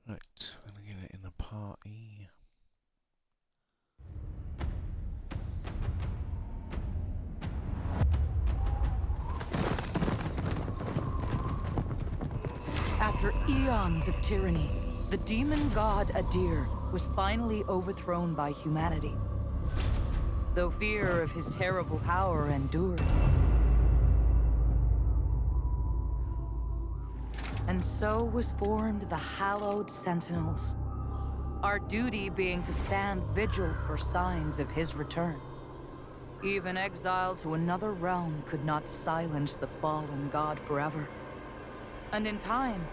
Right, I'm gonna get it in the party. After eons of tyranny, the demon god Adir was finally overthrown by humanity. Though fear of his terrible power endured. And so was formed the Hallowed Sentinels. Our duty being to stand vigil for signs of his return. Even exile to another realm could not silence the fallen god forever. And in time,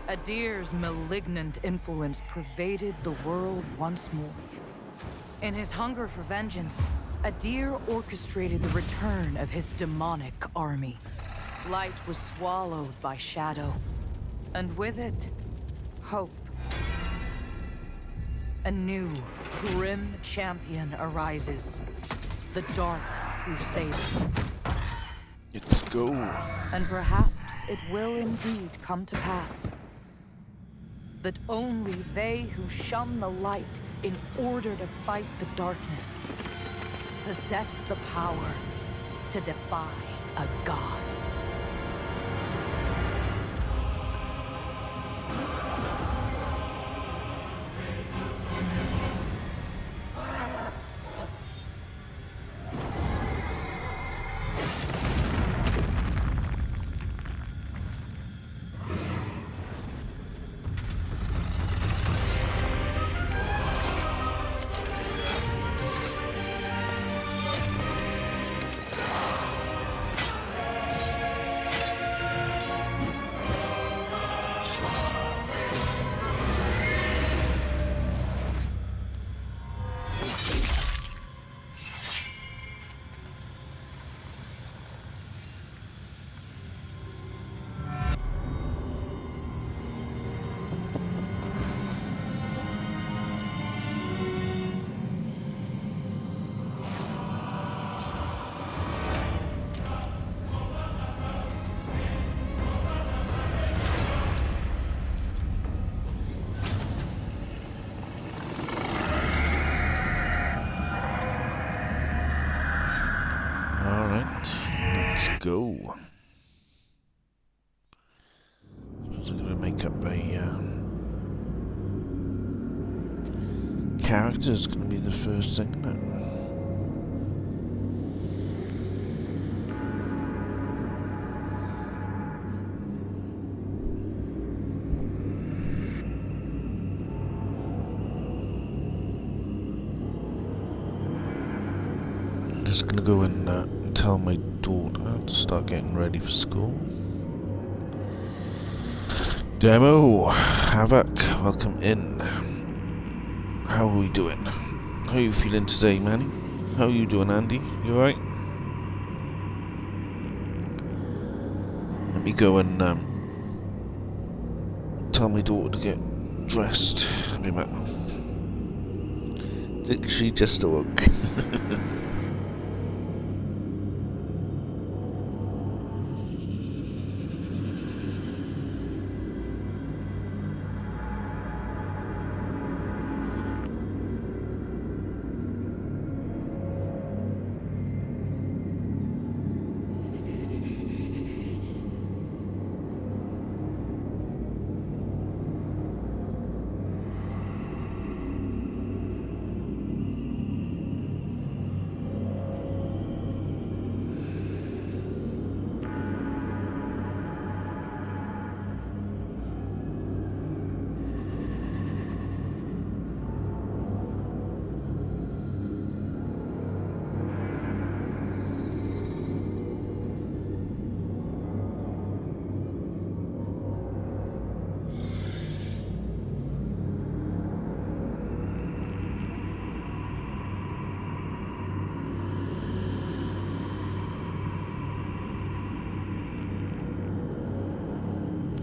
Adir's malignant influence pervaded the world once more. In his hunger for vengeance, Adir orchestrated the return of his demonic army. Light was swallowed by shadow, and with it, hope. A new, grim champion arises. The Dark Crusader. Let's go. And perhaps it will indeed come to pass that only they who shun the light in order to fight the darkness possess the power to defy a god. Go. Suppose I'm gonna make up a character. Is gonna be the first thing, isn't it? I'm just gonna go and tell my daughter to start getting ready for school. Demo, Havoc, welcome in. How are we doing? How are you feeling today, Manny? How are you doing, Andy? You alright? Let me go and tell my daughter to get dressed. I'll be back. Literally just awoke.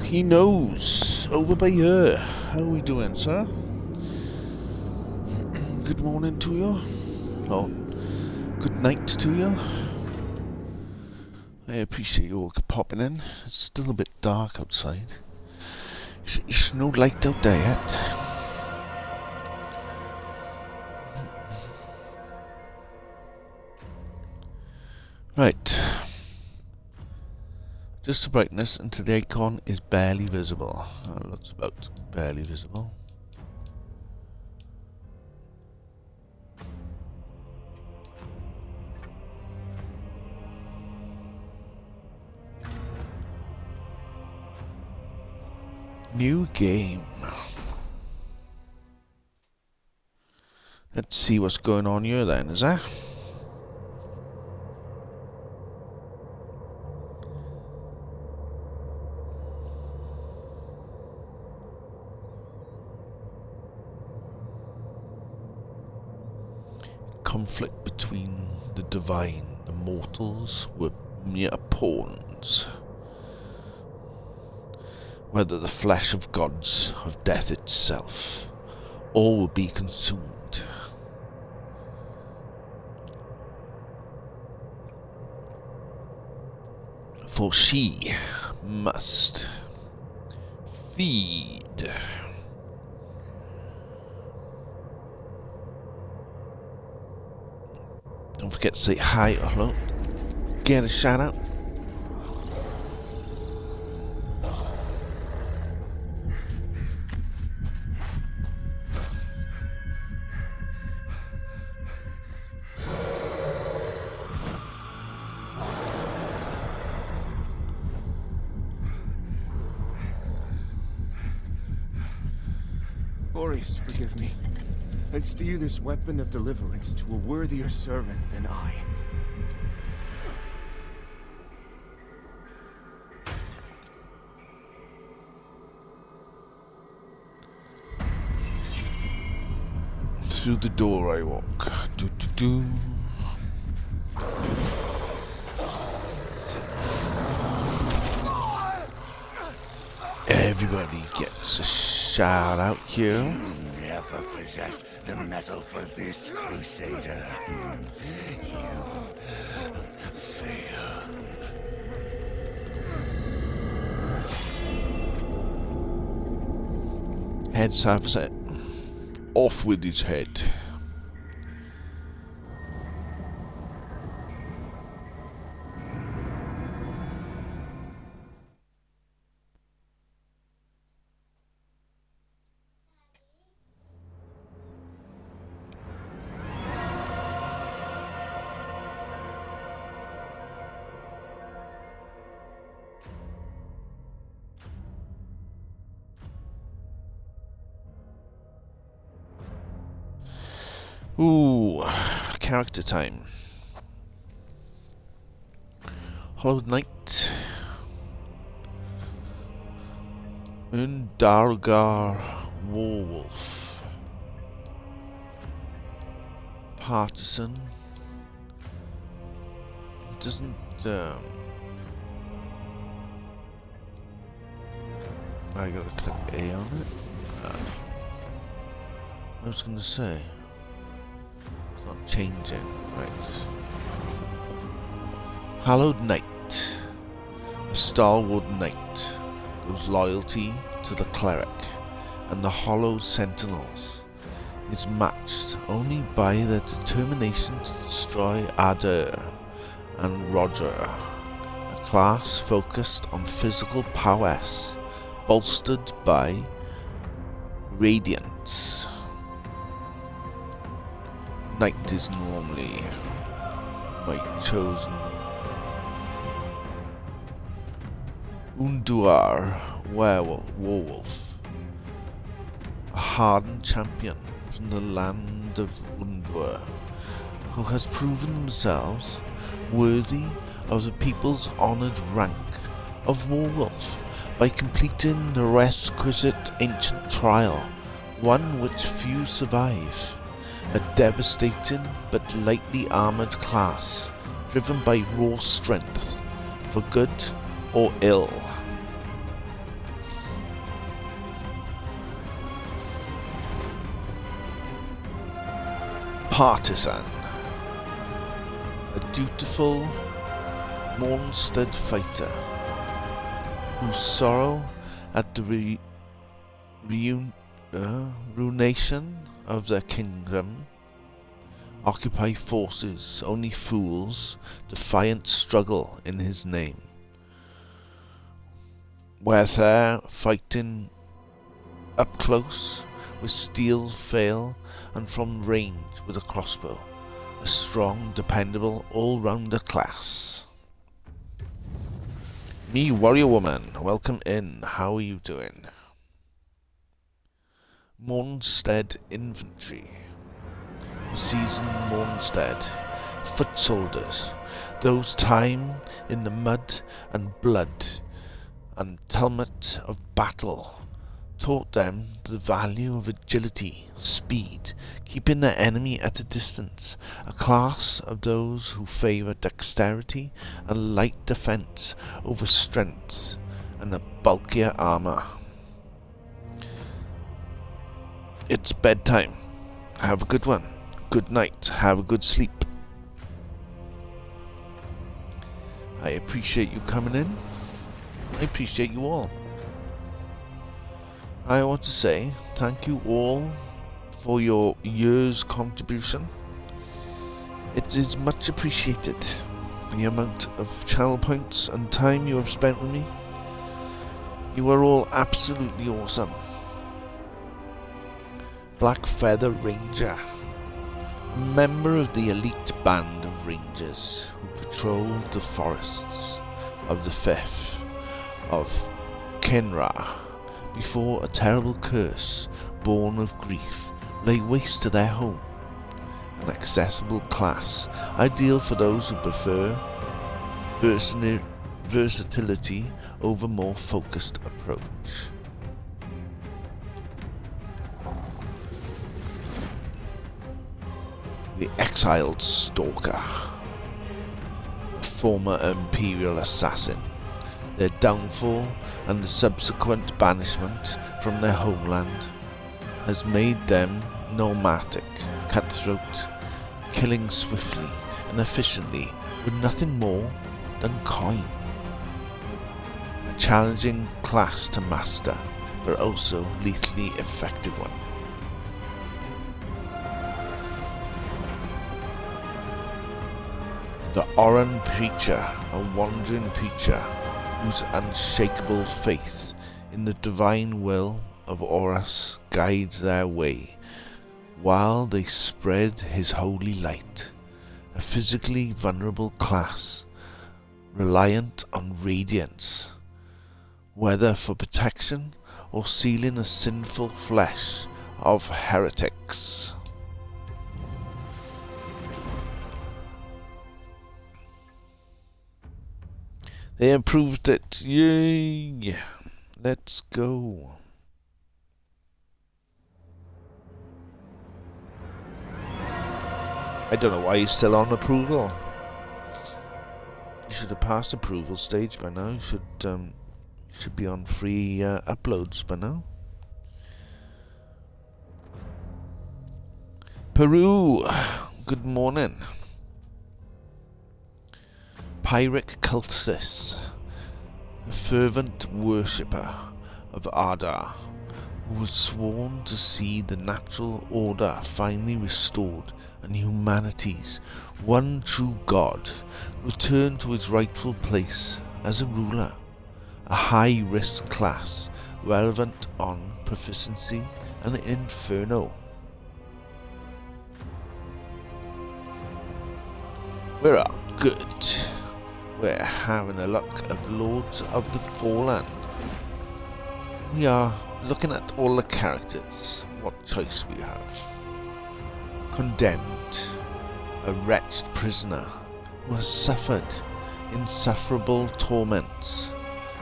He knows. Over by here. How are we doing, sir? Good morning to you. Oh, good night to you. I appreciate you all popping in. It's still a bit dark outside. There's no light out there yet. Right. Just the brightness until the icon is barely visible. That looks about barely visible. New game. Let's see what's going on here then, is there? Conflict between the divine, the mortals were mere pawns. Whether the flesh of gods, of death itself, all will be consumed. For she must feed. Don't forget to say hi or hello. Get a shout out. Boris, forgive me. I'd steer this weapon of deliverance to a worthier servant than I. Through the door I walk. Do do do. Everybody gets a shout out here. Never possessed the metal for this, Crusader. You failed. Head surface it. Off with his head. Ooh, character time. Hollowed Knight. Undargar Warwolf. Partisan. Doesn't, I gotta click A on it. I was gonna say. Not changing, right. Hallowed Knight, a stalwart knight, whose loyalty to the cleric and the Hollow Sentinels is matched only by their determination to destroy Adair and Roger, a class focused on physical prowess, bolstered by Radiance. Knight is normally my chosen. Unduar Warwolf, a hardened champion from the land of Undur, who has proven themselves worthy of the people's honoured rank of Warwolf by completing the requisite ancient trial, one which few survive. A devastating but lightly armoured class, driven by raw strength, for good or ill. Partisan, a dutiful, Mornstead fighter, whose sorrow at the ruination of their kingdom, occupy forces only fools defiant struggle in his name. Where there fighting up close with steel fail, and from range with a crossbow, a strong, dependable, all-rounder class. Me, warrior woman, welcome in. How are you doing? Mornstead infantry, seasoned Mornstead foot soldiers, those time in the mud and blood and tumult of battle, taught them the value of agility, speed, keeping their enemy at a distance, a class of those who favour dexterity and light defence over strength and a bulkier armour. It's bedtime. Have a good one. Good night. Have a good sleep. I appreciate you coming in. I appreciate you all. I want to say thank you all for your year's contribution. It is much appreciated. The amount of channel points and time you have spent with me. You are all absolutely awesome. Black Feather Ranger, a member of the elite band of rangers who patrolled the forests of the 5th of Kenra before a terrible curse born of grief lay waste to their home. An accessible class, ideal for those who prefer versatility over more focused approach. The Exiled Stalker, a former Imperial assassin. Their downfall and the subsequent banishment from their homeland has made them nomadic, cutthroat, killing swiftly and efficiently with nothing more than coin. A challenging class to master, but also lethally effective one. The Oran Preacher, a wandering preacher whose unshakable faith in the divine will of Horus guides their way, while they spread his holy light. A physically vulnerable class, reliant on radiance, whether for protection or sealing the sinful flesh of heretics. They improved it. Yay! Let's go. I don't know why he's still on approval. You should have passed approval stage by now. You should be on free uploads by now. Peru, good morning. Pyrrhic cultist, a fervent worshipper of Adar, who was sworn to see the natural order finally restored and humanity's one true God return to its rightful place as a ruler, a high-risk class relevant on proficiency and inferno. We're all good. We're having a look at Lords of the Fallen. We are looking at all the characters, what choice we have. Condemned, a wretched prisoner who has suffered insufferable torments,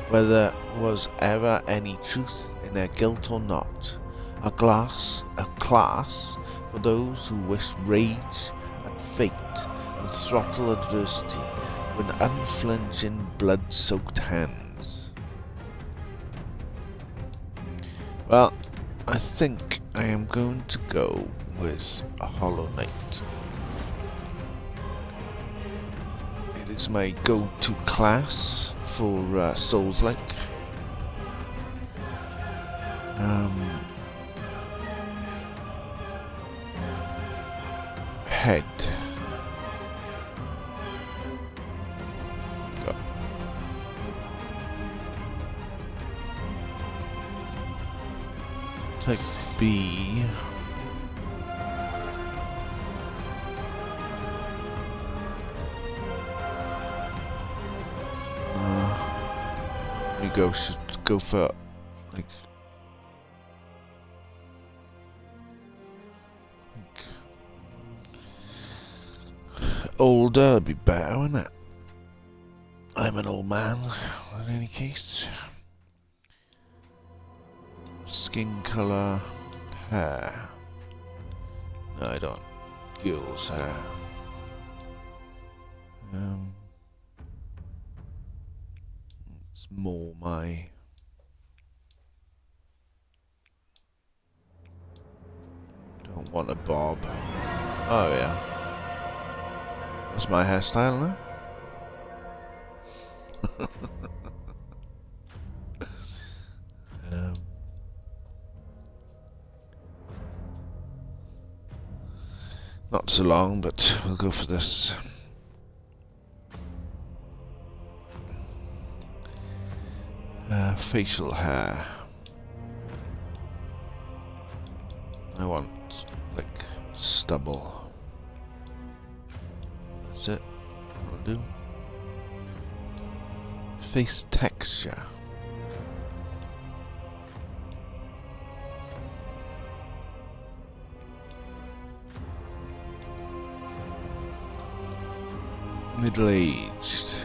whether was ever any truth in their guilt or not. A class for those who wish rage at fate and throttle adversity with unflinching blood-soaked hands. Well, I think I am going to go with a Hollow Knight. It is my go-to class for Souls-like. head. Go. Take B. We should go for like older would be better, wouldn't it? I'm an old man in any case. Skin colour, hair. No, I don't. Girl's hair. It's more my don't want a bob. Oh yeah. That's my hairstyle now. Not so long, but we'll go for this. Facial hair. I want like stubble. That's it. That'll do. Face texture. Middle-aged.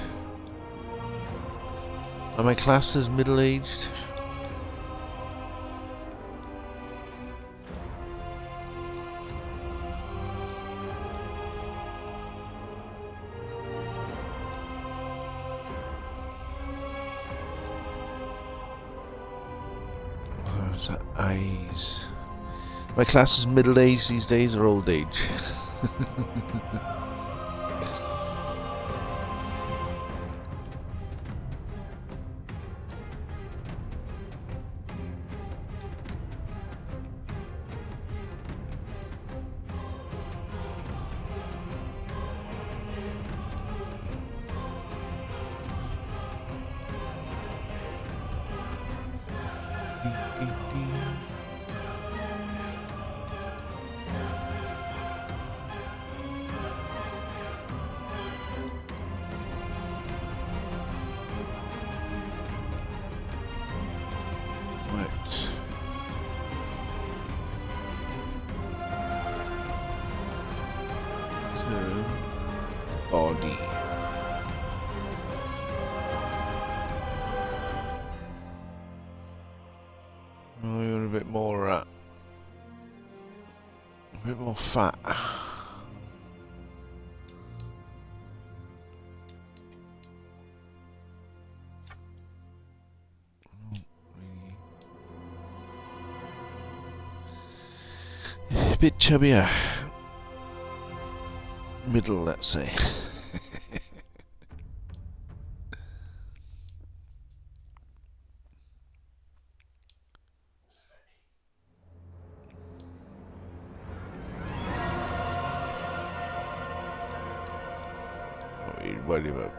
Are my classes middle-aged? Where's the eyes? My class is middle-aged these days or old age? Body. Oh, you're a bit more fat. A bit chubbier. Middle, let's say. What are you worried about?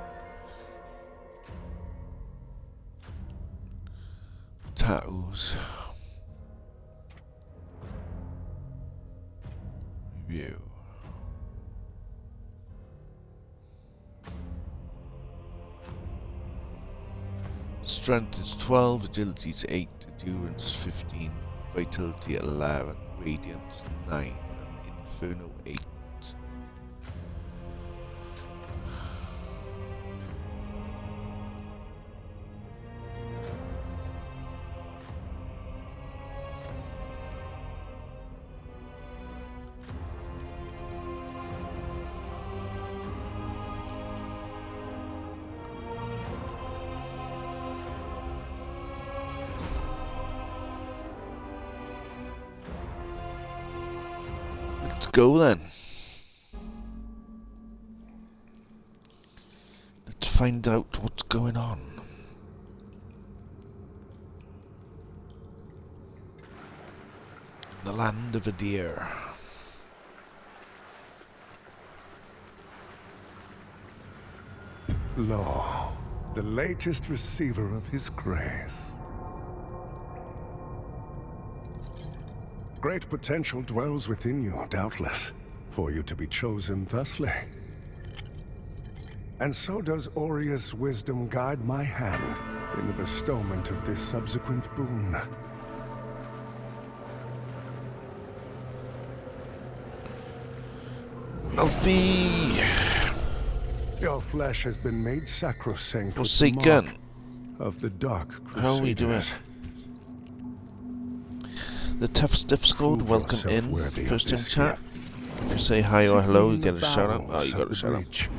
Tattoos. Review. Strength is 12, agility is 8, endurance 15, vitality 11, radiance 9, and inferno 8. Let's go then. Let's find out what's going on. The land of Adir. Lo, the latest receiver of his grace. Great potential dwells within you, doubtless, for you to be chosen thusly. And so does Aureus' wisdom guide my hand in the bestowment of this subsequent boon. Alfie! Your flesh has been made sacrosanct with What's the he mark gun? of the Dark Crusaders. How are we doing? The Tough Stiff Squad, Prove welcome yourself in. worthy of First in this chat. gift. If you say hi or Seek hello, me you in get the a shout out. Oh, bowels you of got a the shout out. breach.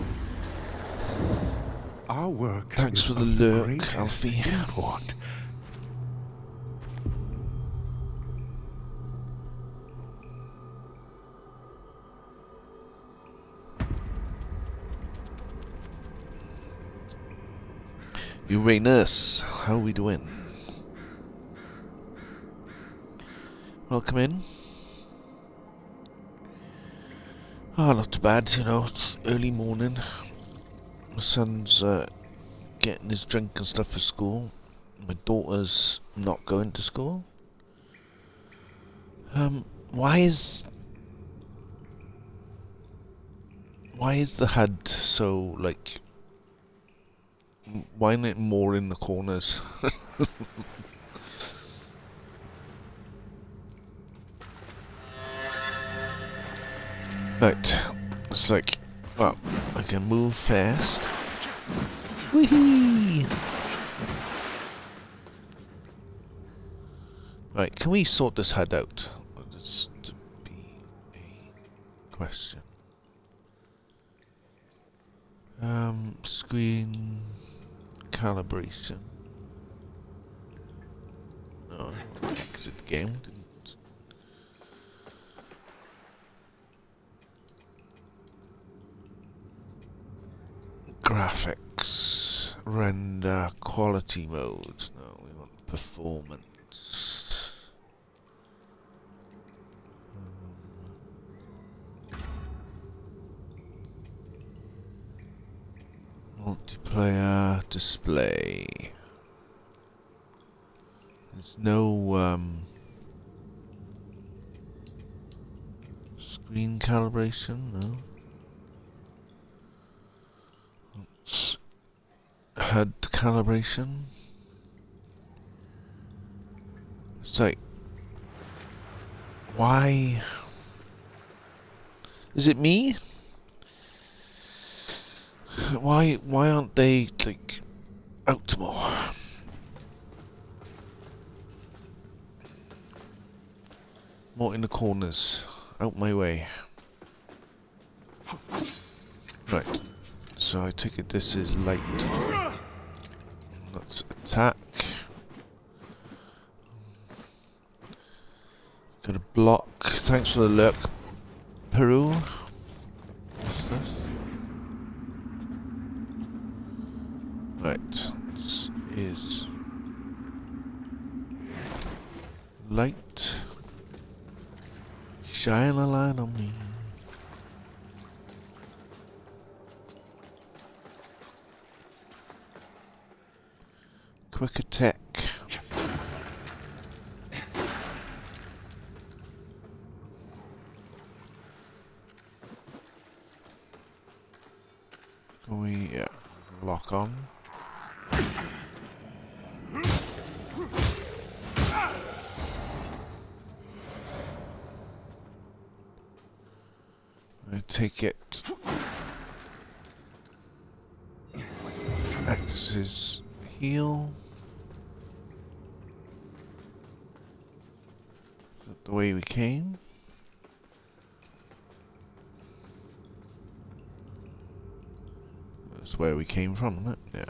Our work Thanks is for the of lurk, greatest Alfie. import. Uranus, how are we doing? Welcome in. Oh, not too bad, you know, it's early morning. My son's getting his drink and stuff for school. My daughter's not going to school. Why is the HUD so, like, why isn't it more in the corners? Right, it's like, well, I can move fast. Whee! Right, can we sort this HUD out? That's to be a question. Screen calibration. No, exit the game. Didn't. Graphics, render, quality mode. No, we want performance. Multiplayer display. There's no screen calibration, no. HUD calibration. It's like, why? Is it me? Why aren't they, like, out more? More in the corners. Out my way. Right. So I take it this is light. Let's attack. Got a block. Thanks for the lurk, Peru. What's this? Right. This is light. Shine a light on me. Quick attack. Can we lock on? I take it. Axis heal. Is that the way we came? That's where we came from, isn't it? Yeah.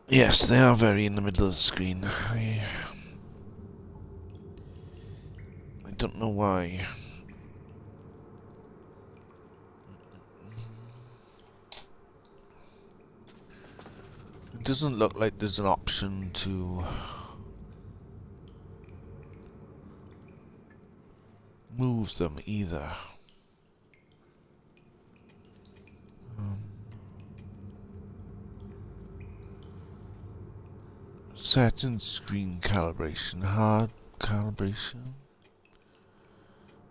Yes, they are very in the middle of the screen. I don't know why. It doesn't look like there's an option to move them either. Setting screen calibration, hard calibration,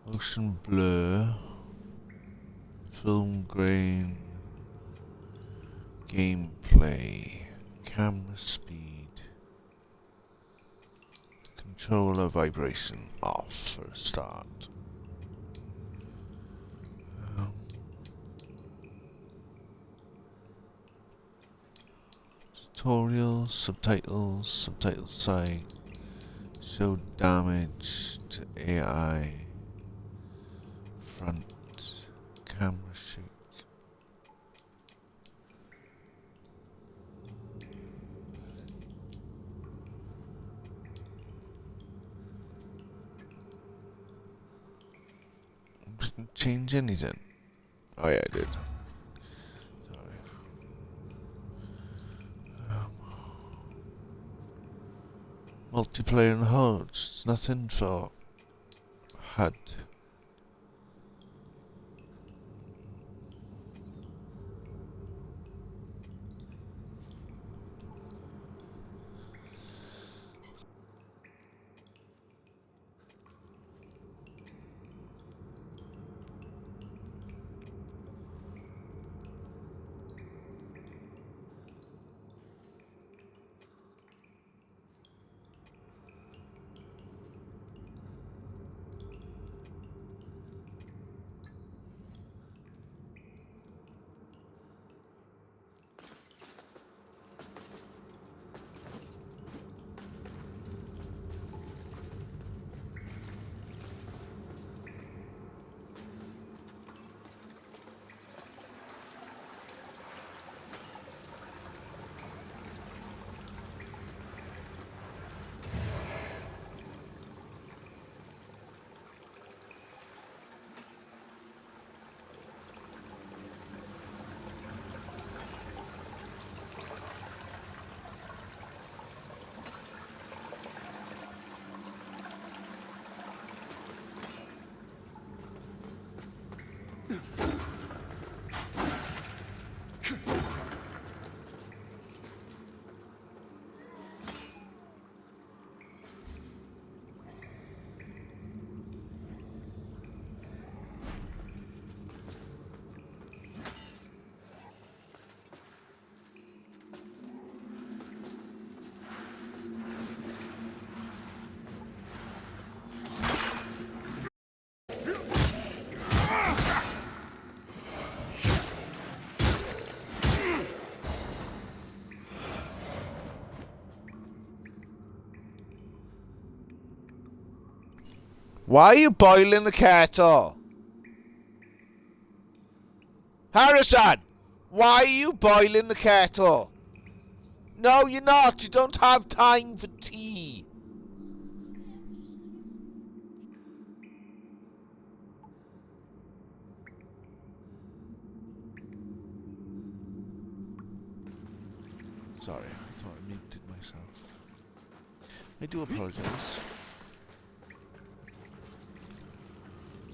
motion blur, film grain, gameplay, camera speed, controller vibration off for a start. Tutorials, subtitle site, show damage to AI, front, camera shake. Didn't change anything. Oh yeah, I did. Multiplayer and HUD, nothing for HUD. Why are you boiling the kettle? Harrison! Why are you boiling the kettle? No, you're not. You don't have time for tea. Sorry, I thought I muted myself. I do apologize.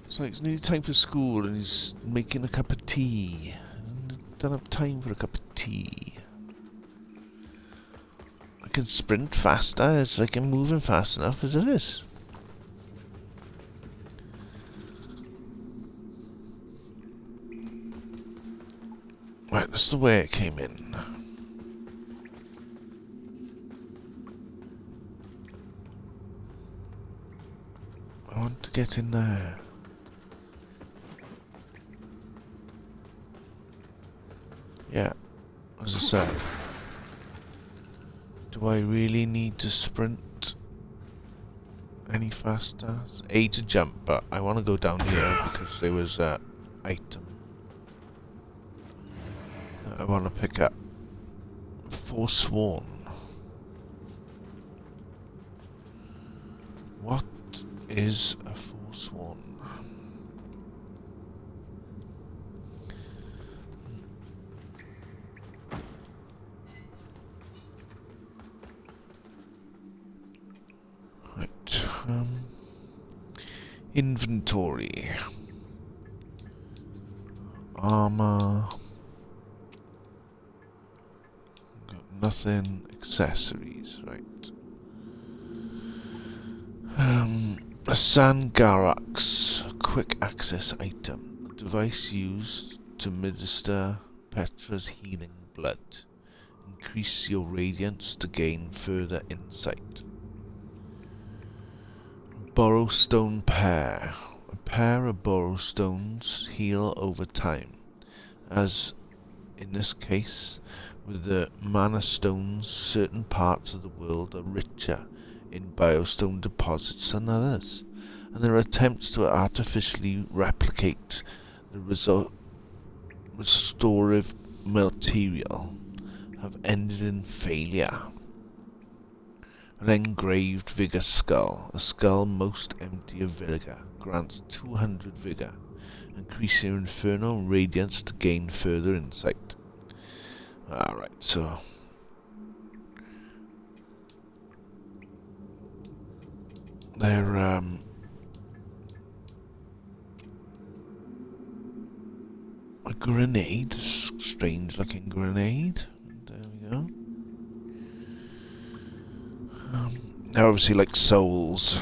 It's like it's nearly time for school and he's making a cup of tea. I don't have time for a cup of tea. I can sprint faster, it's like I'm moving fast enough as it is. Right, that's the way it came in. I want to get in there. Yeah, as I said, do I really need to sprint any faster? It's A to jump, but I want to go down here because there was an item that I want to pick up. Forsworn. What is a Forsworn? Inventory. Armor. Got Nothing accessories, right. A Sangarax, a quick access item. A device used to minister Petra's healing blood. Increase your radiance to gain further insight. Borrowstone pair. A pair of borrowstones heal over time. As in this case, with the mana stones, certain parts of the world are richer in biostone deposits than others, and their attempts to artificially replicate the restorative material have ended in failure. An engraved vigor skull, a skull most empty of vigor, grants 200 vigor, increase your infernal radiance to gain further insight. Alright, so they're a grenade, strange looking grenade. There we go. They're obviously like souls.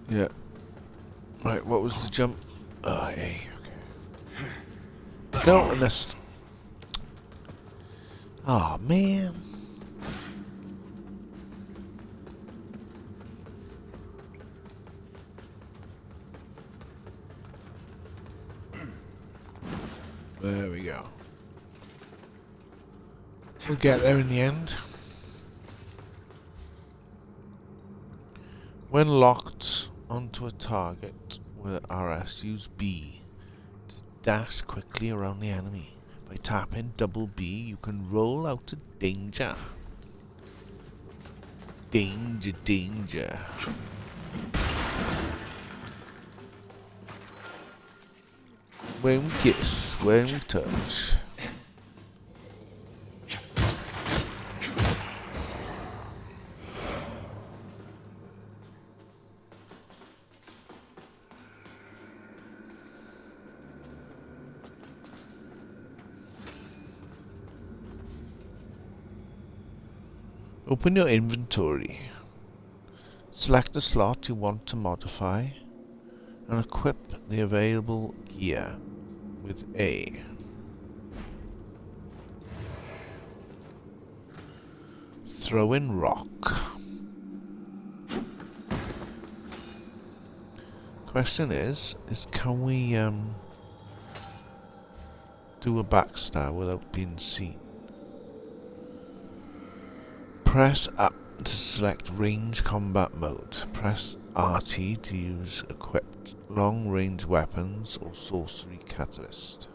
Yeah. Right, what was the jump? Oh, A. Okay. No, I missed. Oh, man. There we go. We'll get there in the end. When locked onto a target with RS, use B to dash quickly around the enemy. By tapping double B, you can roll out of danger. Danger, danger. When we kiss, when we touch. Open your inventory. Select the slot you want to modify and equip the available gear with A. Throw in rock. Question is can we do a backstab without being seen? Press up to select range combat mode. Press RT to use equipped long range weapons or sorcery catalyst.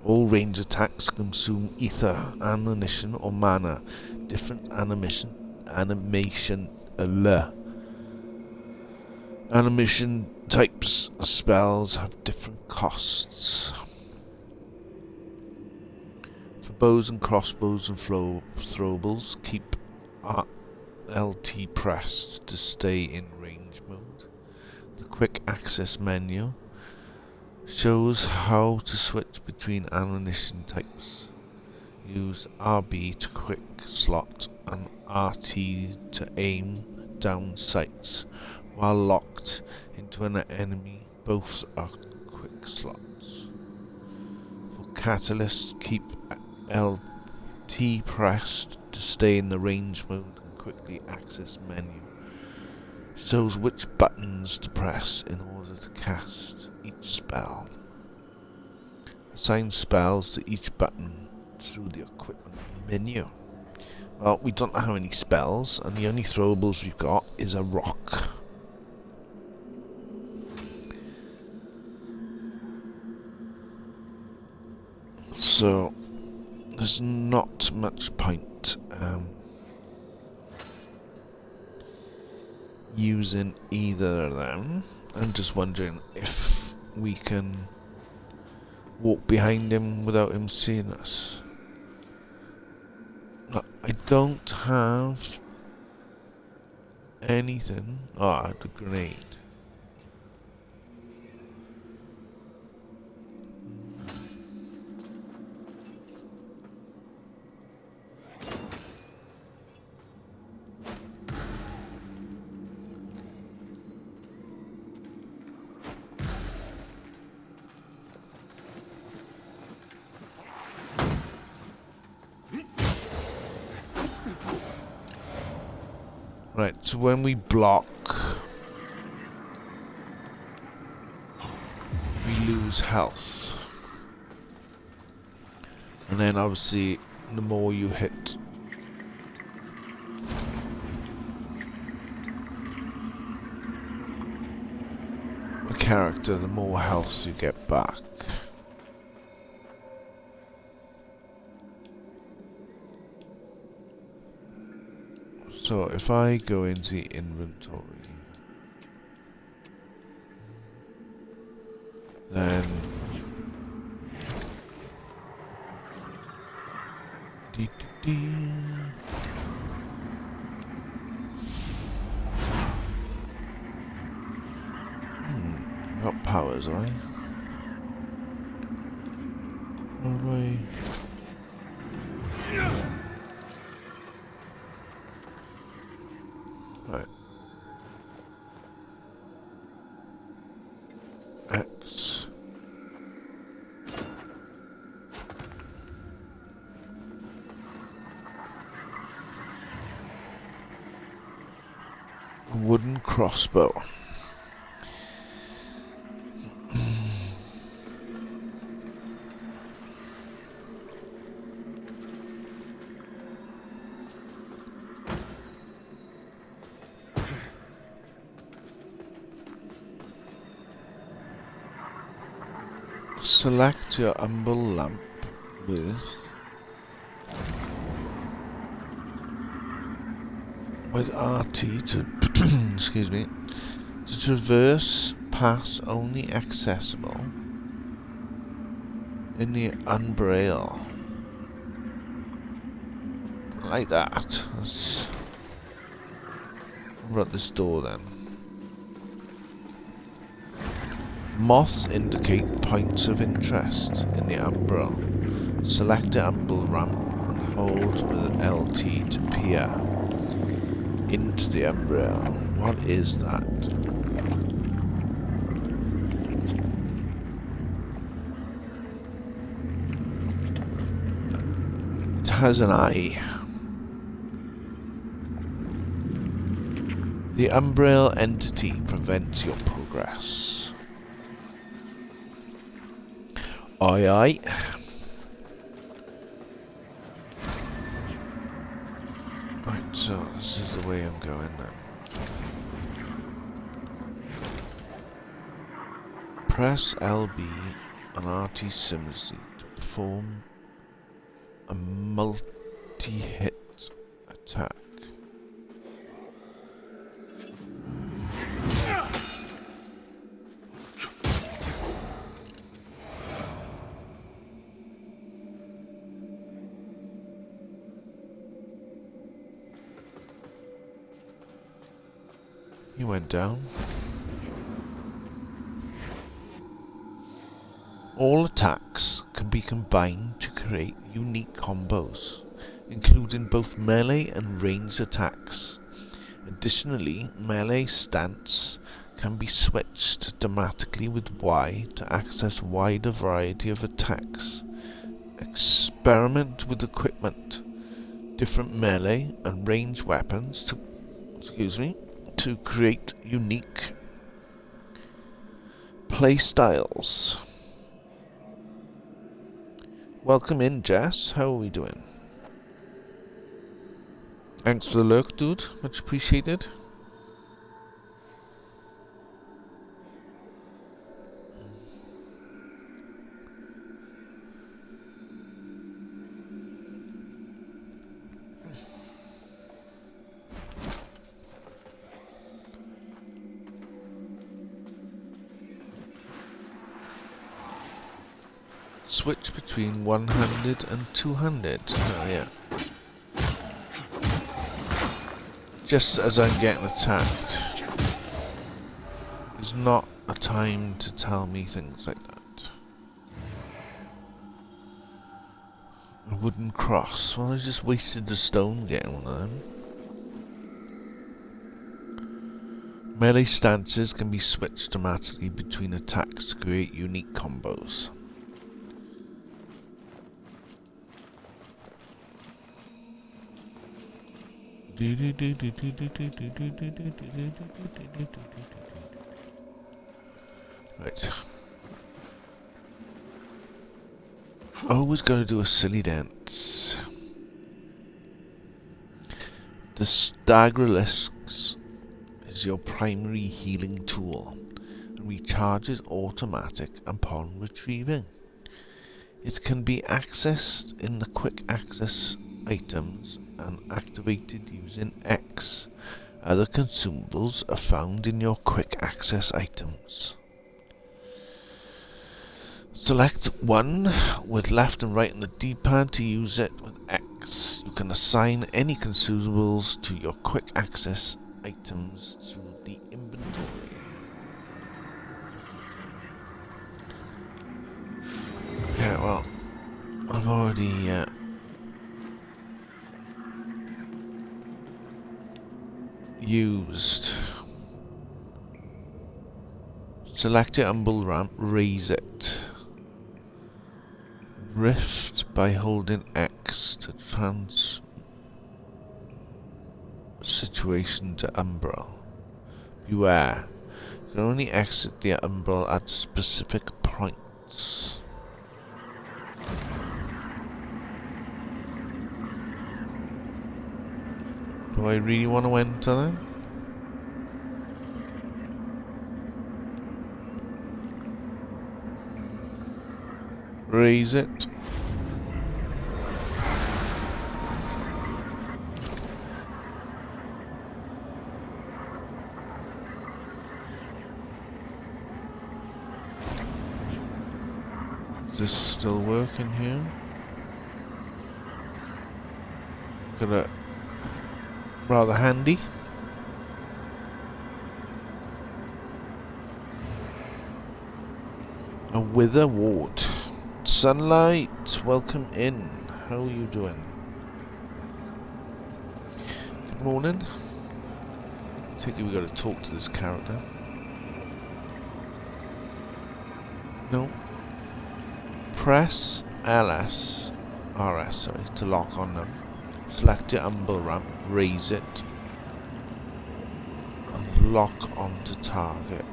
All range attacks consume ether, ammunition or mana. Different animation types of spells have different costs. For bows and crossbows and throwables, keep LT pressed to stay in range mode. The quick access menu shows how to switch between ammunition types. Use RB to quick slot and RT to aim down sights. While locked into an enemy, both are quick slots. For catalysts, keep LT pressed to stay in the range mode, and quickly access menu shows which buttons to press in order to cast each spell. Assign spells to each button through the equipment menu. Well, we don't have any spells, and the only throwables we've got is a rock. So there's not much point using either of them. I'm just wondering if we can walk behind him without him seeing us. No, I don't have anything. Ah, the grenade. Right, so when we block, we lose health. And then obviously, the more you hit a character, the more health you get back. So if I go into the inventory, then got powers, right? How do I? Right. X. Wooden crossbow. Select your umber lamp with RT to excuse me, to traverse paths only accessible in the umbrail. Like that. Let's run this door then. Moths indicate points of interest in the umbrel. Select the umbrel ramp and hold with LT to peer into the umbrel. What is that? It has an eye. The umbrel entity prevents your progress. Aye aye. Right, so this is the way I'm going then. Press LB and RT simultaneously to perform a multi-hit attack. He went down. All attacks can be combined to create unique combos, including both melee and ranged attacks. Additionally, melee stance can be switched dramatically with Y to access a wider variety of attacks. Experiment with equipment, different melee and ranged weapons to create unique playstyles. Welcome in, Jess. How are we doing? Thanks for the lurk, dude. Much appreciated. Switch between one-handed and two-handed. Oh, yeah. Just as I'm getting attacked. There's not a time to tell me things like that. A wooden cross. Well, I just wasted the stone getting one of them. Melee stances can be switched automatically between attacks to create unique combos. Right. Always gotta do a silly dance. The Staggerlisks is your primary healing tool and recharges automatic upon retrieving. It can be accessed in the quick access items and activated using X. Other consumables are found in your quick access items. Select one with left and right on the D-pad to use it with X. You can assign any consumables to your quick access items through the inventory. Yeah, well, I've already used. Select your umble ramp, raise it. Rift by holding X to situation to umbral. Beware, you can only exit the umbral at specific points. Do I really want to enter them? Raise it. Is this still working here? Gonna rather handy. A wither ward. Sunlight, welcome in. How are you doing? Good morning. I think we got to talk to this character. No. Press LS, RS, sorry, to lock on them. Select your umble ramp, raise it, and lock onto target.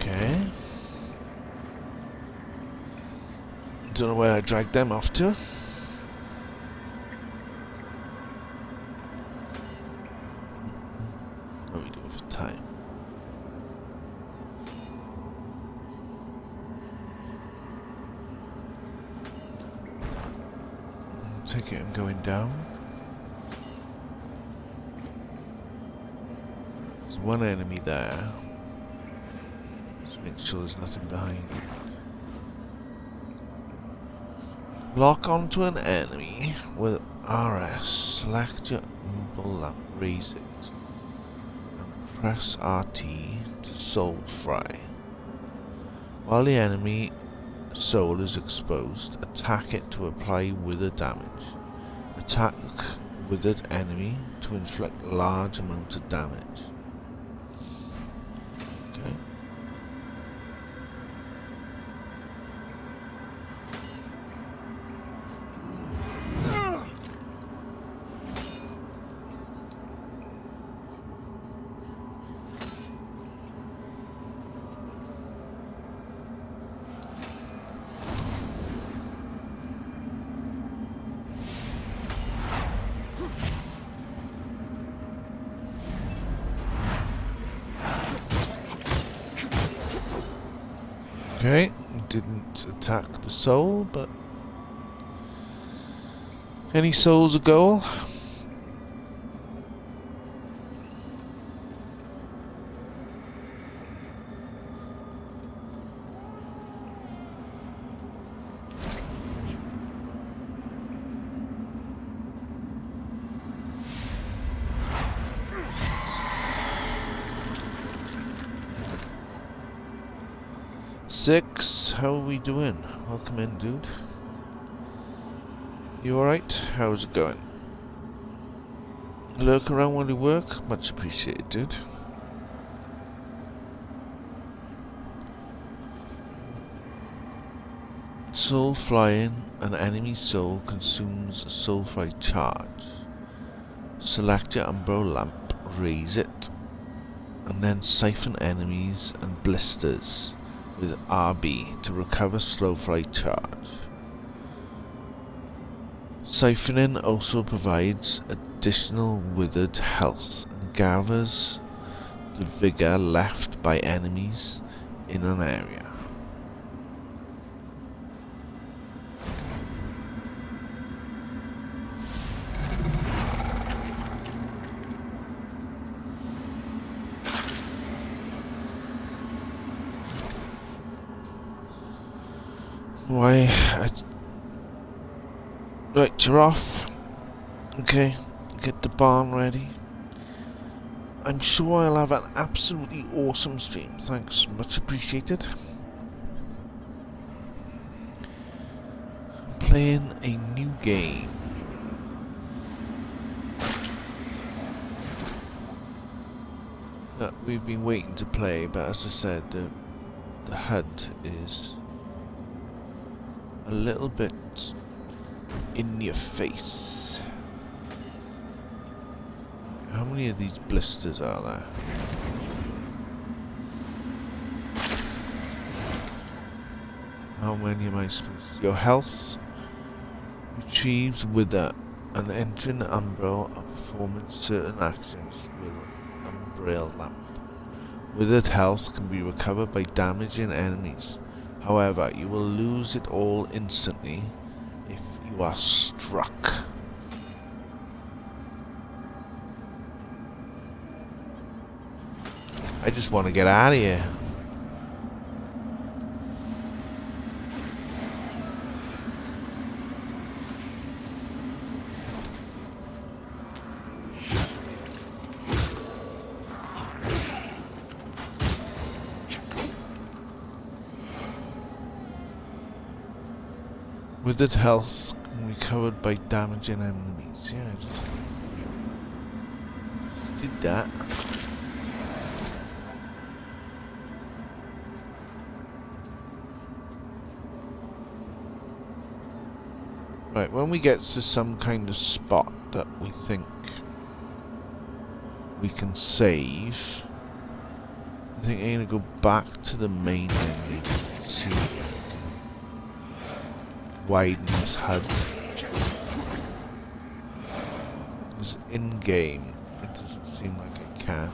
Okay. Don't know where I dragged them off to. Take it, I'm going down. There's one enemy there. Just make sure there's nothing behind it. Lock onto an enemy with RS. Select your umble lamp, raise it, and press RT to soul fry. While the enemy soul is exposed, attack it to apply wither damage. Attack withered enemy to inflict large amount of damage. Okay. Okay, didn't attack the soul, but Any souls a goal? Six, how are we doing? Welcome in, dude. You alright? How's it going? Lurk around while you work? Much appreciated, dude. Soul flying, an enemy soul consumes a soulfly charge. Select your umbrella lamp, raise it, and then siphon enemies and blisters with RB to recover slowfly charge. Siphoning also provides additional withered health and gathers the vigor left by enemies in an area. Right, you're off. Okay, get the barn ready. I'm sure I'll have an absolutely awesome stream. Thanks, much appreciated. Playing a new game. That we've been waiting to play, but as I said, the HUD is a little bit in your face. How many of these blisters are there? How many am I supposed to? Your health retrieves wither and entering the umbrella or performing certain actions with an umbrella lamp. Withered health can be recovered by damaging enemies. However, you will lose it all instantly if you are struck. I just want to get out of here. Withered health can be recovered by damaging enemies. Yeah, I just did that. Right, when we get to some kind of spot that we think we can save, I think I'm going to go back to the main menu and see if I can widen this HUD. Because in-game, it doesn't seem like I can.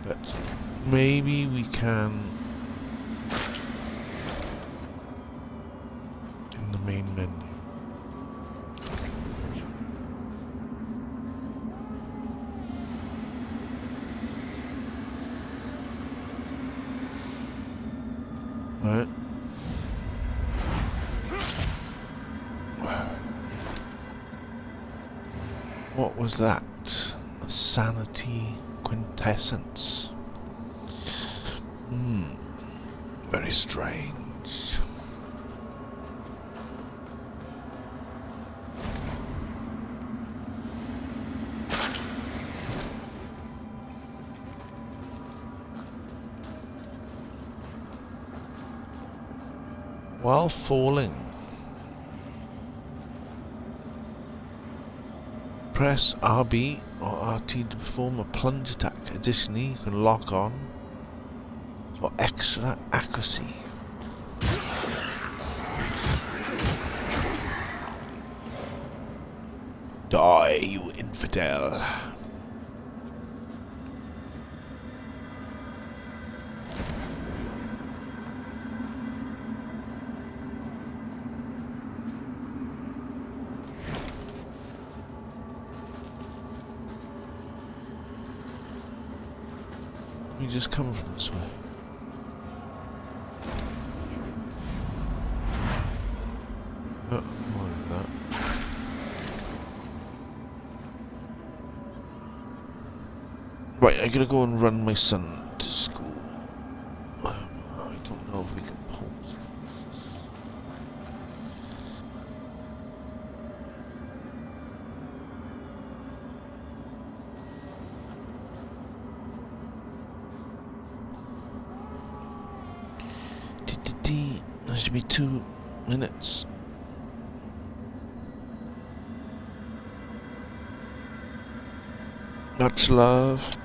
But maybe we can in the main menu. Right. What was that? A sanity quintessence. Very strange. While falling, press RB or RT to perform a plunge attack. Additionally, you can lock on for extra accuracy. Die, you infidel. We just come from this way. Oh, more than that. Right, I gotta go and run my son to school. I don't know if we can pause. That should be 2 minutes. Much love.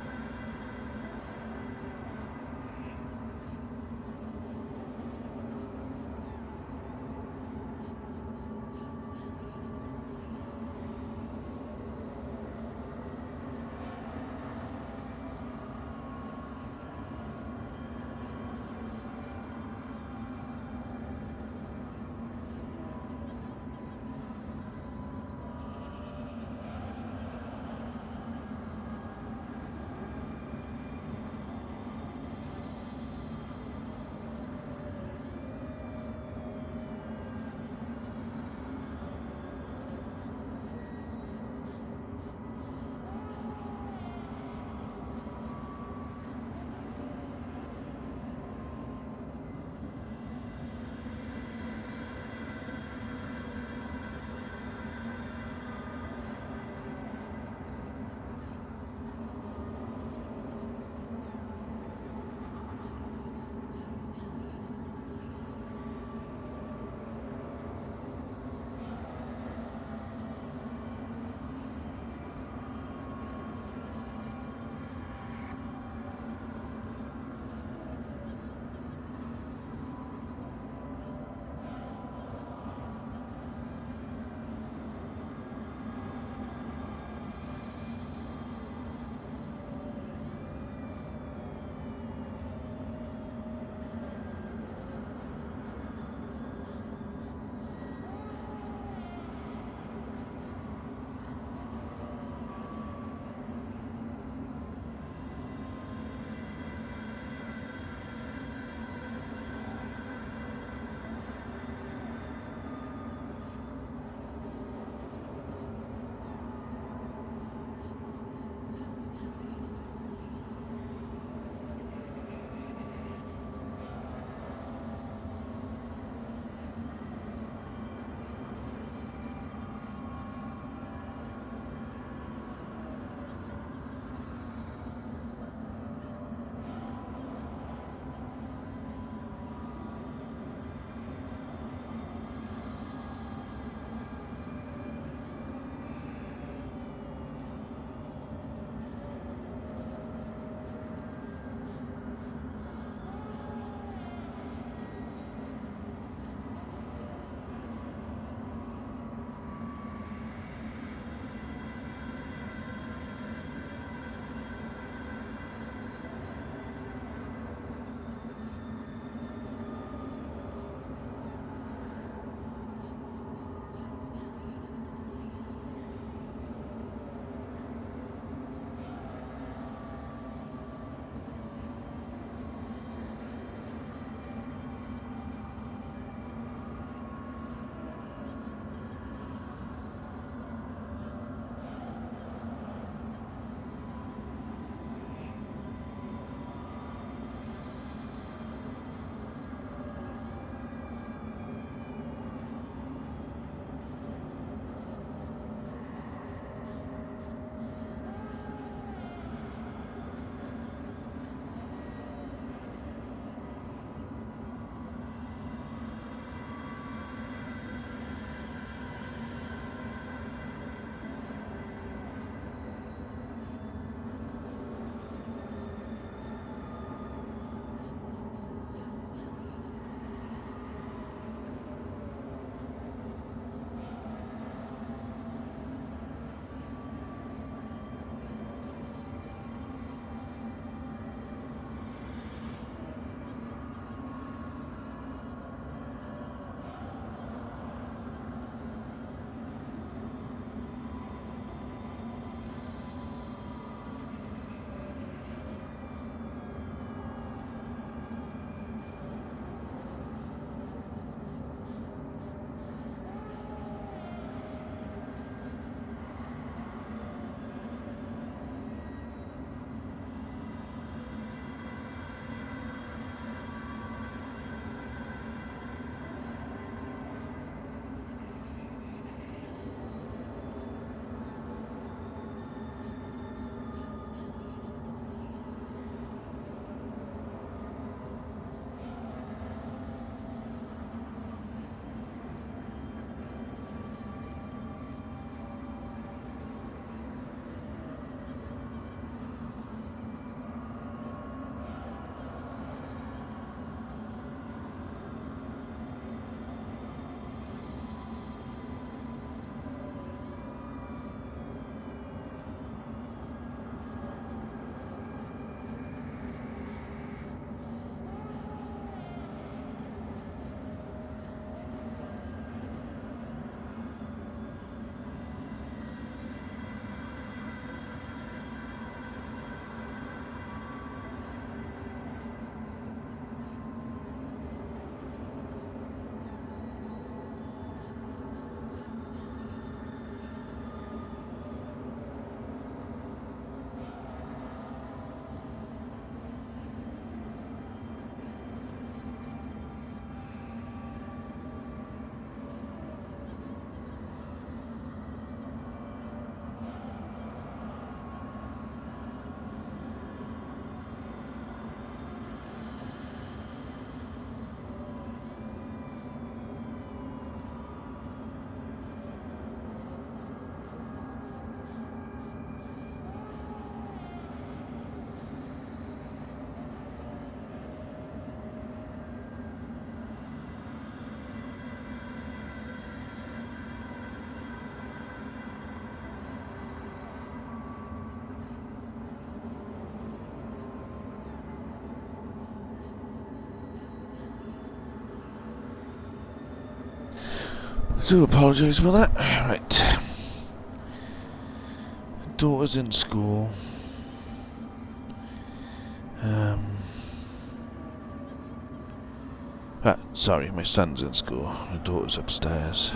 do apologise for that. Right. Daughter's in school. Sorry, my son's in school. My daughter's upstairs.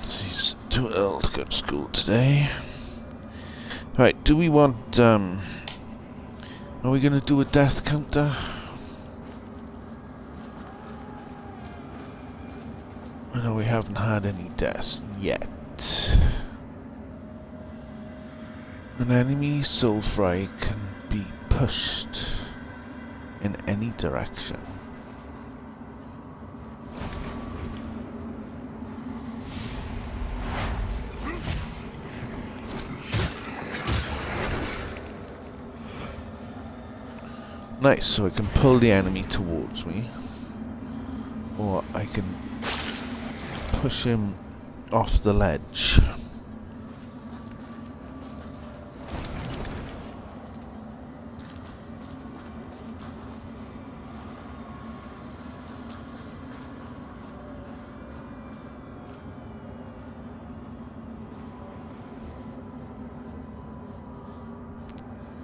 She's too ill to go to school today. Right, do we want, are we gonna do a death counter? I know we haven't had any deaths yet. An enemy soul fry can be pushed in any direction. Nice, so I can pull the enemy towards me, or I can push him off the ledge.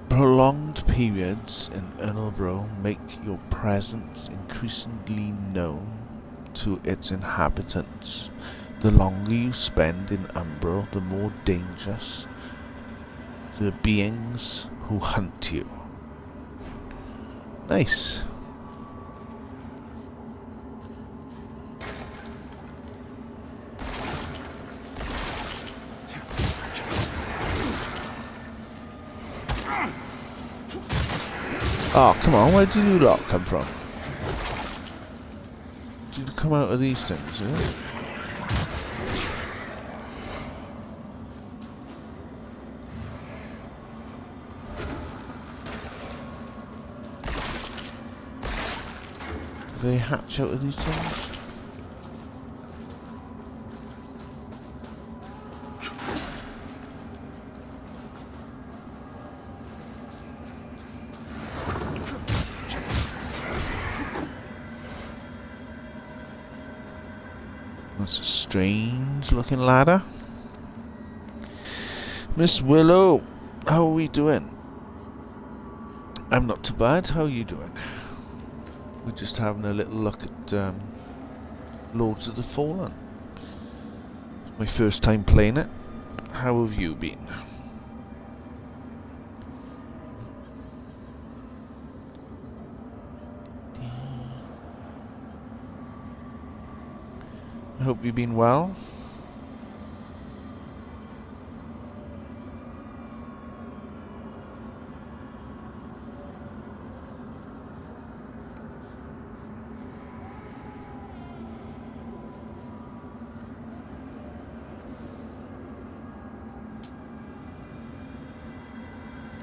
Prolonged periods in Ernalbro make your presence increasingly known to its inhabitants. The longer you spend in Umbro, the more dangerous the beings who hunt you. Nice. Oh, come on, where did you lot come from? Did you come out of these things, yeah? Did they hatch out of these things? That's a strange looking ladder. Miss Willow, how are we doing? I'm not too bad, how are you doing? We're just having a little look at Lords of the Fallen. It's my first time playing it. How have you been? I hope you've been well.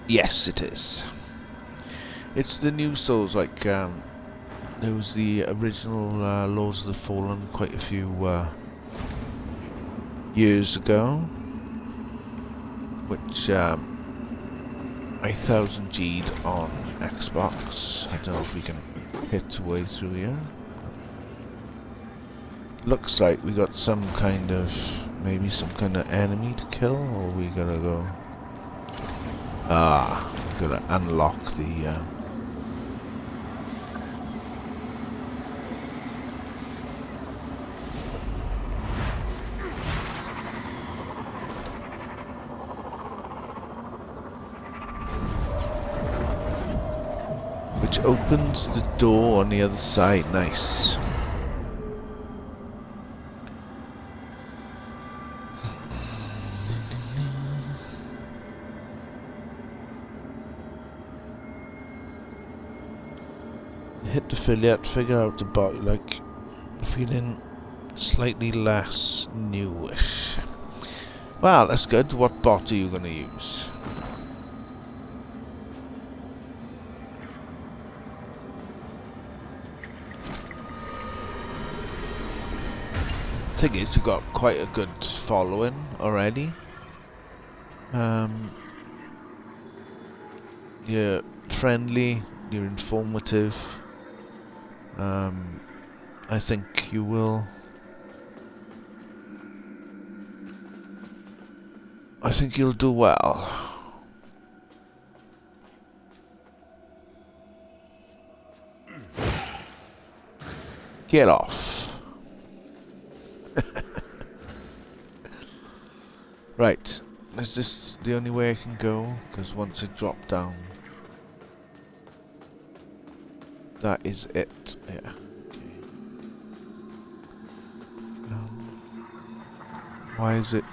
Yes, it is. It's the new Souls, like, there was the original Lords of the Fallen quite a few years ago, which I 1000G'd on Xbox. I don't know if we can hit away through here. Looks like we got some kind of, maybe some kind of enemy to kill, or we gotta go... Ah, we gotta unlock the... which opens the door on the other side. Nice. Hit the affiliate, figure out the bot, like, feeling slightly less newish. Well, that's good. What bot are you going to use? Thing is, you've got quite a good following already. You're friendly, you're informative. I think you will. I think you'll do well. Get off. Right. Is this the only way I can go? Because once I drop down... That is it. Yeah. Okay. Why is it...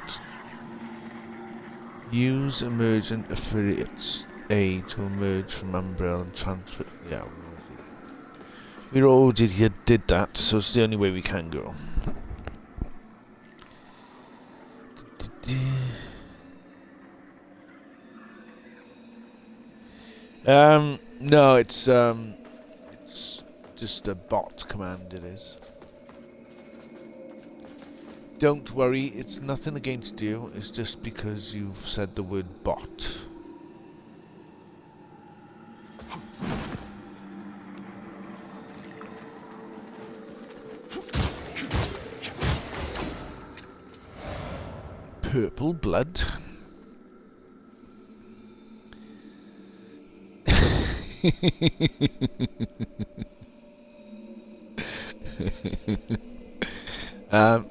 Use emergent affiliates A to emerge from Umbrella and transfer... Yeah, we already did that, so it's the only way we can go. No, it's just a bot command, it is. Don't worry, it's nothing against you, it's just because you've said the word bot. Purple blood.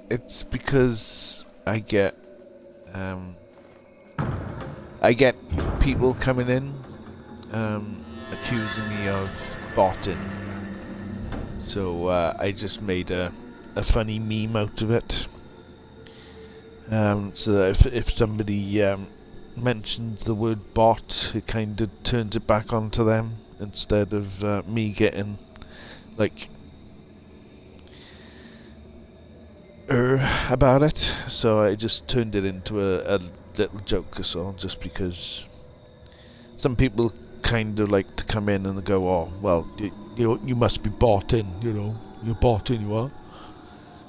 It's because I get people coming in accusing me of botting, so I just made a funny meme out of it. So that if somebody mentions the word bot, it kind of turns it back onto them instead of me getting like about it. So I just turned it into a little joke or so, just because some people kind of like to come in and go, oh well, you must be bought in, you know, you're bought in, you are.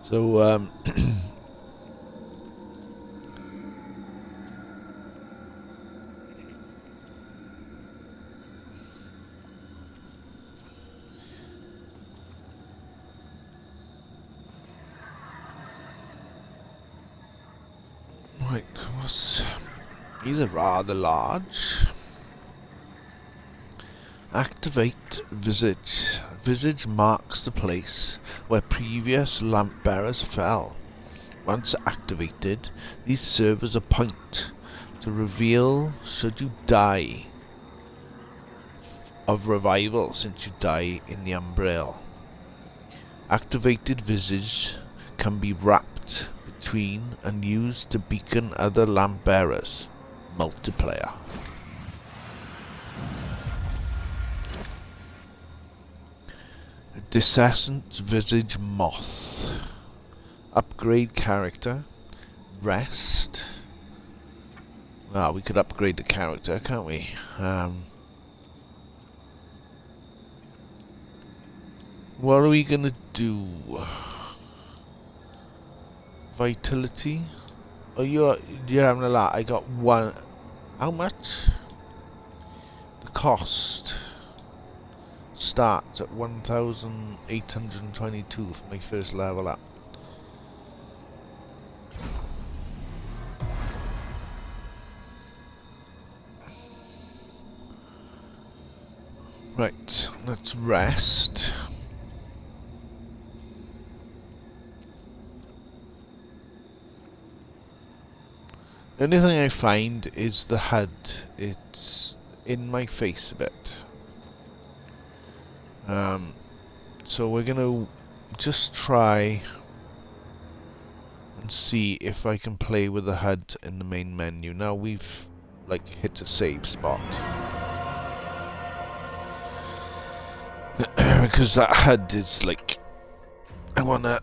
So right, these are rather large. Activate Visage. Visage marks the place where previous lamp bearers fell. Once activated, these serve as a point to reveal should you die of revival since you die in the Umbrail. Activated Visage can be wrapped between and used to beacon other lamp bearers. Multiplayer. Dissascent Visage Moth. Upgrade character. Rest. Well, we could upgrade the character, can't we? What are we gonna do? Vitality? Oh, you're having a lot. I got one. How much? The cost starts at 1,822 for my first level up. Right, let's rest. The only thing I find is the HUD. It's in my face a bit. So we're gonna just try and see if I can play with the HUD in the main menu. Now we've like hit a save spot. Because that HUD is like, I wanna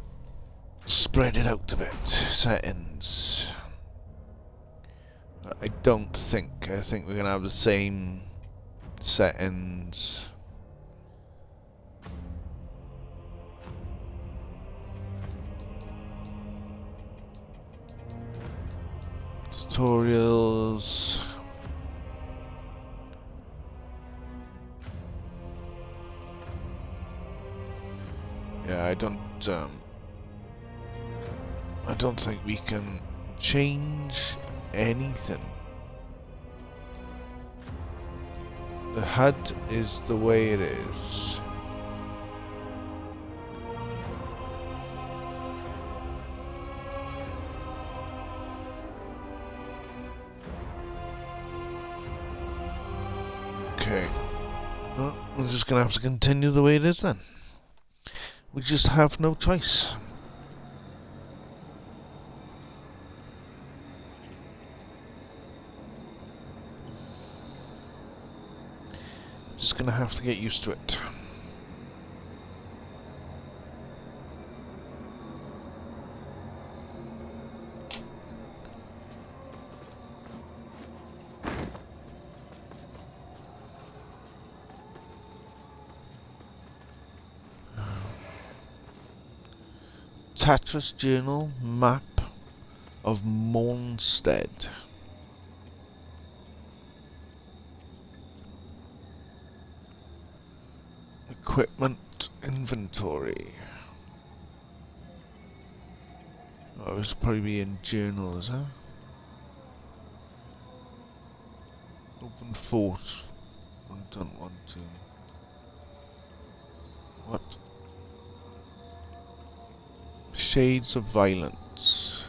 spread it out a bit. Settings. I think we're gonna have the same settings. Tutorials. Yeah, I don't think we can change anything. The HUD is the way it is. Okay. Well, we're just gonna have to continue the way it is then. We just have no choice. Just gonna have to get used to it. Tatras Journal map of Mornstead. Equipment inventory. Oh, this will probably be in journals, huh? Open fort. I don't want to. What? Shades of Violence.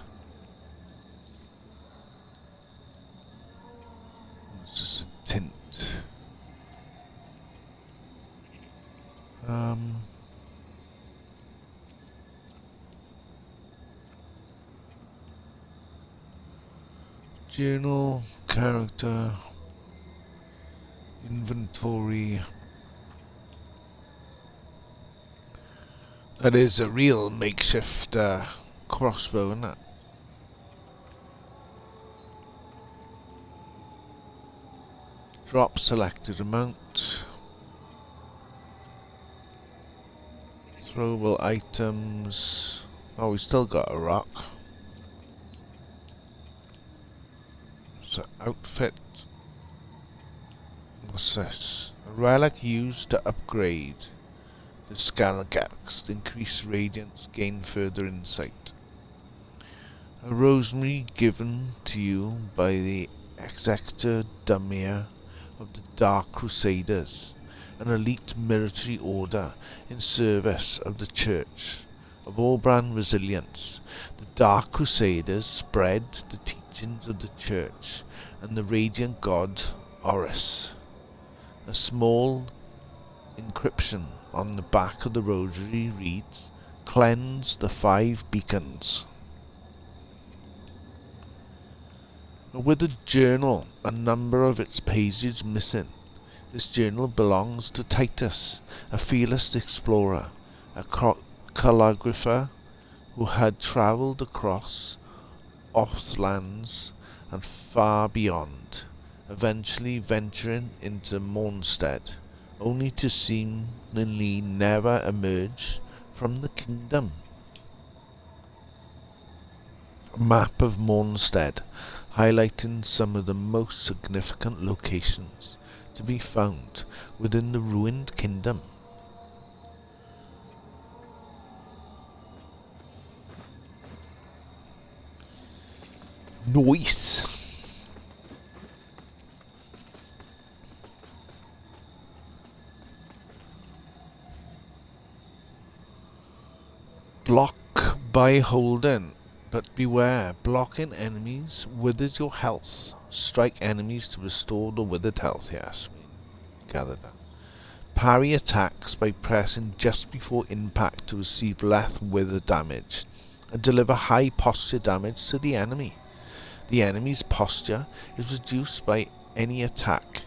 It's just a tint. Journal, character, inventory. That is a real makeshift crossbow, isn't it? Drop selected amount. Throwable items. Oh, we still got a rock. So outfit. What's this? A relic used to upgrade the Skalagax, increase radiance, gain further insight. A rosemary given to you by the Executor Damir of the Dark Crusaders, an elite military order in service of the Church of Orbran Resilience. The Dark Crusaders spread the teachings of the Church and the radiant god Horus. A small inscription on the back of the rosary reads, "Cleanse the 5 beacons." With a journal, a number of its pages missing. This journal belongs to Titus, a fearless explorer, a calligrapher who had travelled across Othlands and far beyond, eventually venturing into Mornstead, only to seemingly never emerge from the kingdom. A map of Mornstead, highlighting some of the most significant locations to be found within the ruined kingdom. Nice! Block by holding, but beware, blocking enemies withers your health. Strike enemies to restore the withered health, yes, we gathered that. Parry attacks by pressing just before impact to receive less wither damage, and deliver high posture damage to the enemy. The enemy's posture is reduced by any attack,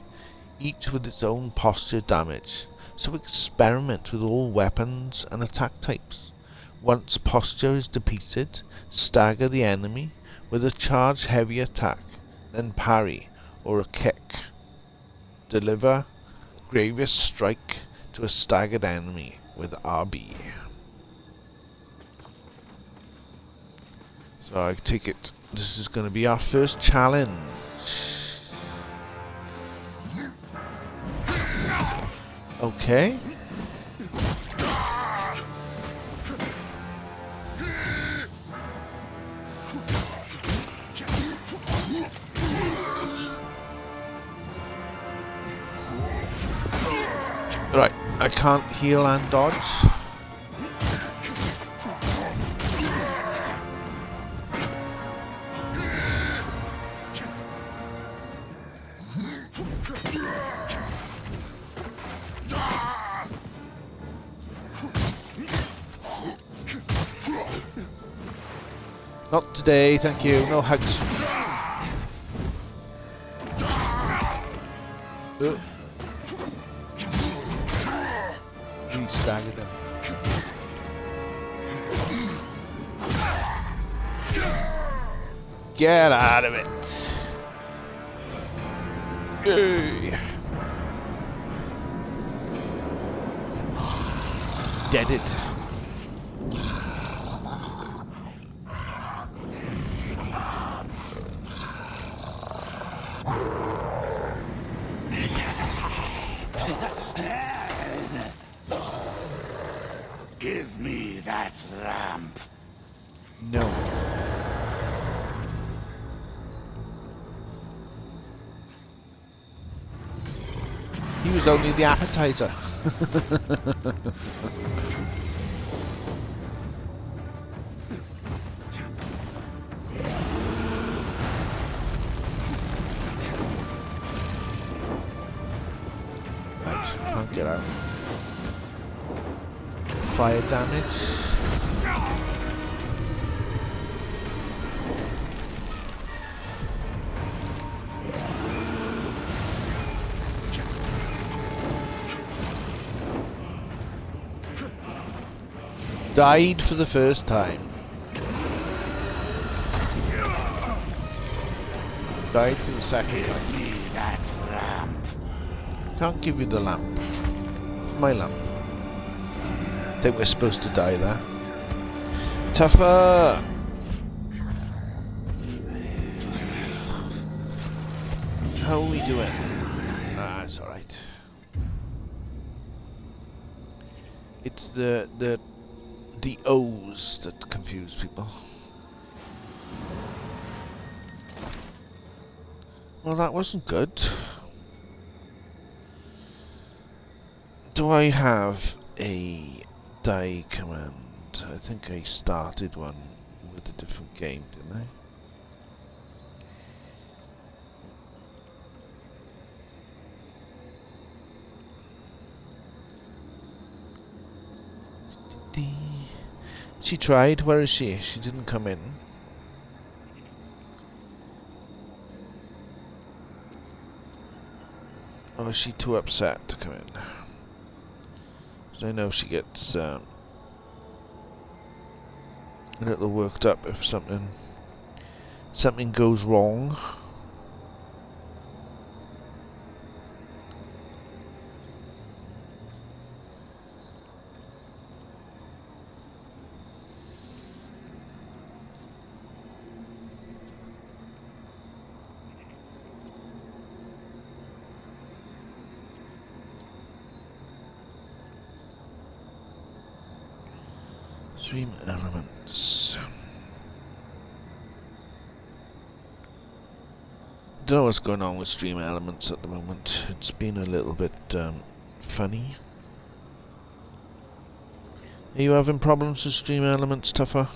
each with its own posture damage, so experiment with all weapons and attack types. Once posture is depleted, stagger the enemy with a charge heavy attack, then parry or a kick. Deliver Grievous Strike to a staggered enemy with RB. So I take it this is going to be our first challenge. I can't heal and dodge. Not today, thank you. No hugs. Staggered him. Get out of it. Yay. Dead it. Give me that ramp. No. He was only the appetizer. Right, can't get out. Fire damage. Died for the first time. Died for the second time. Give me that ramp. Can't give you the lamp. It's my lamp. I think we're supposed to die there. Tougher! How are we doing? Ah, it's alright. It's the O's that confuse people. Well, that wasn't good. Do I have a die command? I think I started one with a different game, didn't I? She tried. Where is she? She didn't come in. Or is she too upset to come in? I know she gets a little worked up if something goes wrong. Stream elements. Don't know what's going on with stream elements at the moment. It's been a little bit funny. Are you having problems with stream elements, Tougher?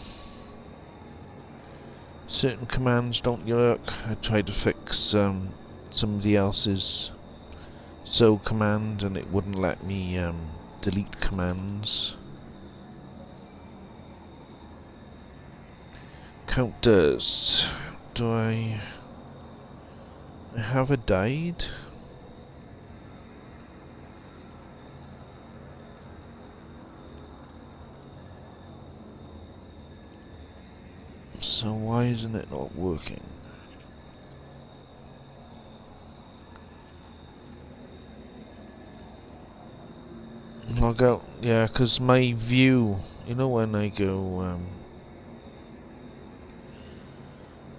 Certain commands don't work. I tried to fix somebody else's so command and it wouldn't let me delete commands. Counters. Do I have a died? So why isn't it not working? Log out. Yeah, because my view, you know, when I go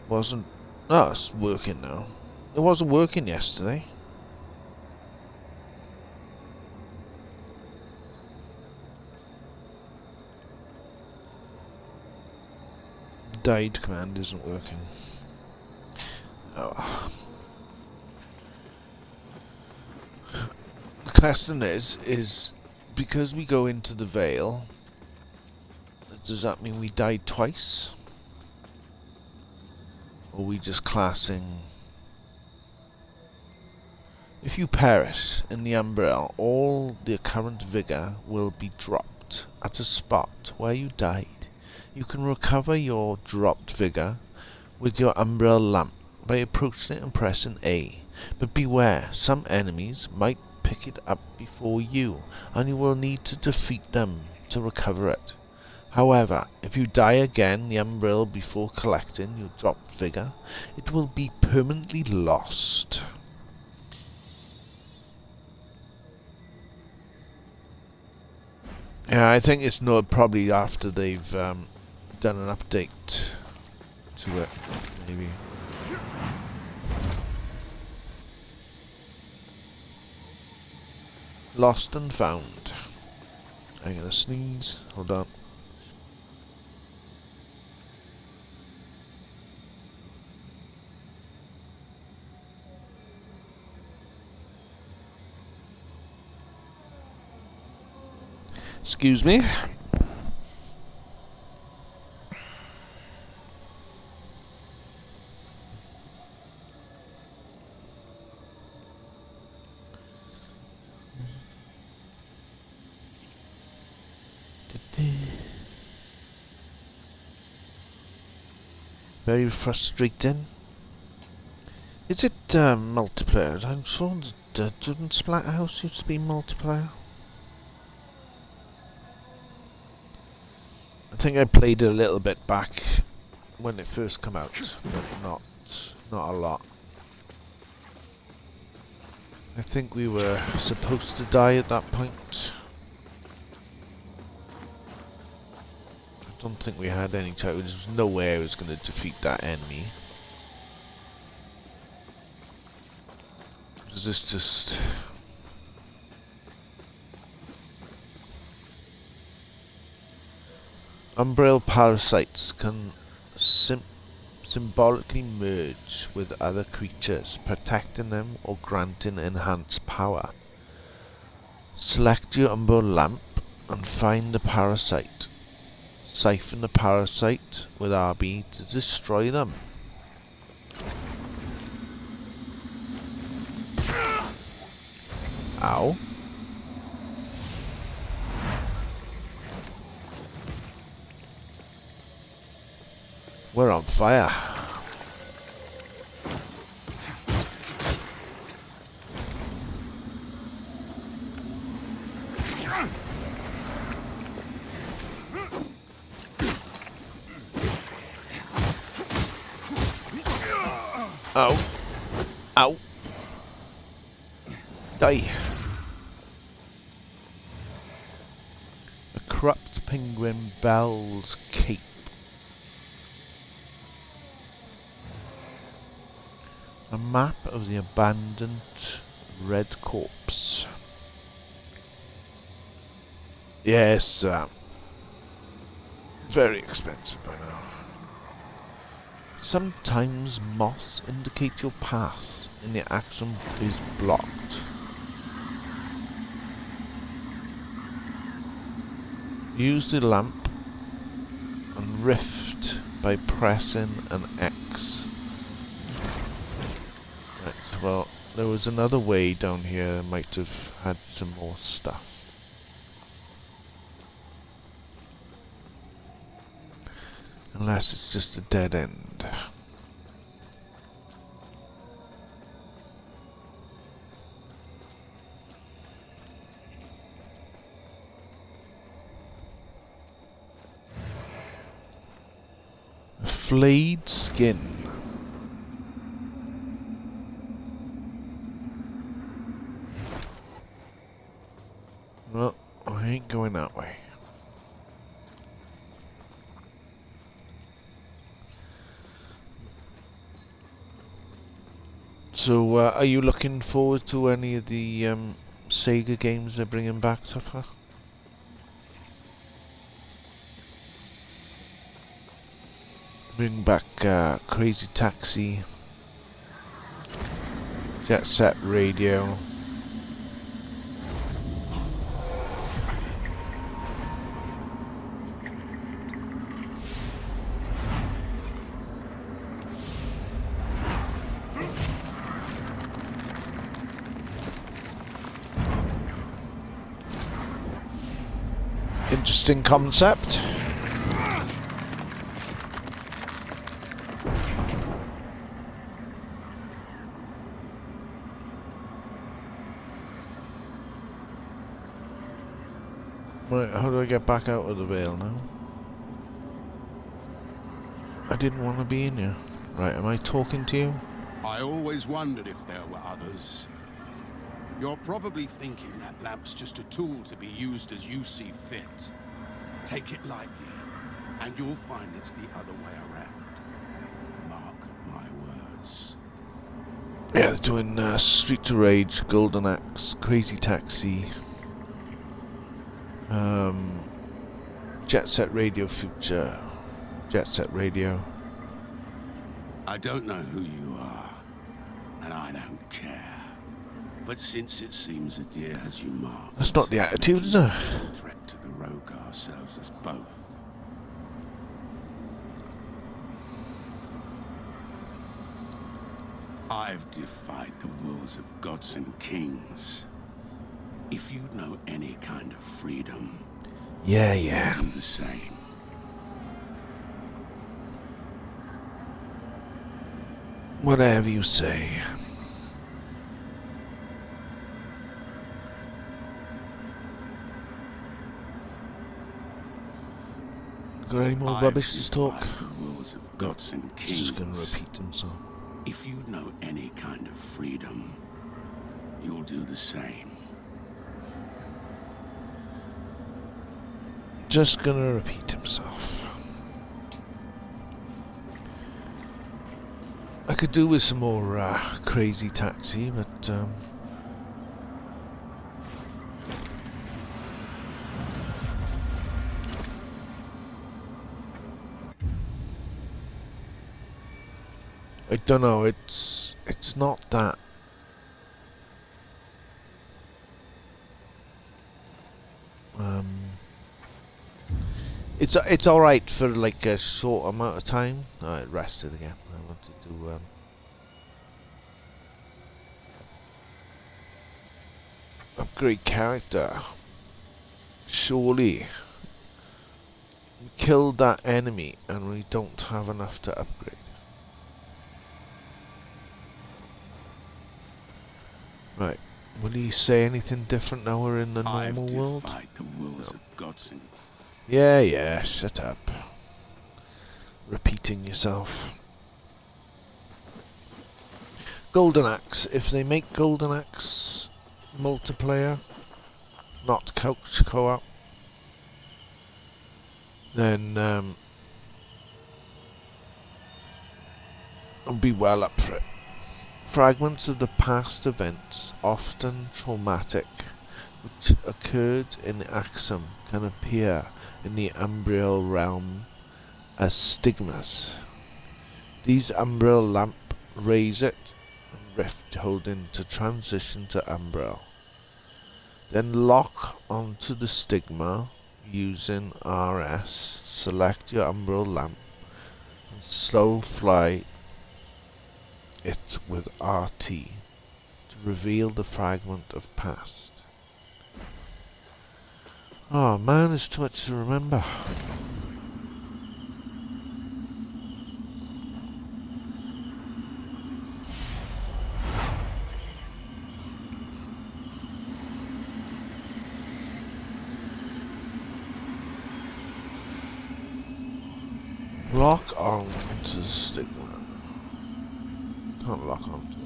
wasn't... Oh, it's working now. It wasn't working yesterday. Died command isn't working. Oh. The question is because we go into the Vale, does that mean we died twice? Or are we just classing... If you perish in the Umbrel, all the current vigor will be dropped at a spot where you died. You can recover your dropped vigor with your Umbrel lamp by approaching it and pressing A. But beware, some enemies might pick it up before you, and you will need to defeat them to recover it. However, if you die again the Umbrel before collecting your dropped vigor, it will be permanently lost. Yeah, I think it's not probably after they've done an update to it, maybe. Lost and found. I'm gonna sneeze. Hold on. Excuse me. Very frustrating. Is it multiplayer? I'm sure didn't Splatterhouse used to be multiplayer? I think I played it a little bit back when it first came out, but not a lot. I think we were supposed to die at that point. I don't think we had any time. There was no way I was going to defeat that enemy. Was this just... Umbrel parasites can symbolically merge with other creatures, protecting them or granting enhanced power. Select your Umbrel lamp and find the parasite. Siphon the parasite with RB to destroy them. Ow. We're on fire. Ow. Ow. Die. A corrupt penguin Bell's cape. A map of the abandoned Red Corpse. Yes, very expensive by now. Sometimes moths indicate your path and the action is blocked. Use the lamp and rift by pressing an X. Right, well, there was another way down here that might have had some more stuff. Unless it's just a dead end. A flayed skin. Well, I ain't going that way. So, are you looking forward to any of the Sega games they're bringing back so far? Bring back Crazy Taxi, Jet Set Radio. Interesting concept. Right, how do I get back out of the Vale now? I didn't want to be in here. Right, am I talking to you? I always wondered if there were others. You're probably thinking that lamp's just a tool to be used as you see fit. Take it lightly, and you'll find it's the other way around. Mark my words. Yeah, they're doing Street to Rage, Golden Axe, Crazy Taxi, Jet Set Radio Future, Jet Set Radio. I don't know who you are, and I don't care. But since it seems a deer has you marked, That's not the attitude, is it? a threat to the rogue ourselves as both. I've defied the wills of gods and kings. If you know any kind of freedom, Yeah. do the same. Whatever you say. Got any more I've rubbish to talk? defied the wills of gods and He's kings. just going to repeat himself. If you know any kind of freedom, you'll do the same. Just going to repeat himself. I could do with some more Crazy Taxi, but I don't know. It's not that. It's all right for like a short amount of time. Oh, it rested again. I wanted to upgrade character. Surely we killed that enemy and we don't have enough to upgrade. Right. Will he say anything different now we're in the normal world? I've defied the wills of gods and Yeah, shut up. Repeating yourself. Golden Axe. If they make Golden Axe multiplayer, not couch co-op, then I'll be well up for it. Fragments of the past events, often traumatic, which occurred in Axum, can appear in the Umbriel realm as stigmas. These Umbriel lamp raise it and rift holding to transition to Umbriel. Then lock onto the stigma using RS, select your Umbriel lamp and slow fly it with RT to reveal the fragment of past. Oh man, there's too much to remember. Lock on to the stigma. Can't lock on to it.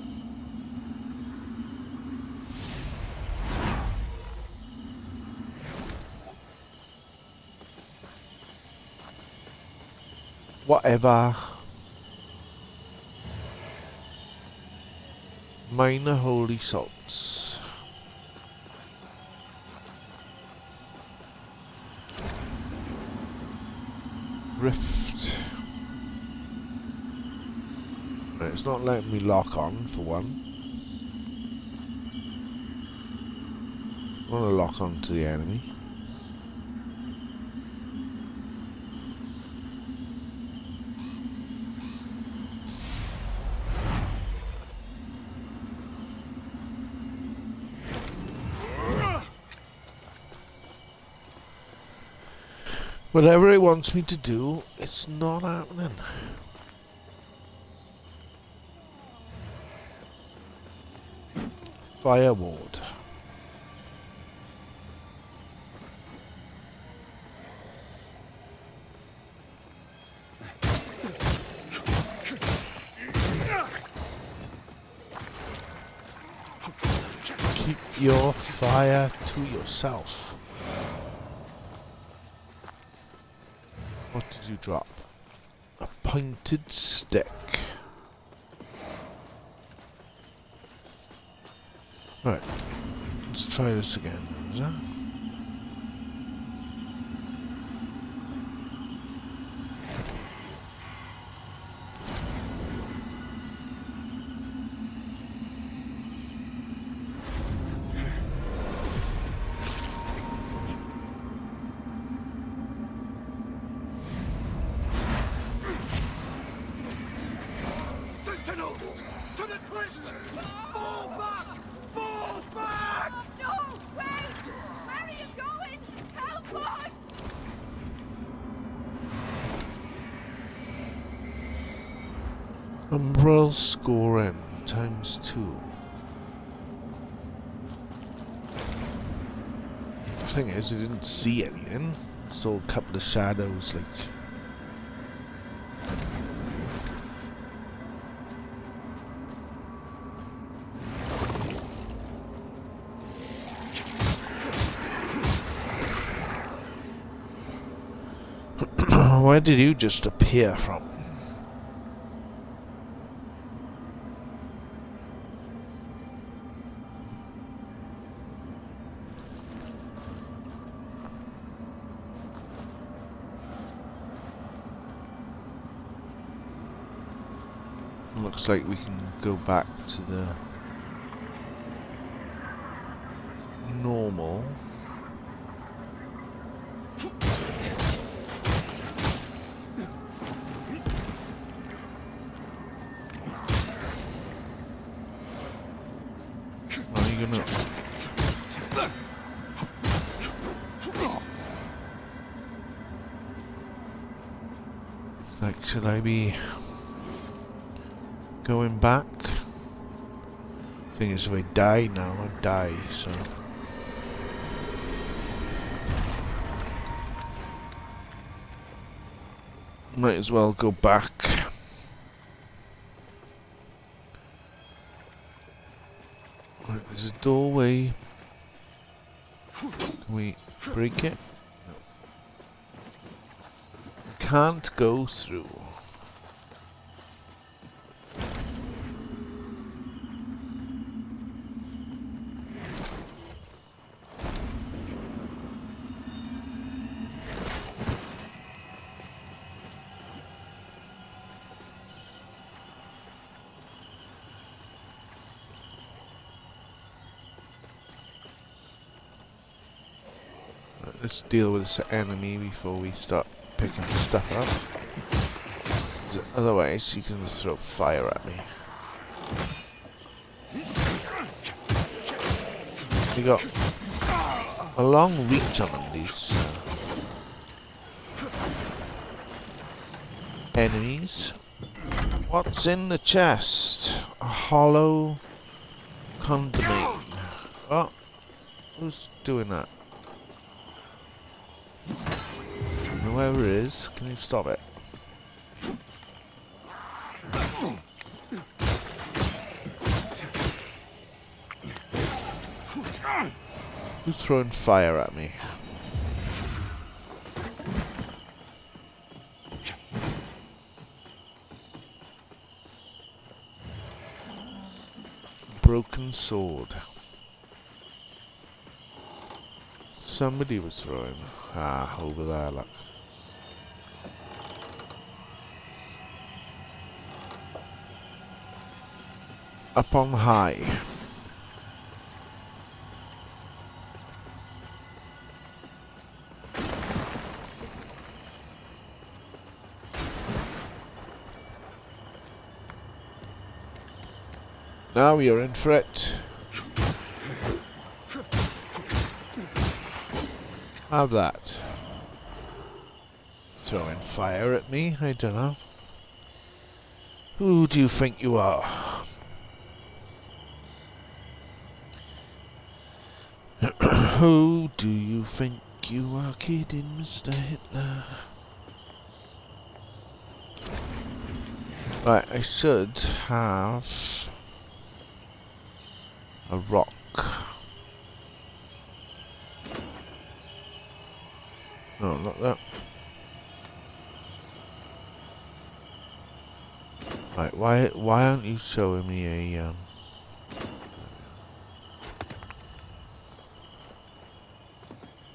Whatever. Minor holy salts. Rift. Right, it's not letting me lock on for one. I want to lock on to the enemy. Whatever it wants me to do, it's not happening. Fire ward. Keep your fire to yourself. What did you drop? A pointed stick. Right, let's try this again. Is that? Umbral scoring ×2. The thing is, I didn't see anything. Saw a couple of shadows, like. Where did you just appear from? Looks like we can go back to the normal. Are you gonna? Like, should I be going back? Thing is, if I die now, I die, so. Might as well go back. Right, there's a doorway. Can we break it? No. Can't go through. Let's deal with this enemy before we start picking stuff up. Otherwise, he can just throw fire at me. They got a long reach on them, these enemies. What's in the chest? A hollow condiment. Oh, who's doing that? Whoever it is, can you stop it? Who's throwing fire at me? Broken sword. Somebody was throwing. Ah, over there, look. Up on high. Now you're in for it. Have that. Throwing fire at me? I don't know. Who do you think you are? Who do you think you are kidding, Mr. Hitler? Right, I should have a rock. No, not that. Right, why aren't you showing me a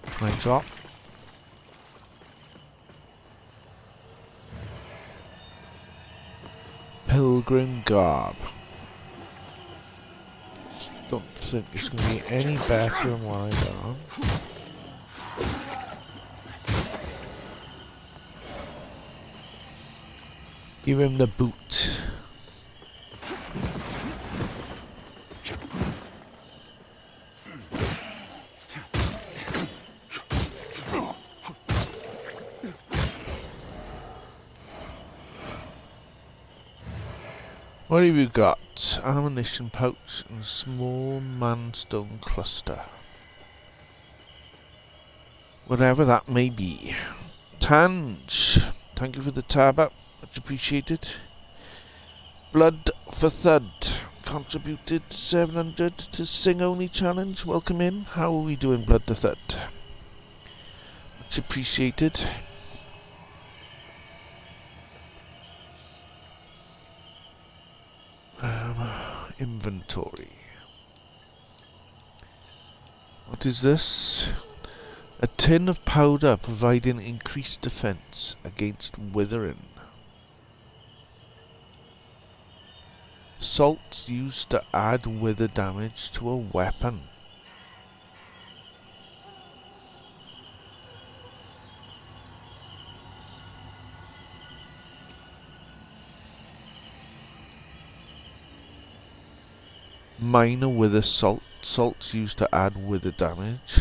Can I drop? Pilgrim garb. Don't think it's going to be any better than what I done. Give him the boot. What have you got? Ammunition pouch and a small manstone cluster. Whatever that may be. Tange, thank you for the tab up. Much appreciated. Blood for Thud contributed 700 to Sing Only Challenge. Welcome in. How are we doing, Blood for Thud? Much appreciated. Inventory. What is this? A tin of powder providing increased defense against withering. Salts used to add wither damage to a weapon. Minor wither salt. Salts used to add wither damage.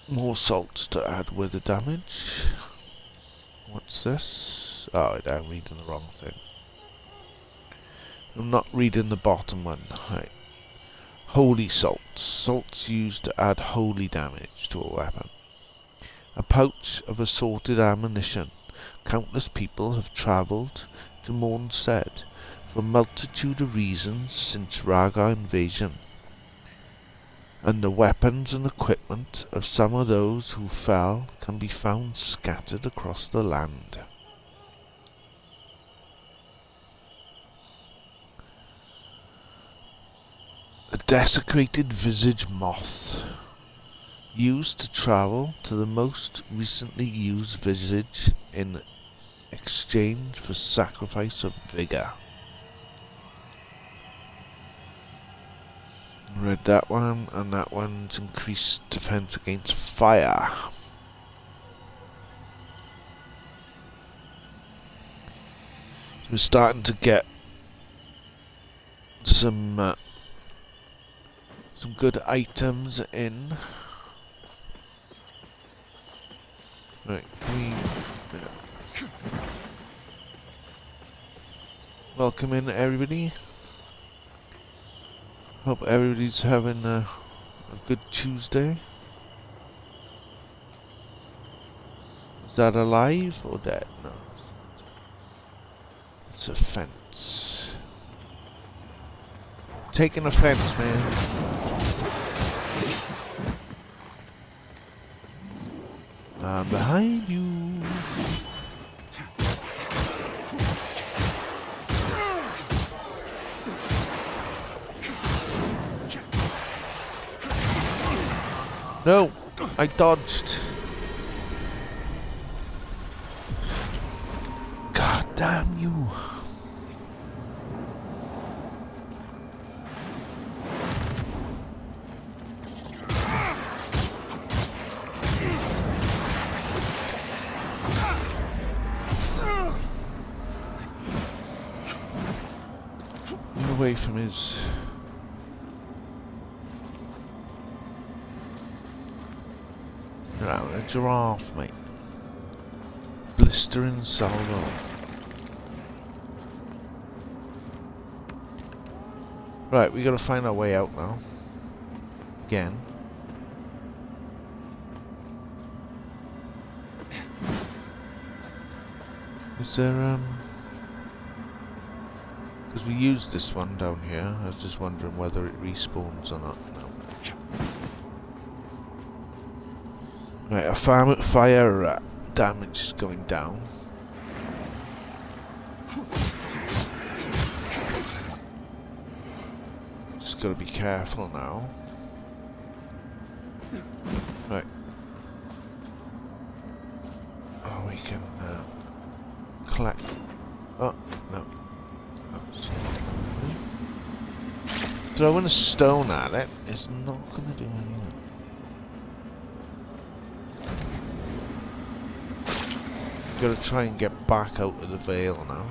More salts to add wither damage. What's this? Oh, I'm reading the wrong thing. I'm not reading the bottom one. Right. Holy salts. Salts used to add holy damage to a weapon. A pouch of assorted ammunition. Countless people have travelled to Mornstead for a multitude of reasons since Raga invasion, and the weapons and equipment of some of those who fell can be found scattered across the land. A desecrated visage moth, used to travel to the most recently used visage in exchange for sacrifice of vigor. Read that one, and that one's increased defense against fire. We're starting to get some good items in. Right, welcome in, everybody. Hope everybody's having a good Tuesday. Is that alive or dead? No. It's a fence. Taking offense, man. I'm behind you. No, I dodged. God damn you. Get away from his... Around a giraffe, mate. Blistering salvo. Right, we gotta find our way out now. Again. Is there, because we used this one down here. I was just wondering whether it respawns or not. No. Right, our fire damage is going down. Just gotta be careful now. Right. Oh, we can collect. Oh, no. Throwing a stone at it is not going to do anything. Gotta try and get back out of the veil now.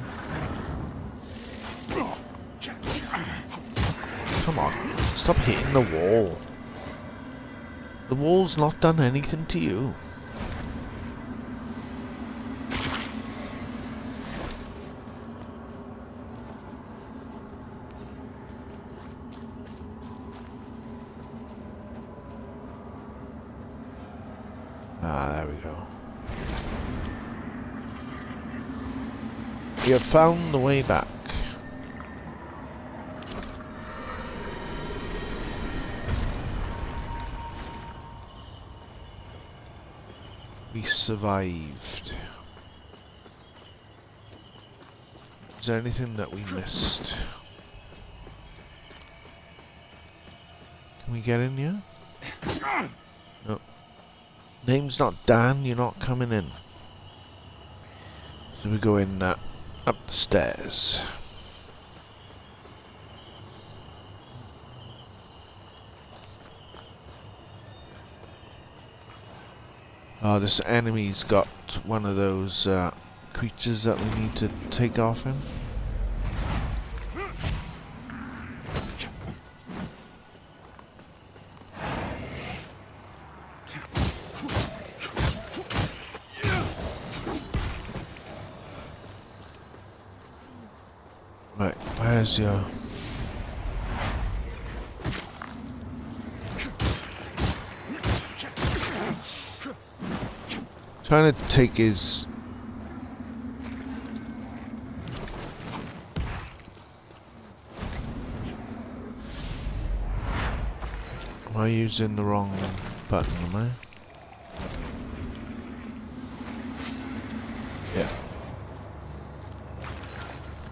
Come on, stop hitting the wall. The wall's not done anything to you. Ah, there we go. We have found the way back. We survived. Is there anything that we missed? Can we get in here? No. Name's not Dan, you're not coming in. So we go in up the stairs. Oh, this enemy's got one of those creatures that we need to take off him. Right, where's your... Trying to take his... Am I using the wrong button, am I? Yeah.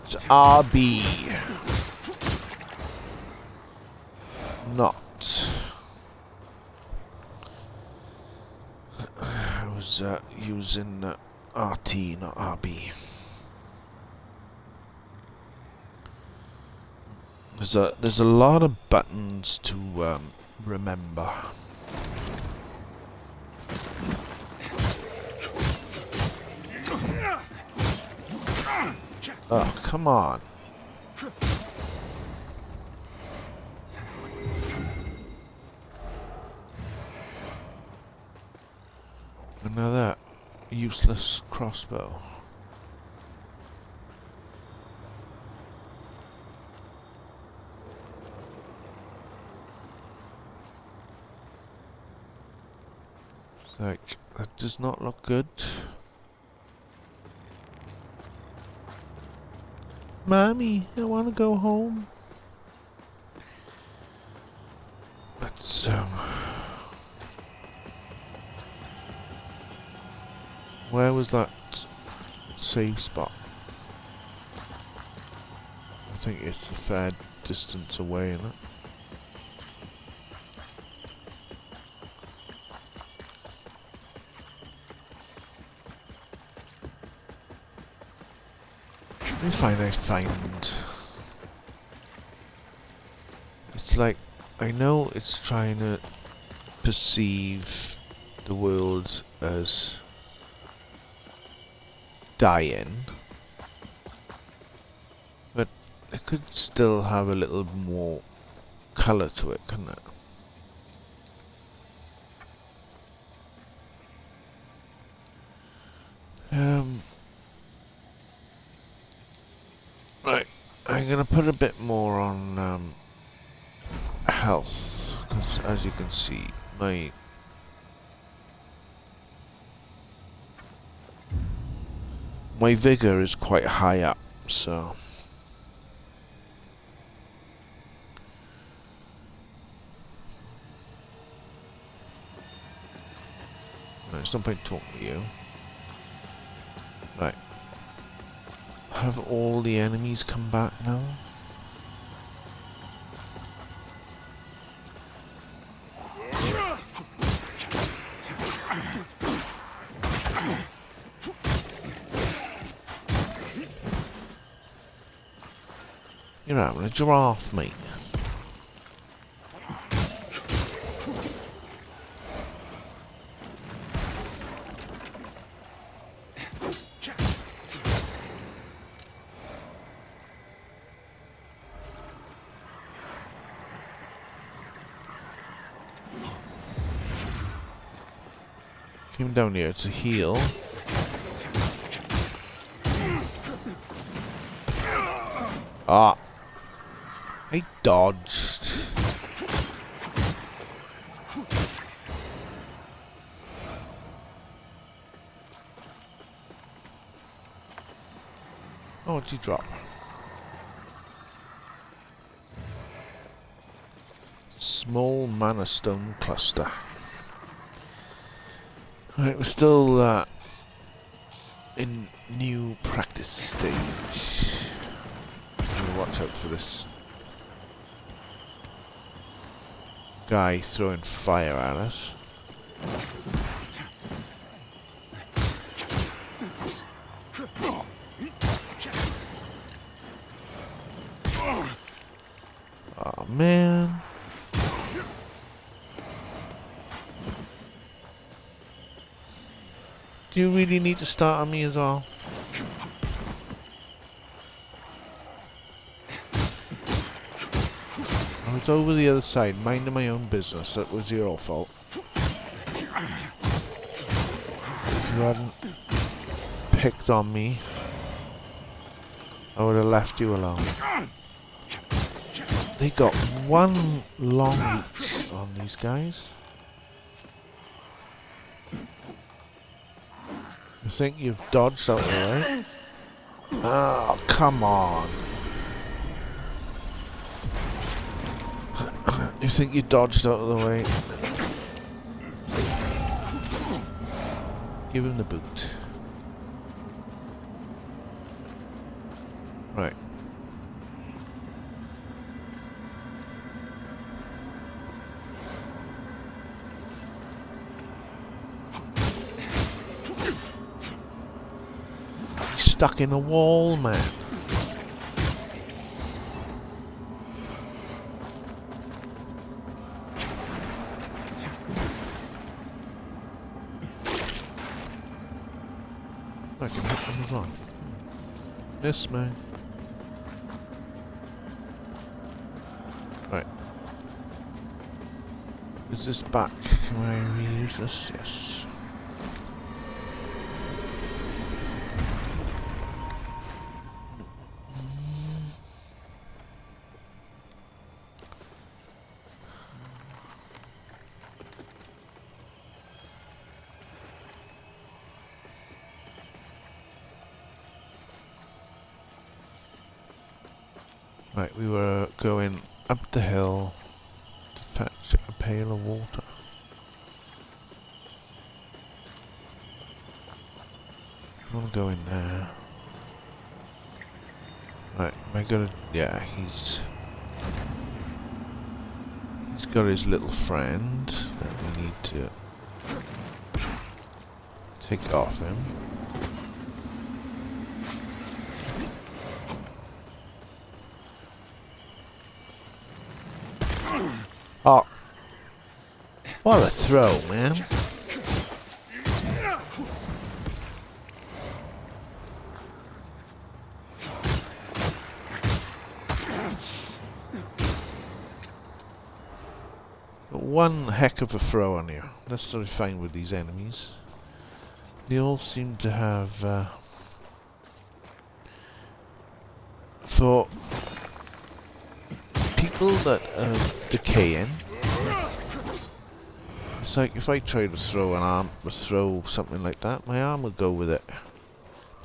It's RB. Not. I was using RT, not RB. There's a lot of buttons to remember. Oh, come on. Another useless crossbow. Like, that does not look good. Mommy, I want to go home. Let's, where was that save spot? I think it's a fair distance away, isn't it? Let me find. It's like, I know it's trying to perceive the world as dying, but it could still have a little more colour to it, couldn't it? I'm gonna put a bit more on health, because as you can see, my vigor is quite high up, so there's no point talking to you. Right. Have all the enemies come back now? You're having a giraffe, mate. Came down here to heal. Ah. I dodged. Oh, what'd you drop? Small mana stone cluster. Right, we're still in new practice stage. I'm gonna watch out for this guy throwing fire at us. Oh man. Do you really need to start on me as well? I was over the other side, minding my own business. That was your fault. If you hadn't picked on me, I would have left you alone. They got one long reach on these guys. You think you've dodged out of the way? Oh, come on. You think you dodged out of the way? Give him the boot. Right. Stuck in a wall, man. I can hit them as well. Miss, man. Right. Is this back? Can I reuse this? Yes. Right, we were going up the hill to fetch a pail of water. I want to go in there. Right, am I gonna... Yeah, he's got his little friend that we need to take off him. Oh, what a throw, man. One heck of a throw on you. That's what I find with these enemies. They all seem to have thought people that are decaying. It's like if I try to throw an arm, or throw something like that, my arm would go with it.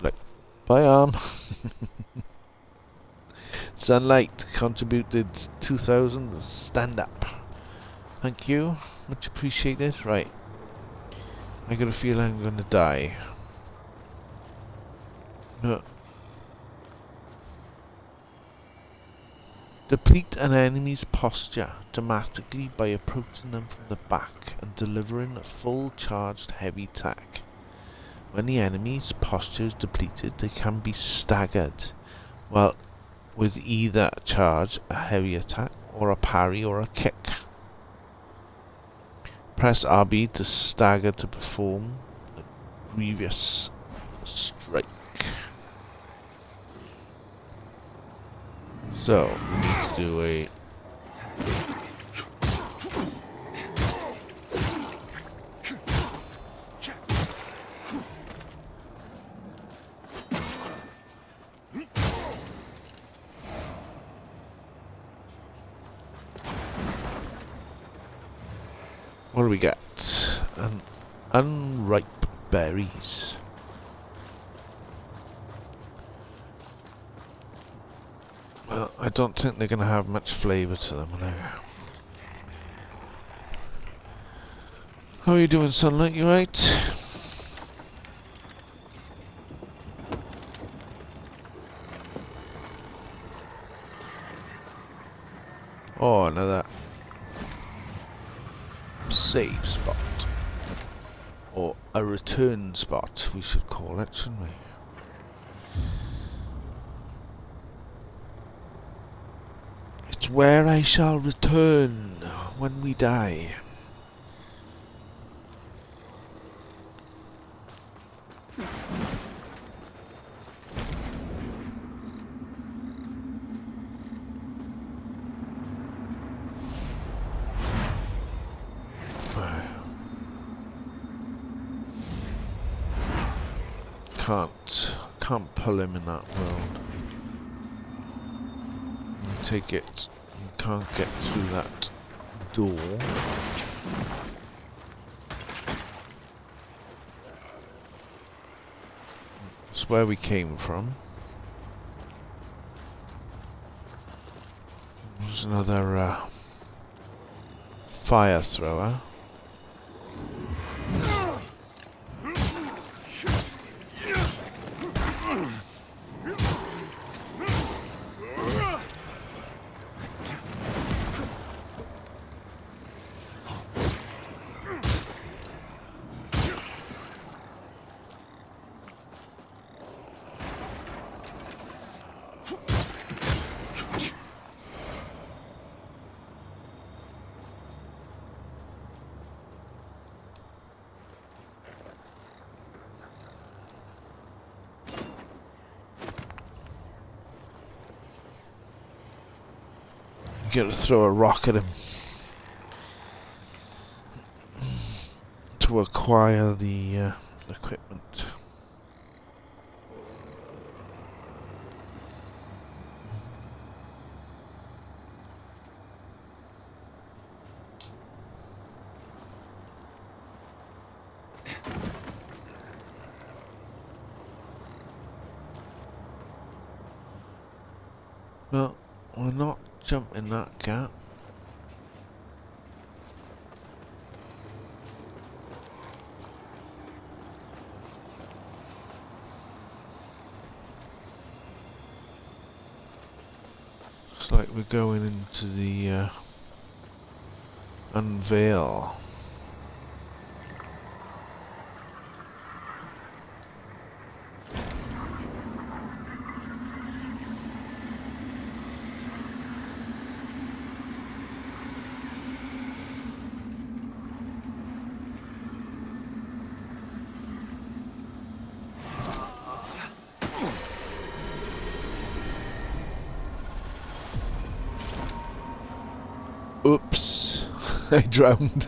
Like, bye arm. Sunlight contributed 2,000. Stand up. Thank you. Much appreciated. Right. I got a feeling I'm gonna die. Deplete an enemy's posture dramatically by approaching them from the back and delivering a full charged heavy attack. When the enemy's posture is depleted, they can be staggered, well, with either a charge, a heavy attack, or a parry or a kick. Press RB to stagger to perform a grievous strike. So, we need to do a... What do we got? Unripe berries. Well, I don't think they're going to have much flavour to them now. How are you doing, Sunlight? You right? Oh, another save spot. Or a return spot, we should call it, shouldn't we? It's where I shall return when we die. Can't pull him in that world. You take it. You can't get through that door. It's where we came from. There's another fire thrower. You gotta throw a rock at him to acquire the equipment. Well, we're not jumping that gap. Looks like we're going into the unveil. Oops, I drowned.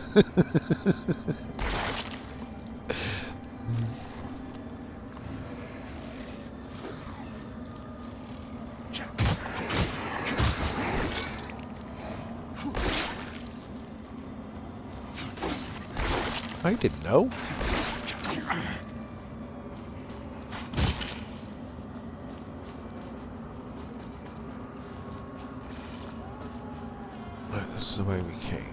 I didn't know. Right, this is the way we came.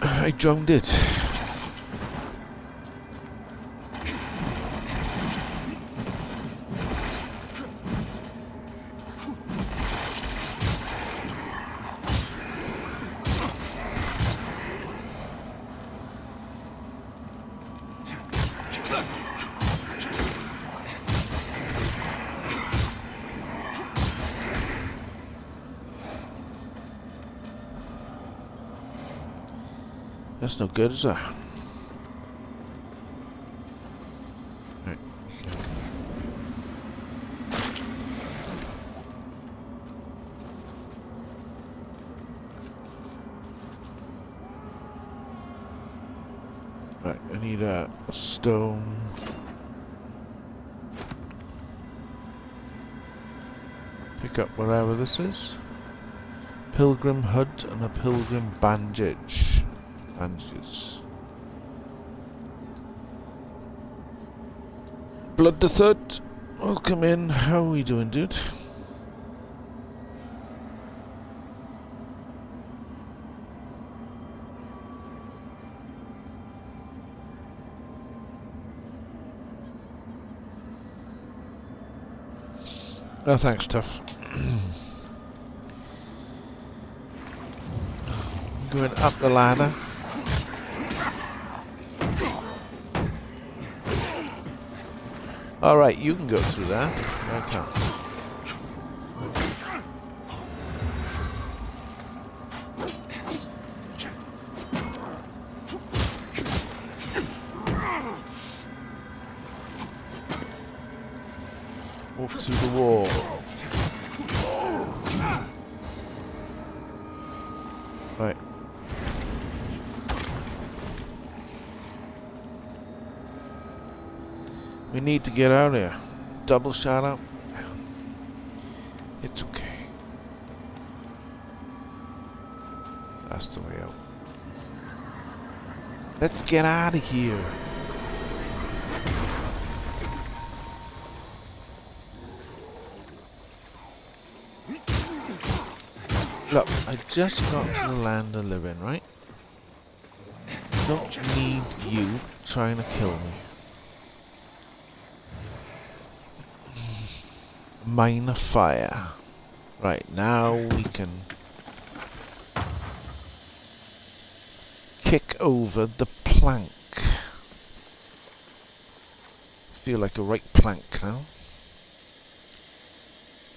I drowned it. That's no good, is it? Right. Right, I need a stone. Pick up whatever this is. Pilgrim hood and a pilgrim bandage. Bandages. Blood the Third. Welcome in. How are we doing, dude? Oh, thanks, Tough. Going up the ladder. Alright, you can go through that. I can't. Walk through the wall. Right. We need to get out of here. Double shot out. It's okay. That's the way out. Let's get out of here. Look, I just got to the land of living, right? Don't need you trying to kill me. Mine of fire. Right, now we can kick over the plank. Feel like a right plank now.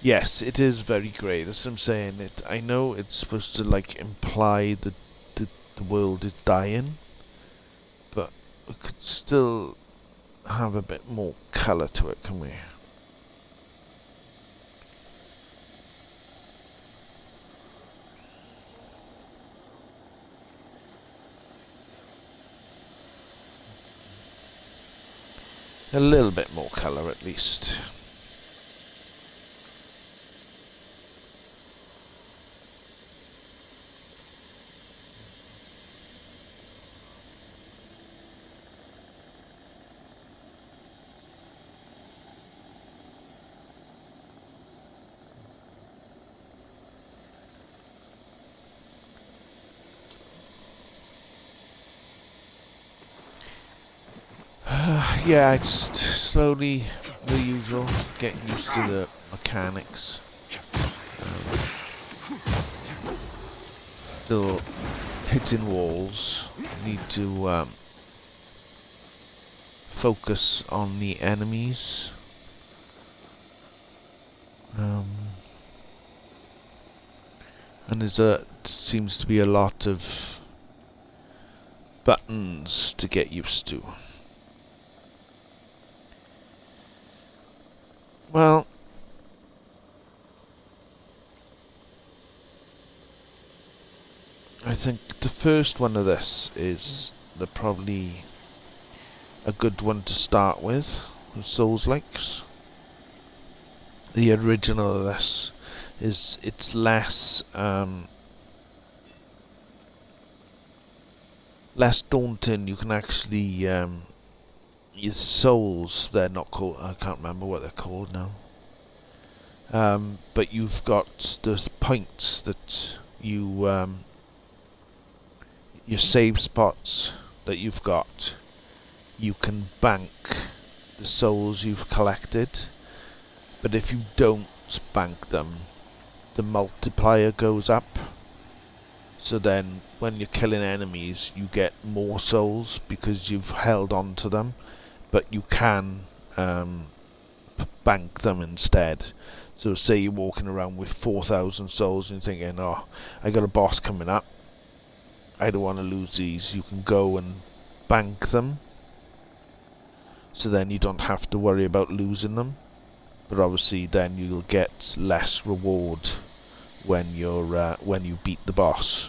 Yes, it is very grey. That's what I'm saying. I know it's supposed to like imply that the world is dying, but we could still have a bit more colour to it, can we? A little bit more colour at least. Yeah, just slowly, the usual, get used to the mechanics. Still hitting walls. Need to focus on the enemies. And seems to be a lot of buttons to get used to. Well, I think the first one of this is probably a good one to start with Souls-likes. The original of this is it's less less daunting. You can actually your souls, they're not called, I can't remember what they're called now. But you've got the points that you your save spots that you've got. You can bank the souls you've collected, but if you don't bank them, the multiplier goes up. So then when you're killing enemies, you get more souls because you've held on to them, but you can bank them instead. So say you're walking around with 4,000 souls and you're thinking, oh, I got a boss coming up, I don't want to lose these. You can go and bank them, so then you don't have to worry about losing them. But obviously then you'll get less reward when you're when you beat the boss,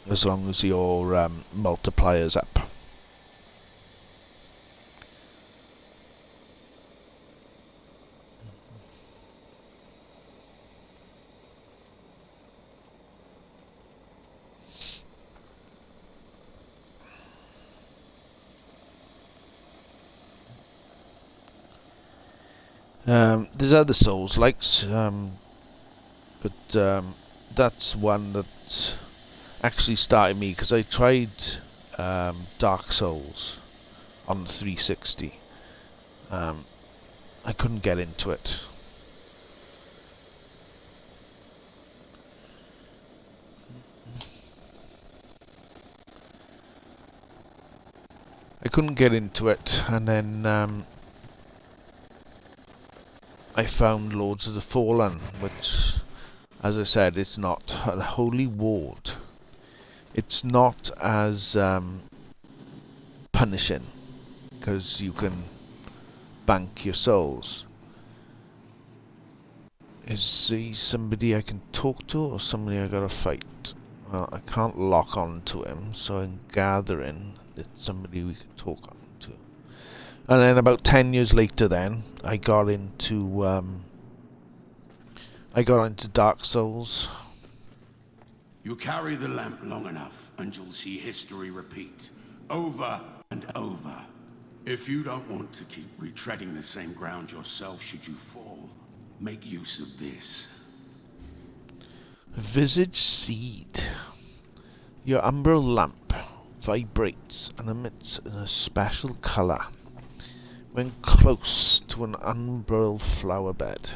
as long as your multiplier's up. There's other Souls likes, but that's one that actually started me because I tried Dark Souls on the 360. I couldn't get into it. And then I found Lords of the Fallen, which, as I said, it's not a holy ward. It's not as punishing, because you can bank your souls. Is he somebody I can talk to, or somebody I gotta fight? Well, I can't lock on to him, so I'm gathering that somebody we can talk on to. And then about 10 years later then, I got into Dark Souls. You carry the lamp long enough and you'll see history repeat, over and over. If you don't want to keep retreading the same ground yourself should you fall, make use of this. Visage Seed. Your umbral lamp vibrates and emits a special colour when close to an umbral flower bed.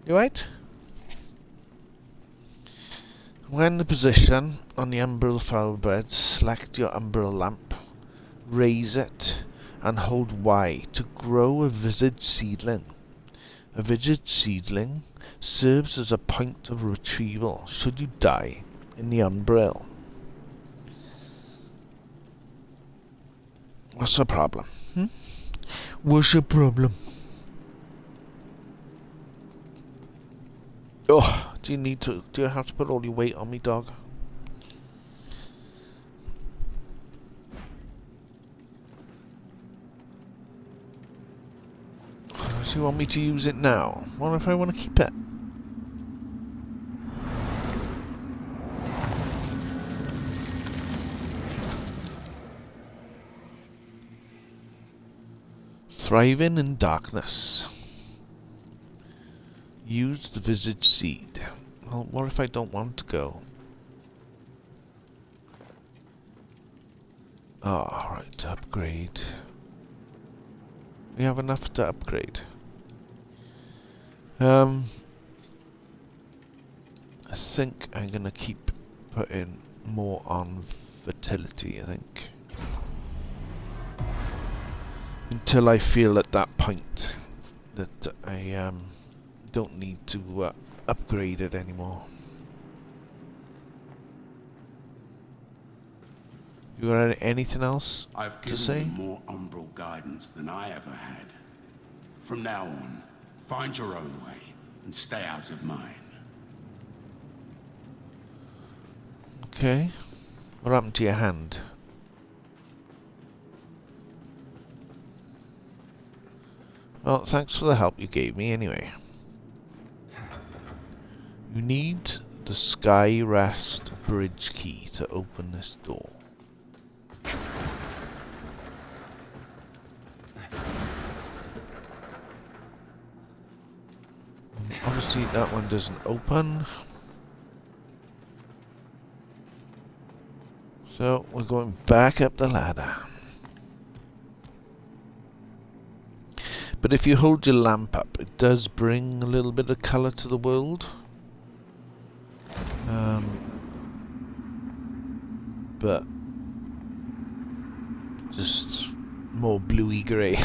You right? When in position on the umbral flower bed, select your umbral lamp, raise it, and hold Y to grow a visage seedling. A visage seedling serves as a point of retrieval should you die in the umbral. What's the problem? What's your problem? Oh, do you have to put all your weight on me, dog? So you want me to use it now? What if I want to keep it? Thriving in darkness. Use the visage seed. Well, what if I don't want to go? Oh, right, upgrade. We have enough to upgrade. I think I'm gonna keep putting more on fertility, I think. Until I feel at that point that I don't need to upgrade it anymore. You got anything else I've to say? given you more umbral guidance than I ever had. From now on, find your own way and stay out of mine. Okay. What happened to your hand? Well, thanks for the help you gave me anyway. You need the Skyrest bridge key to open this door. Obviously that one doesn't open. So we're going back up the ladder. But if you hold your lamp up, it does bring a little bit of colour to the world. But just more bluey grey.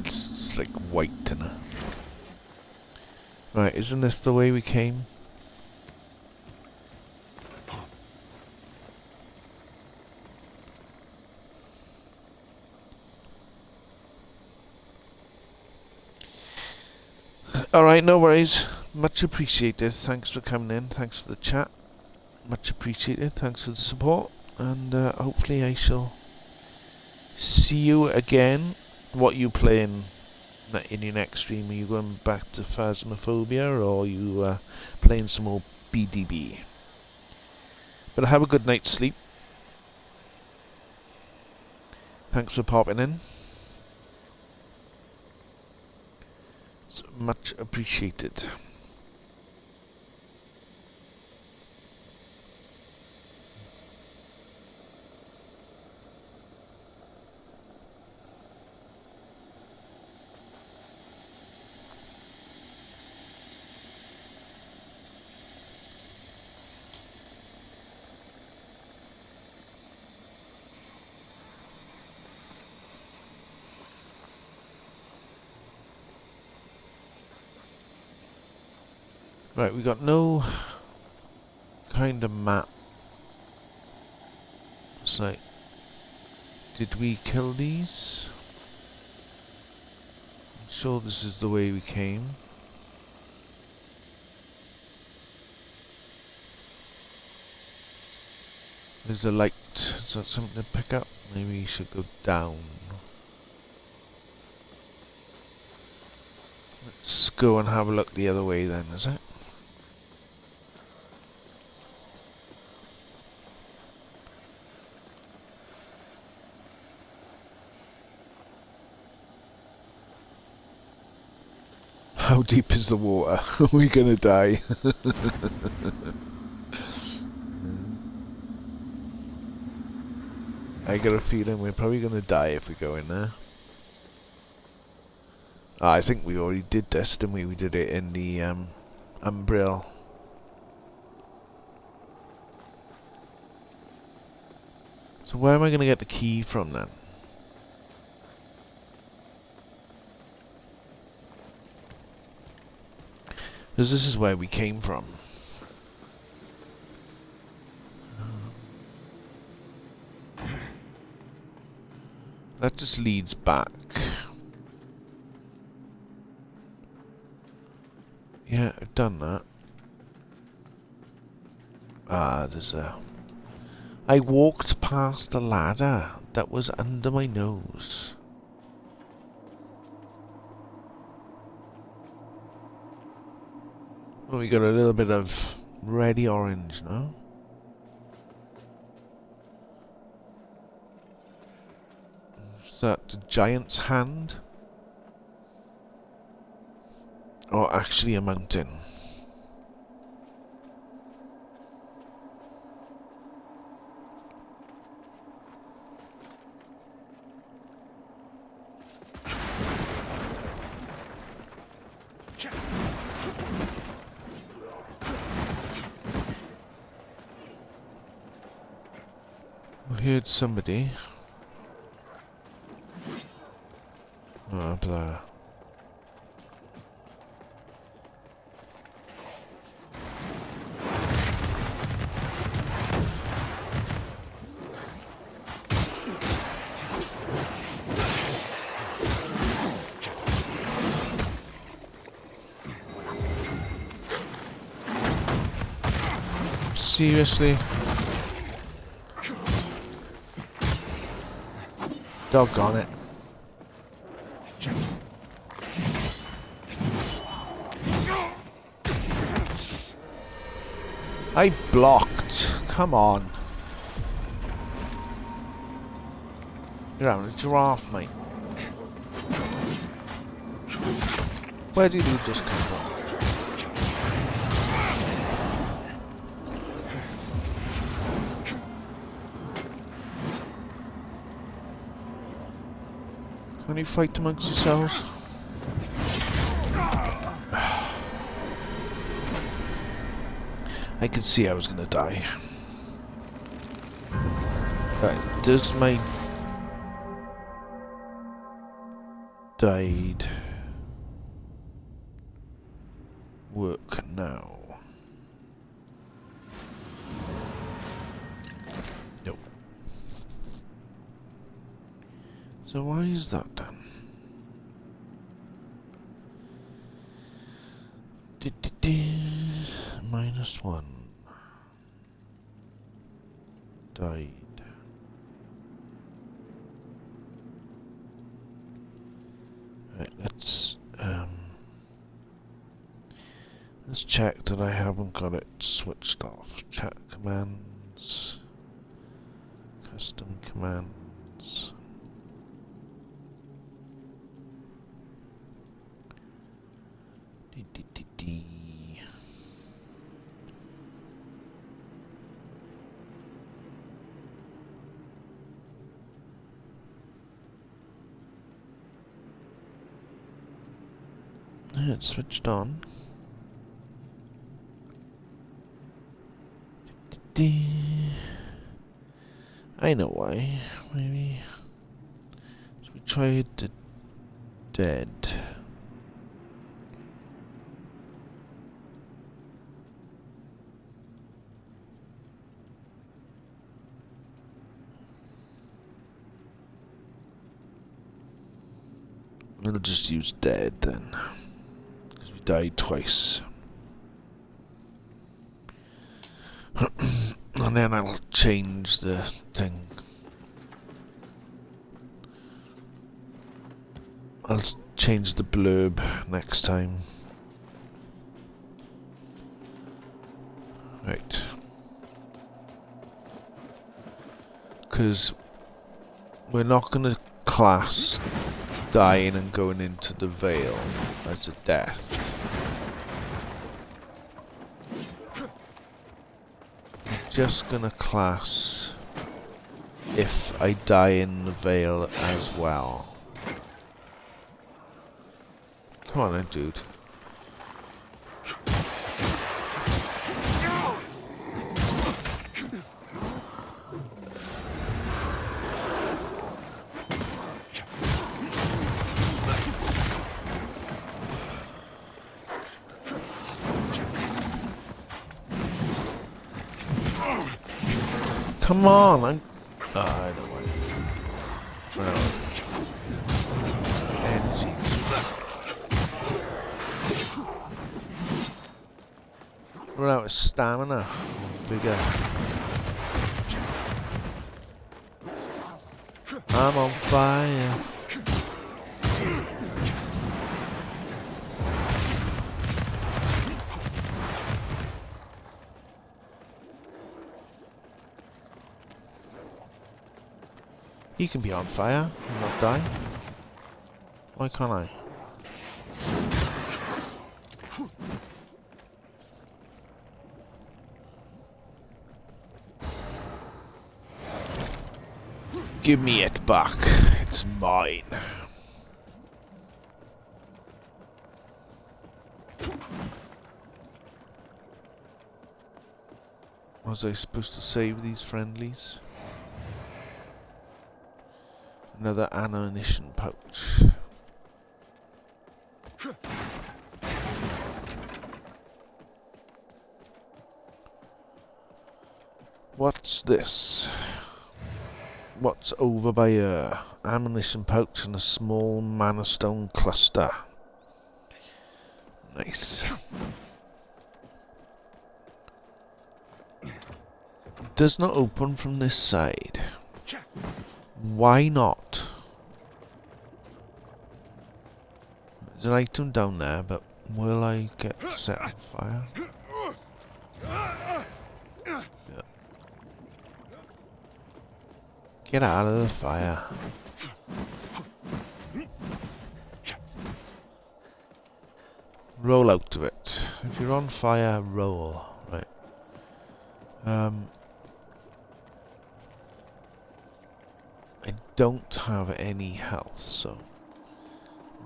It's like white, isn't it? Right, isn't this the way we came? Alright, no worries. Much appreciated. Thanks for coming in. Thanks for the chat. Much appreciated. Thanks for the support. And hopefully I shall see you again. What are you playing in your next stream? Are you going back to Phasmophobia, or are you playing some more BDB? But have a good night's sleep. Thanks for popping in. It's much appreciated. Right, we got no kind of map. It's like, did we kill these? I'm sure this is the way we came. There's a light. Is that something to pick up? Maybe we should go down. Let's go and have a look the other way then, is it? How deep is the water? Are we gonna die? I got a feeling we're probably gonna die if we go in there. I think we already did this, didn't we? We did it in the Umbriel. So where am I gonna get the key from then? Because this is where we came from. That just leads back. Yeah, I've done that. There's a... I walked past a ladder that was under my nose. Well, we got a little bit of reddy orange now. Is that the giant's hand? Or actually a mountain? I heard somebody. Oh, blah. Seriously? Doggone it. I blocked. Come on. You're having a giraffe, mate. Where did you just come from? Can you fight amongst yourselves? I could see I was gonna die. Right, does my died work now? Nope. So why is that done? -1 died. Right, let's check that I haven't got it switched off. Chat commands, custom commands. It's switched on. I know why. Maybe. So we tried the dead. We'll just use dead then. Because we died twice. And then I'll change the thing. I'll change the blurb next time. Right. Because we're not going to class dying and going into the Vale as a death. Just gonna class if I die in the Vale as well. Come on then, dude. Come on, I don't want it. Well, energy. Run out of stamina. Bigger. I'm on fire. You can be on fire and not die. Why can't I? Give me it back. It's mine. Was I supposed to save these friendlies? Another ammunition pouch. What's this? What's over by here? Ammunition pouch and a small mana stone cluster. Nice. does not open from this side. Why not? There's an item down there, but will I get set on fire? Yeah. Get out of the fire. Roll out of it. If you're on fire, roll. Right. I don't have any health, so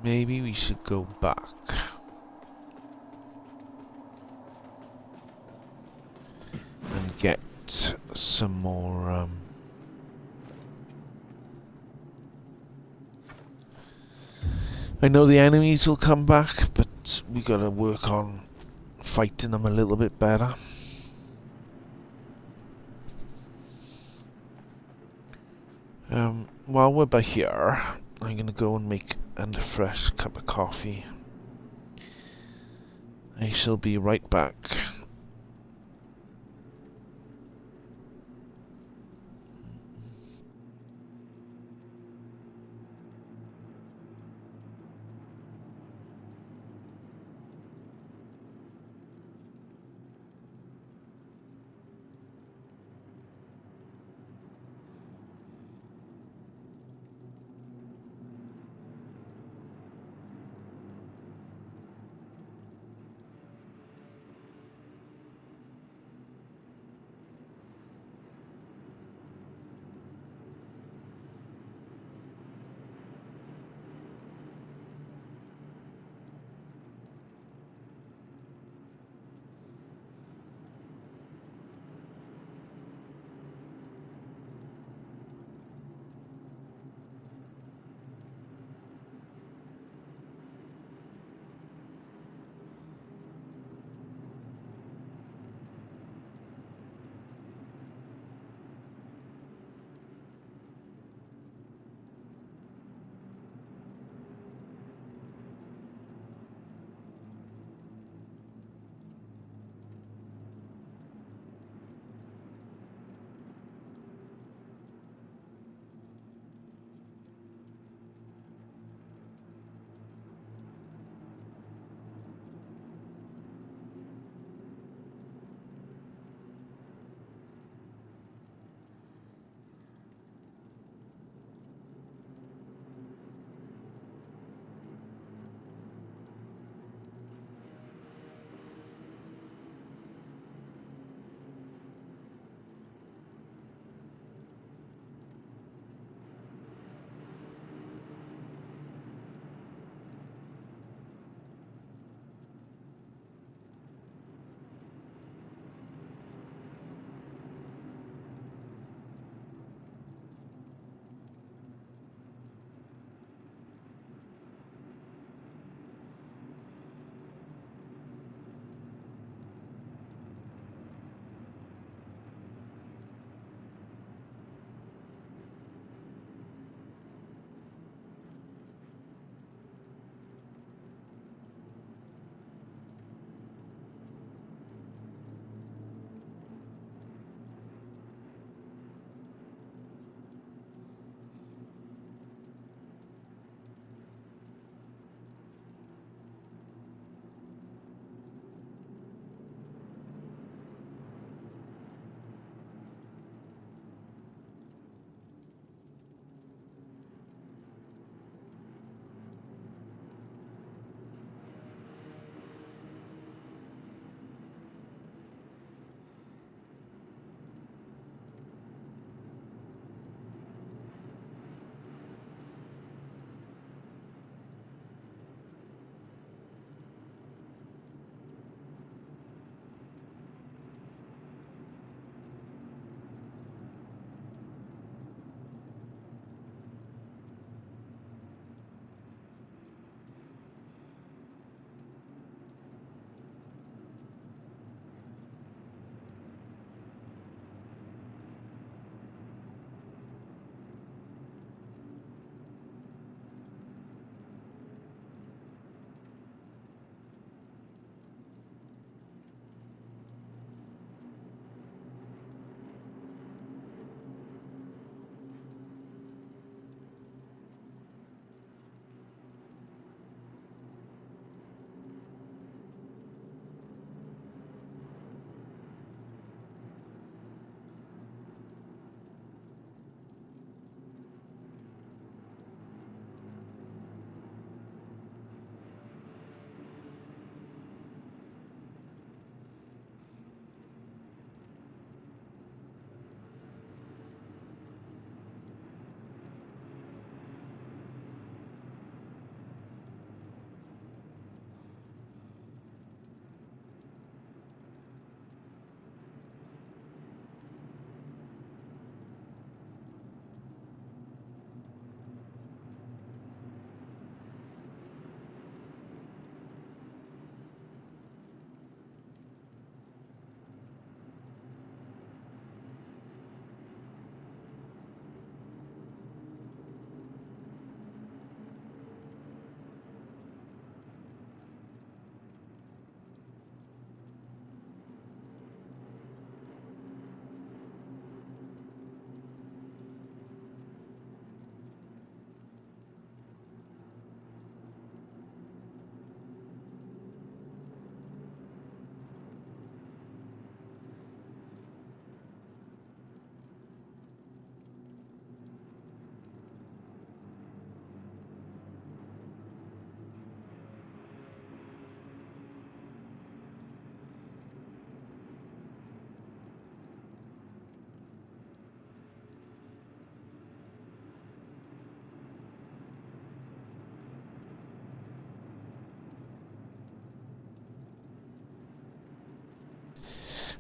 maybe we should go back. And get some more, I know the enemies will come back, but we gotta work on fighting them a little bit better. While we're by here, I'm gonna go and make a fresh cup of coffee. I shall be right back.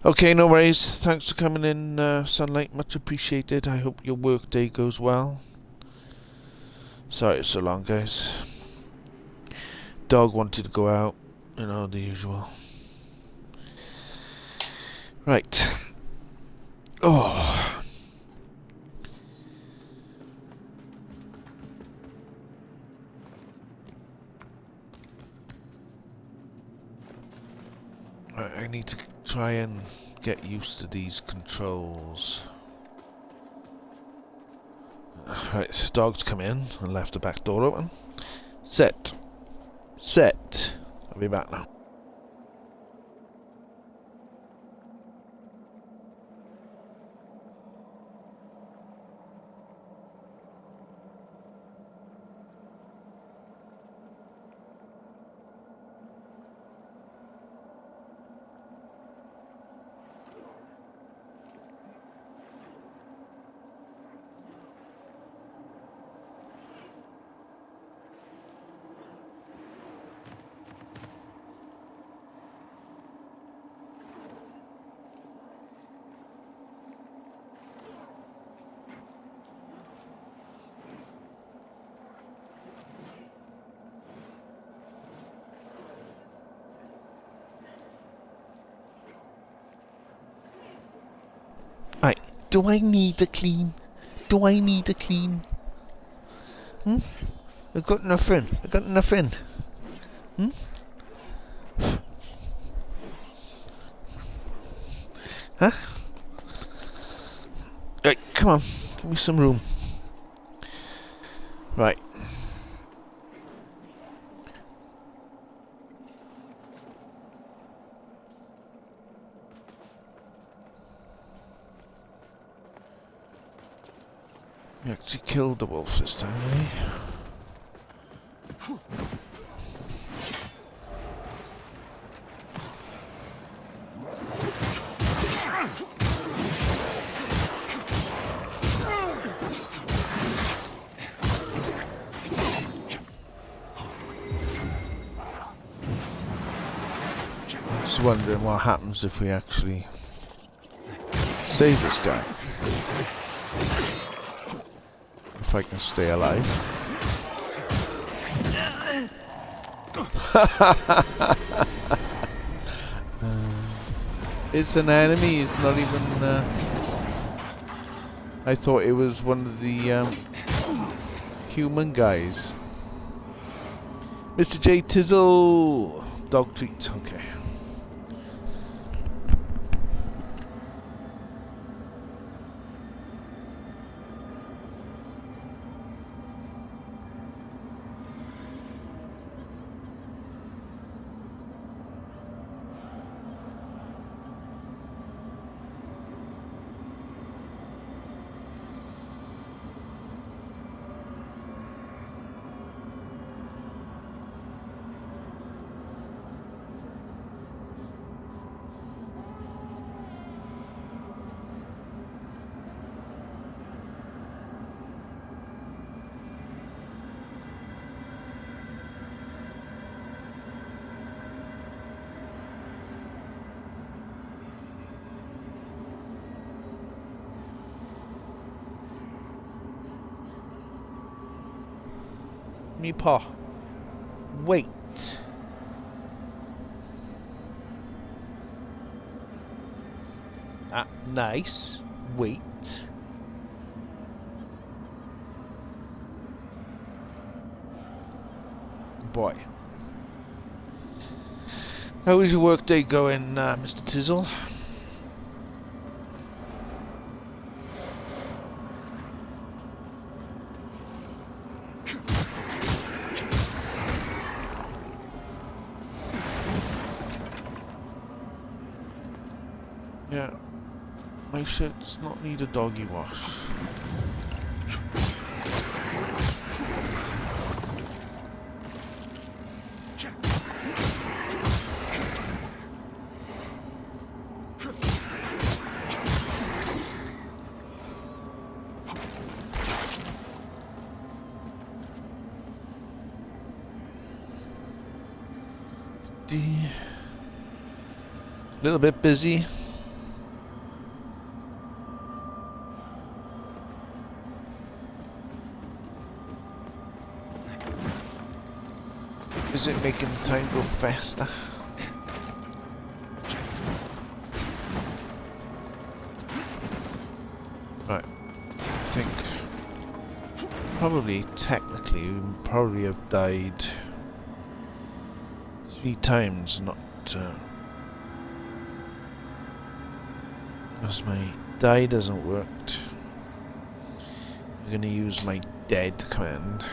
Okay, no worries. Thanks for coming in, Sunlight. Much appreciated. I hope your work day goes well. Sorry it's so long, guys. Dog wanted to go out. You know, the usual. Right. Oh. I need to try and get used to these controls. Right, this dog's come in and left the back door open. Set. Set. I'll be back now. Right, do I need to clean? Do I need to clean? I got nothing. I got nothing. Huh? Right, come on. Give me some room. Right. We actually killed the wolf this time, eh? Just wondering what happens if we actually save this guy. If I can stay alive. It's an enemy, it's not even... I thought it was one of the human guys. Mr. J. Tizzle! Dog treat, okay. Me paw. Wait. Ah, nice. Wait. Boy. How is your work day going, Mr. Tizzle? Yeah, my shirt's not need a doggy wash. A little bit busy. is it making the time go faster? Right. I think probably technically we probably have died 3 times, not because my die doesn't work. I'm gonna use my dead command.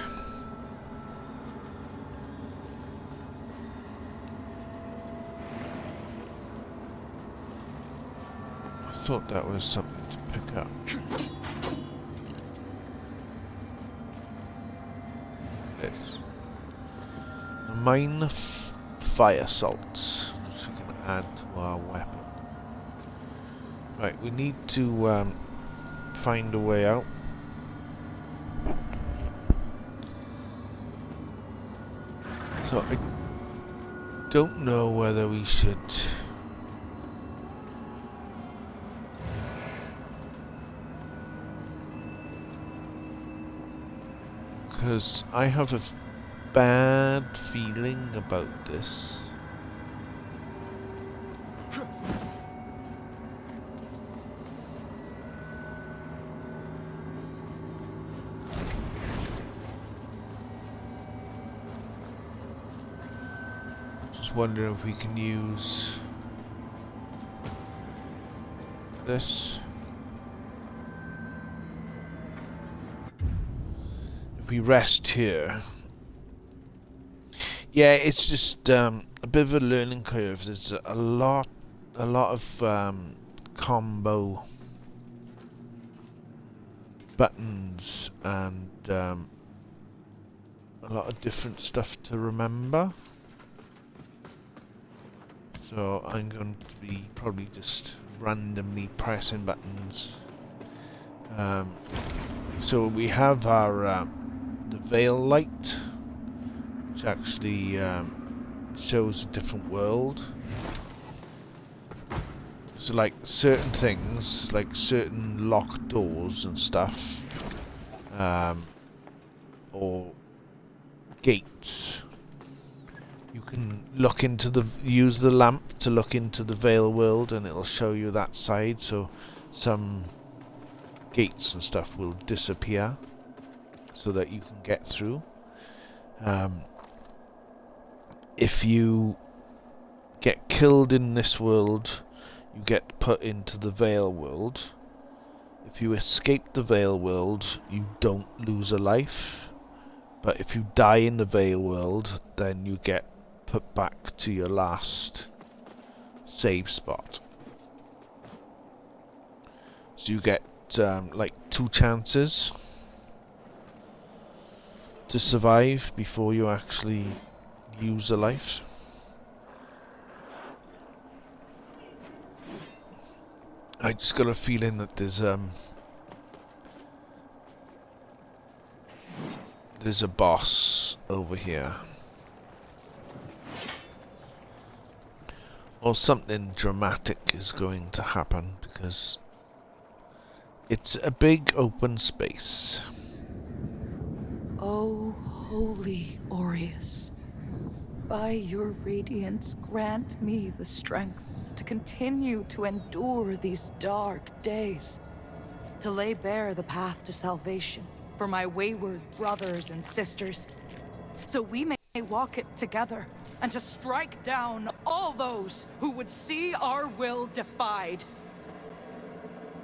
I thought that was something to pick up. This. Mine fire salts, which we can add to our weapon. Right, we need to find a way out. So I don't know whether we should because I have a bad feeling about this. Just wondering if we can use this. If we rest here. Yeah, it's just a bit of a learning curve. There's a lot of combo buttons and a lot of different stuff to remember. So I'm going to be probably just randomly pressing buttons. So we have our the veil light, which actually shows a different world. So like certain things, like certain locked doors and stuff, or gates, you can look into use the lamp to look into the veil world and it'll show you that side, so some gates and stuff will disappear so that you can get through. If you get killed in this world, you get put into the veil world. If you escape the veil world, you don't lose a life. But if you die in the veil world, then you get put back to your last save spot. So you get like 2 chances to survive before you actually use a life. I just got a feeling that there's a boss over here. Or something dramatic is going to happen because it's a big open space. Oh, holy Aureus, by your radiance grant me the strength to continue to endure these dark days, to lay bare the path to salvation for my wayward brothers and sisters, so we may walk it together, and to strike down all those who would see our will defied.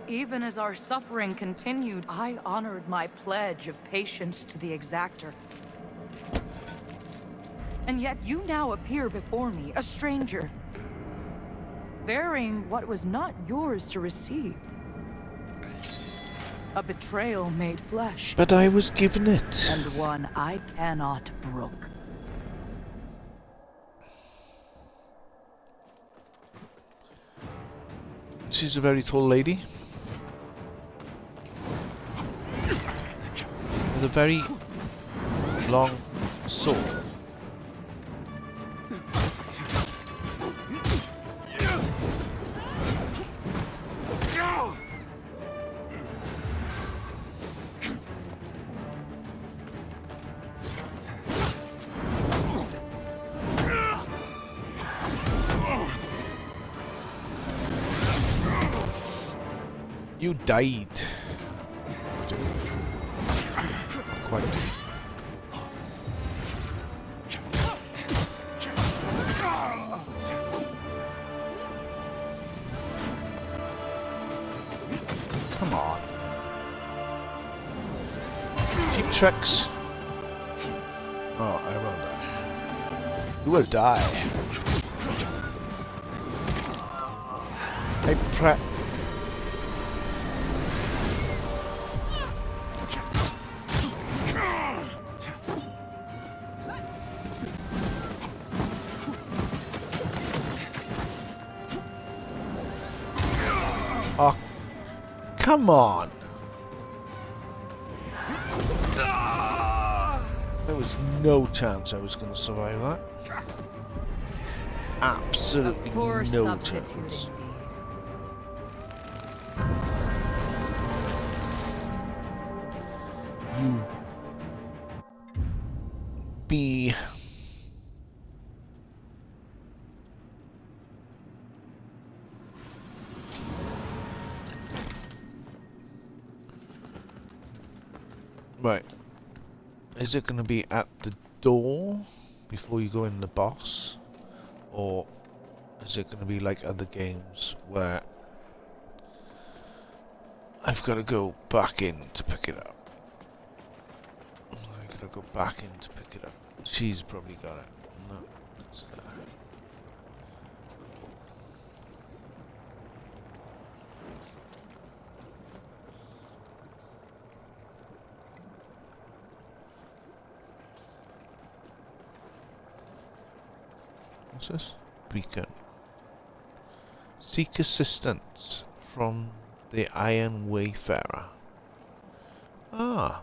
Even as our suffering continued, I honored my pledge of patience to the Exactor. And yet you now appear before me, a stranger, bearing what was not yours to receive. A betrayal made flesh. But I was given it. And one I cannot brook. She's a very tall lady. With a very long sword. You died. Not quite. Come on. Cheap tricks. Oh, I will die. You will die. Hey, prep. Oh, come on. There was no chance I was going to survive that. Absolutely A poor no substitute chance. indeed. You be right. Is it going to be at the door before you go in the boss, or is it going to be like other games where I've got to go back in to pick it up? I've got to go back in to pick it up. She's probably got it. No, it's there. What's this? Beacon. Seek assistance from the Iron Wayfarer. Ah.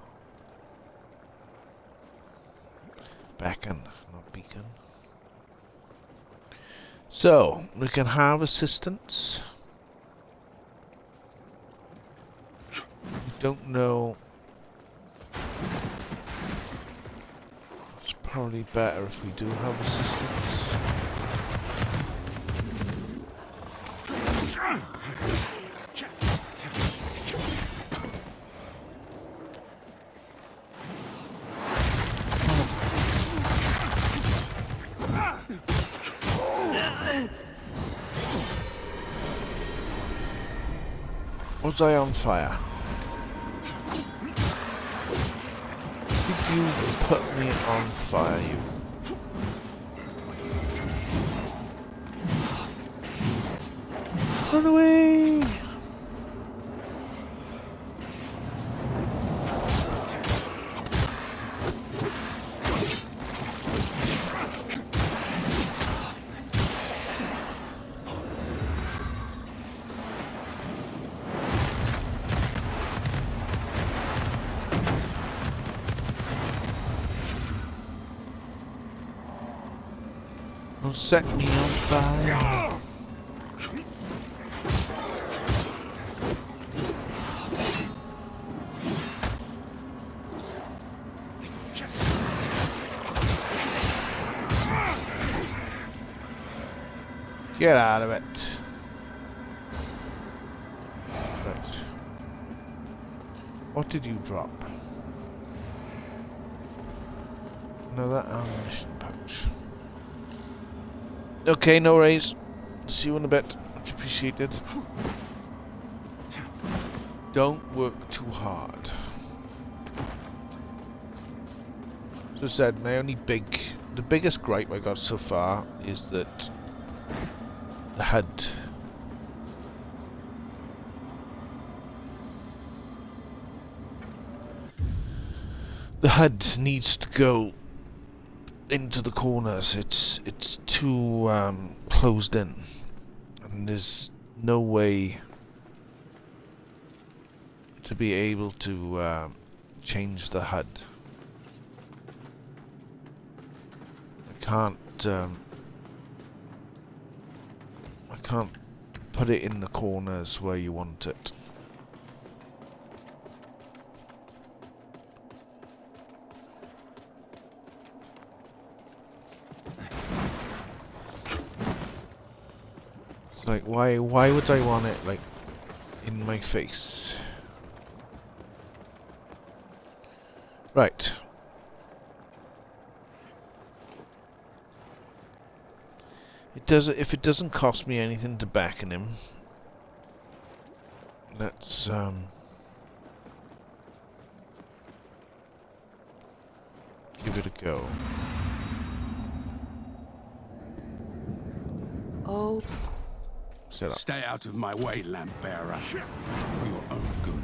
Beacon, not beacon. So, we can have assistance. We don't know. It's probably better if we do have assistance. Was I on fire? Did you put me on fire, you? Run away! Don't set me on fire. Get out of it. Right. What did you drop? Another ammunition pouch. Okay, no worries. See you in a bit. Much appreciated. Don't work too hard. So I said, the biggest gripe I got so far is that the HUD. The HUD needs to go into the corners. It's too closed in, and there's no way to be able to change the HUD. I can't put it in the corners where you want it. Like, why would I want it, like, in my face. Right. If it doesn't cost me anything to backen him, let's give it a go. Oh, Set up. Stay out of my way, lamp bearer. For your own good.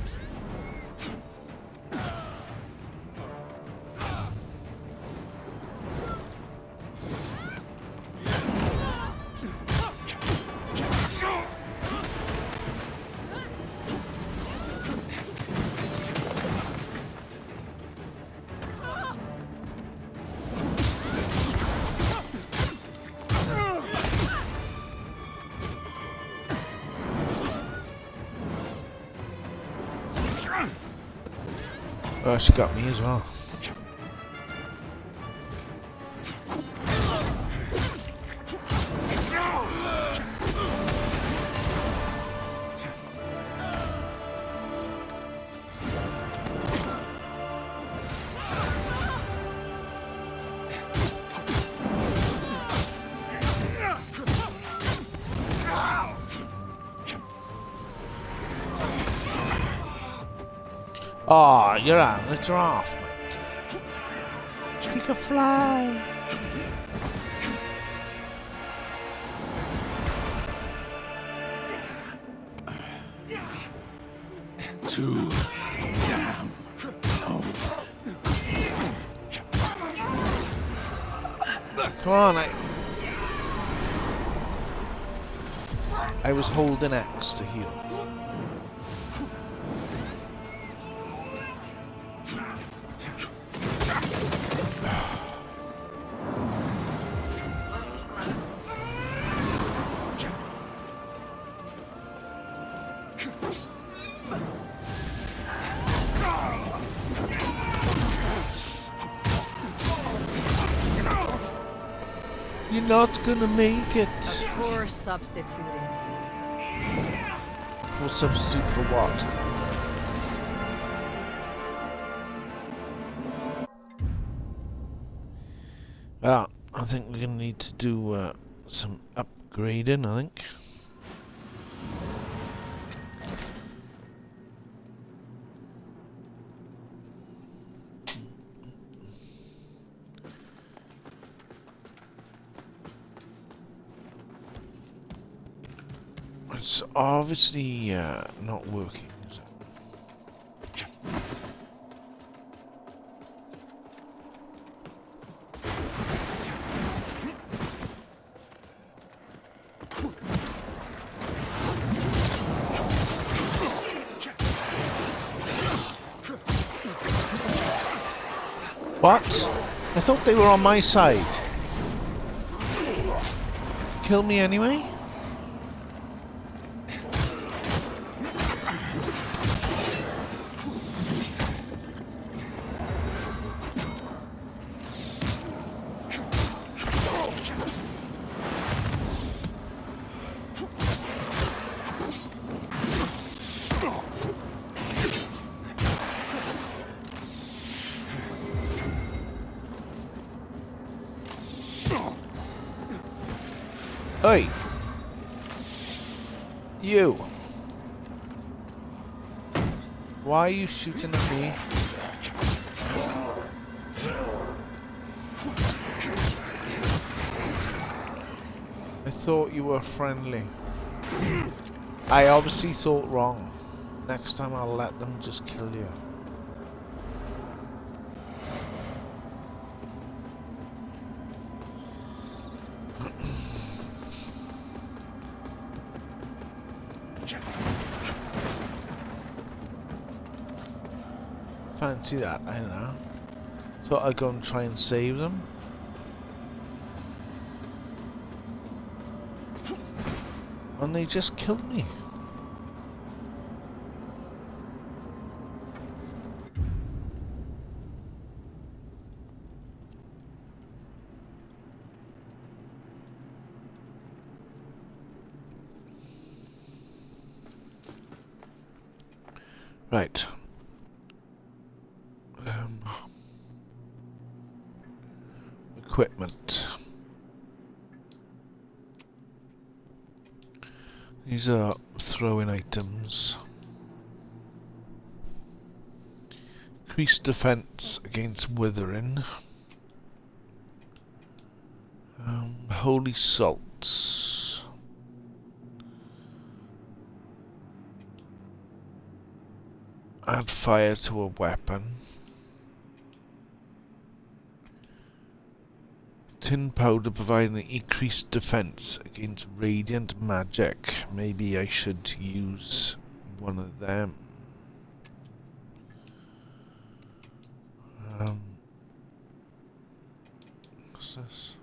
Oh, she got me as well. Oh, you're out. Let's off, mate. He can fly. Too damn old. Come on, I was holding X to heal. You're not gonna make it. poor substitute indeed. We'll substitute for what? I think we're gonna need to do some upgrading, I think. It's obviously not working, is it? What? I thought they were on my side. Kill me anyway? Oi! You! Why are you shooting at me? I thought you were friendly. I obviously thought wrong. Next time I'll let them just kill you. Fancy that, I don't know. Thought I'd go and try and save them. And they just killed me. Right. Equipment. These are throwing items. Increased defense against withering. Holy salts. Add fire to a weapon. Tin powder providing increased defense against radiant magic. Maybe I should use one of them. What's this?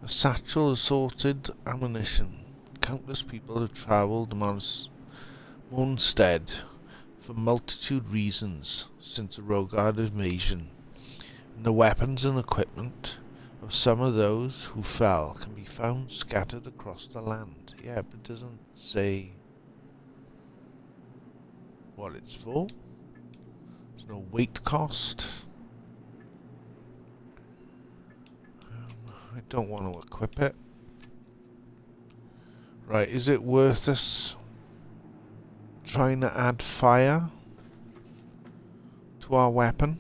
A satchel assorted ammunition. Countless people have travelled amongst Mondstadt for multitude reasons since the Rogard invasion. And the weapons and equipment of some of those who fell can be found scattered across the land. Yeah, but it doesn't say what it's for. There's no weight cost. I don't want to equip it. Right, is it worth us trying to add fire to our weapon?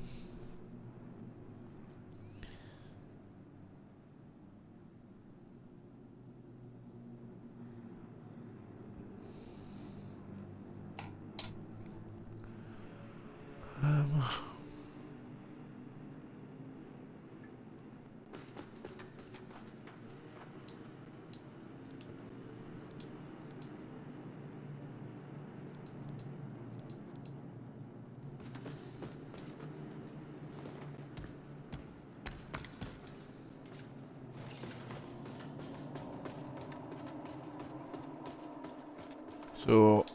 So,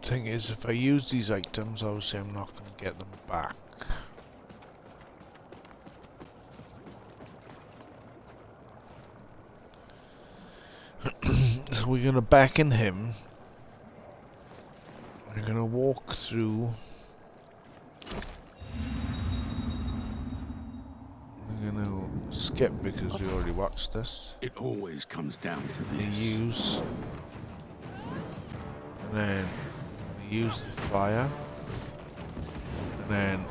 the thing is, if I use these items, obviously I'm not going to get them back. So we're going to beckon him. We're going to walk through. We're going to skip because we already watched this. It always comes down to this. Use. And then use the fire. And then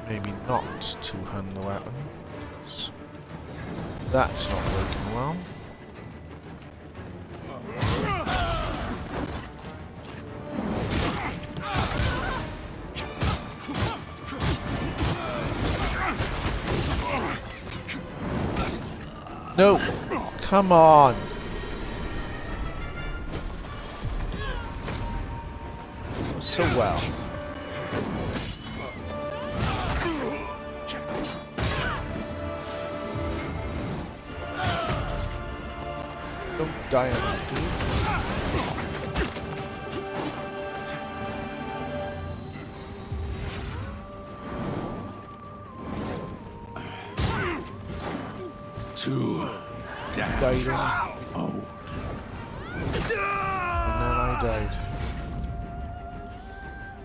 maybe not two-hand the weapon. That's not working well. No! Come on! So well. Don't die on that, dude. Too damn Died old. And then I died.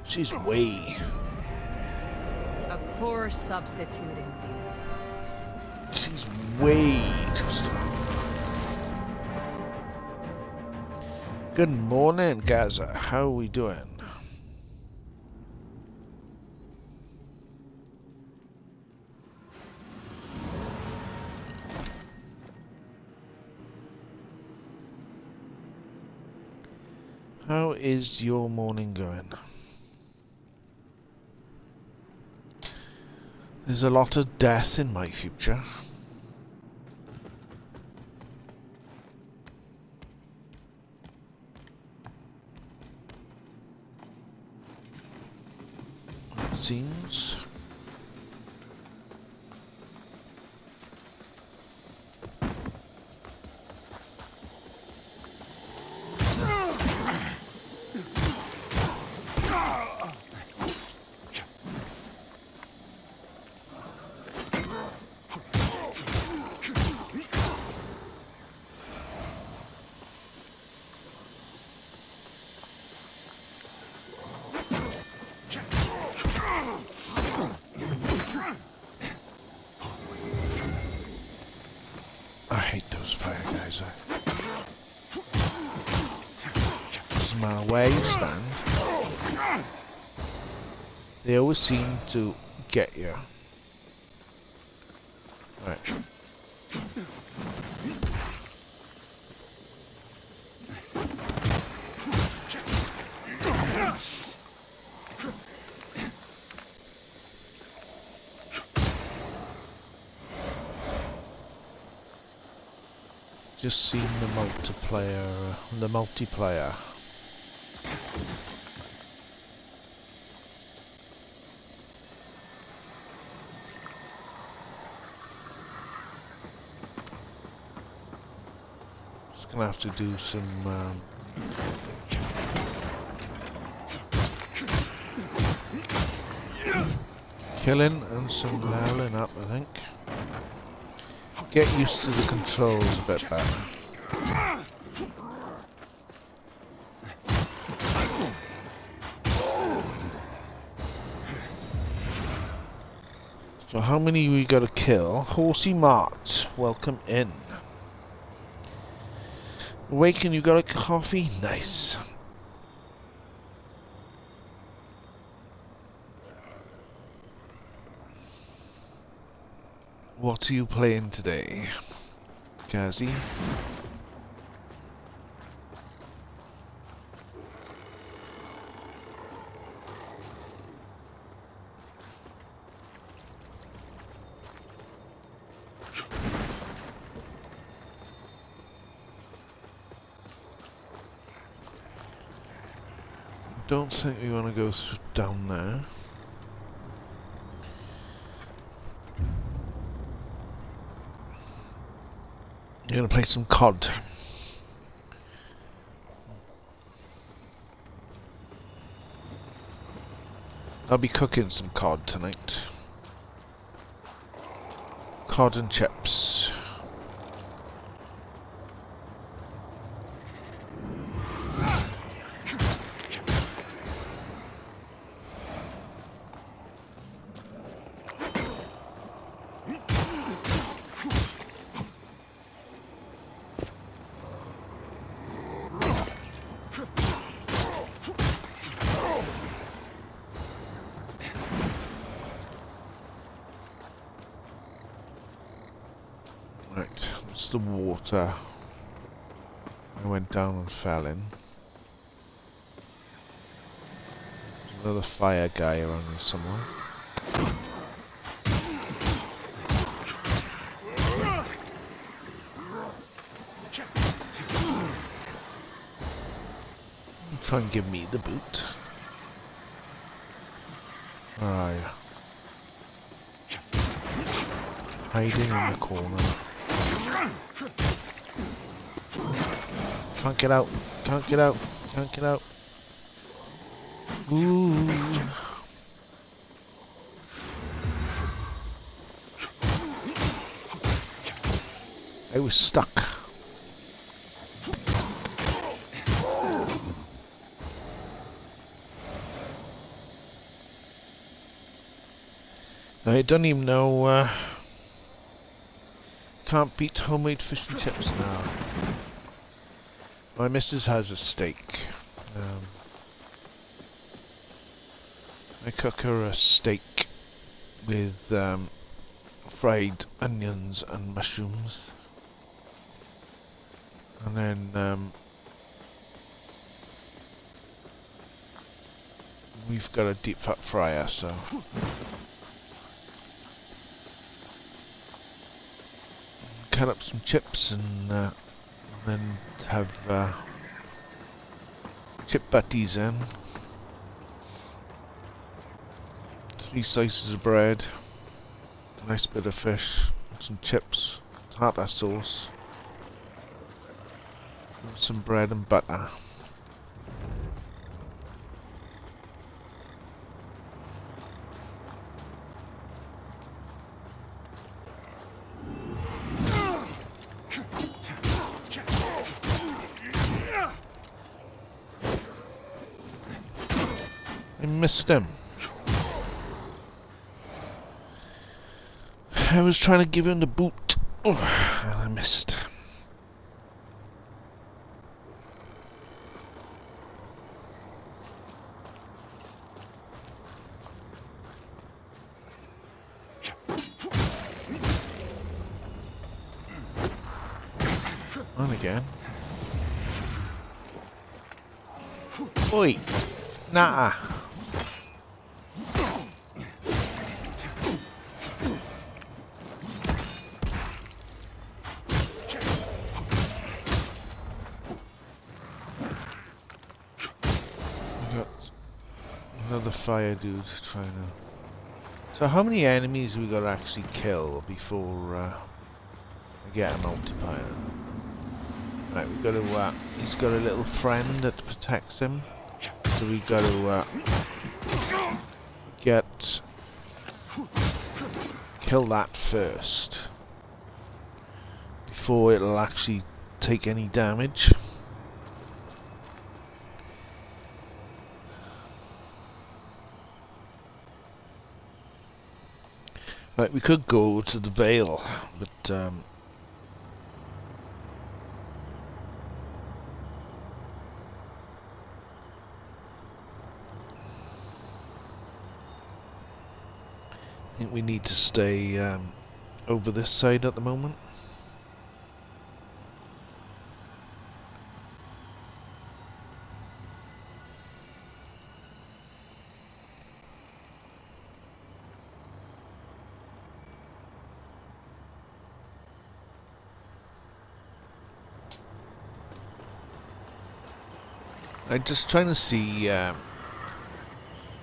She's way. A poor substitute indeed. She's way too strong. Good morning, Gaza. How are we doing? How is your morning going? There's a lot of death in my future. It seems. hate those fire guys. Doesn't matter where you stand. They always seem to get you. Right. Just seen the multiplayer. Just gonna have to do some killing and some leveling up, I think. Get used to the controls a bit better. So how many we gotta kill? Horsey Mart, welcome in. Awaken, you got a coffee? Nice. What are you playing today, Kazi? Don't think we want to go down there. You're gonna play some COD. I'll be cooking some COD tonight. COD and chips. Right, that's the water. I went down and fell in. There's another fire guy around here somewhere. Try and give me the boot. Where are you? Hiding in the corner. Can't get out. Can't get out. Can't get out. Ooh. I was stuck. I don't even know. Can't beat homemade fish and chips now. My missus has a steak. I cook her a steak with fried onions and mushrooms, and then we've got a deep fat fryer, so cut up some chips and then have chip butties in. 3 slices of bread, a nice bit of fish, some chips, tartar sauce, and some bread and butter. I missed him. I was trying to give him the boot. Oh, and I missed. On again. Oi! Nah! We got another fire dude trying to... So how many enemies we gotta actually kill before we get a multiplier? Right, we got to, he's got a little friend that protects him. So we got to kill that first before it'll actually take any damage. Right, we could go to the Vale, but I think we need to stay over this side at the moment. I'm just trying to see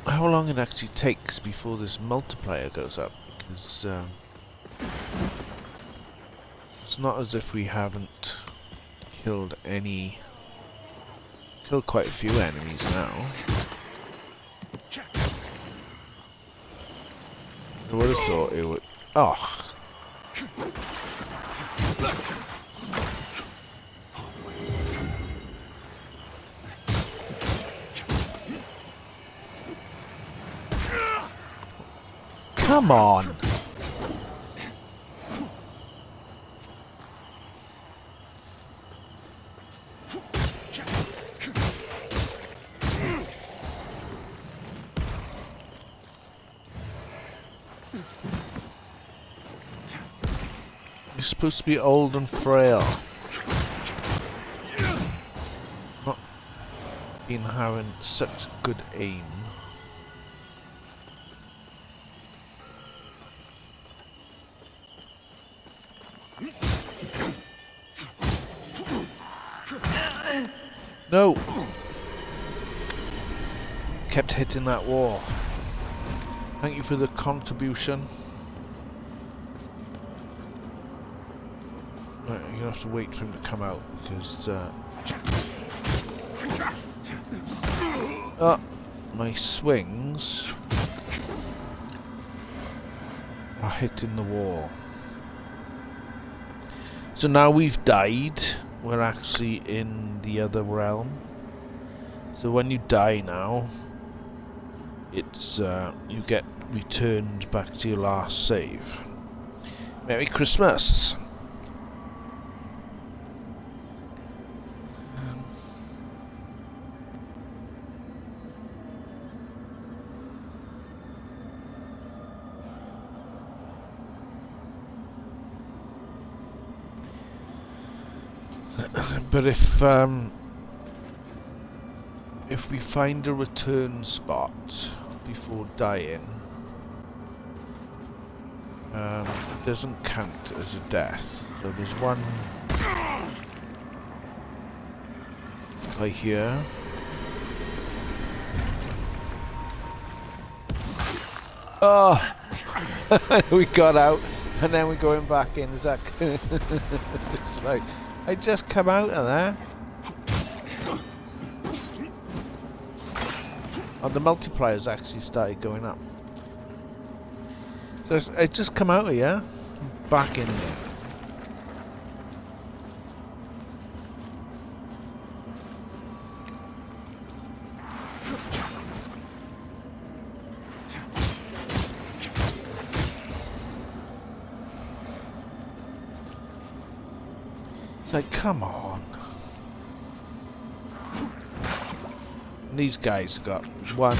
how long it actually takes before this multiplier goes up, because it's not as if we haven't killed quite a few enemies now. I would have thought it would... Oh! Come on! You're supposed to be old and frail. Not been having such good aim. No! Kept hitting that wall. Thank you for the contribution. Right, you're gonna have to wait for him to come out because my swings are hitting the wall. So now we've died. We're actually in the other realm. So when you die now, it's you get returned back to your last save. Merry Christmas! But if we find a return spot before dying, it doesn't count as a death. So there's one right here. Oh, we got out, and then we're going back in. Is that? It's like I just come out of there. Oh, the multipliers actually started going up. So I just come out of here, back in here. It's like, come on. And these guys have got one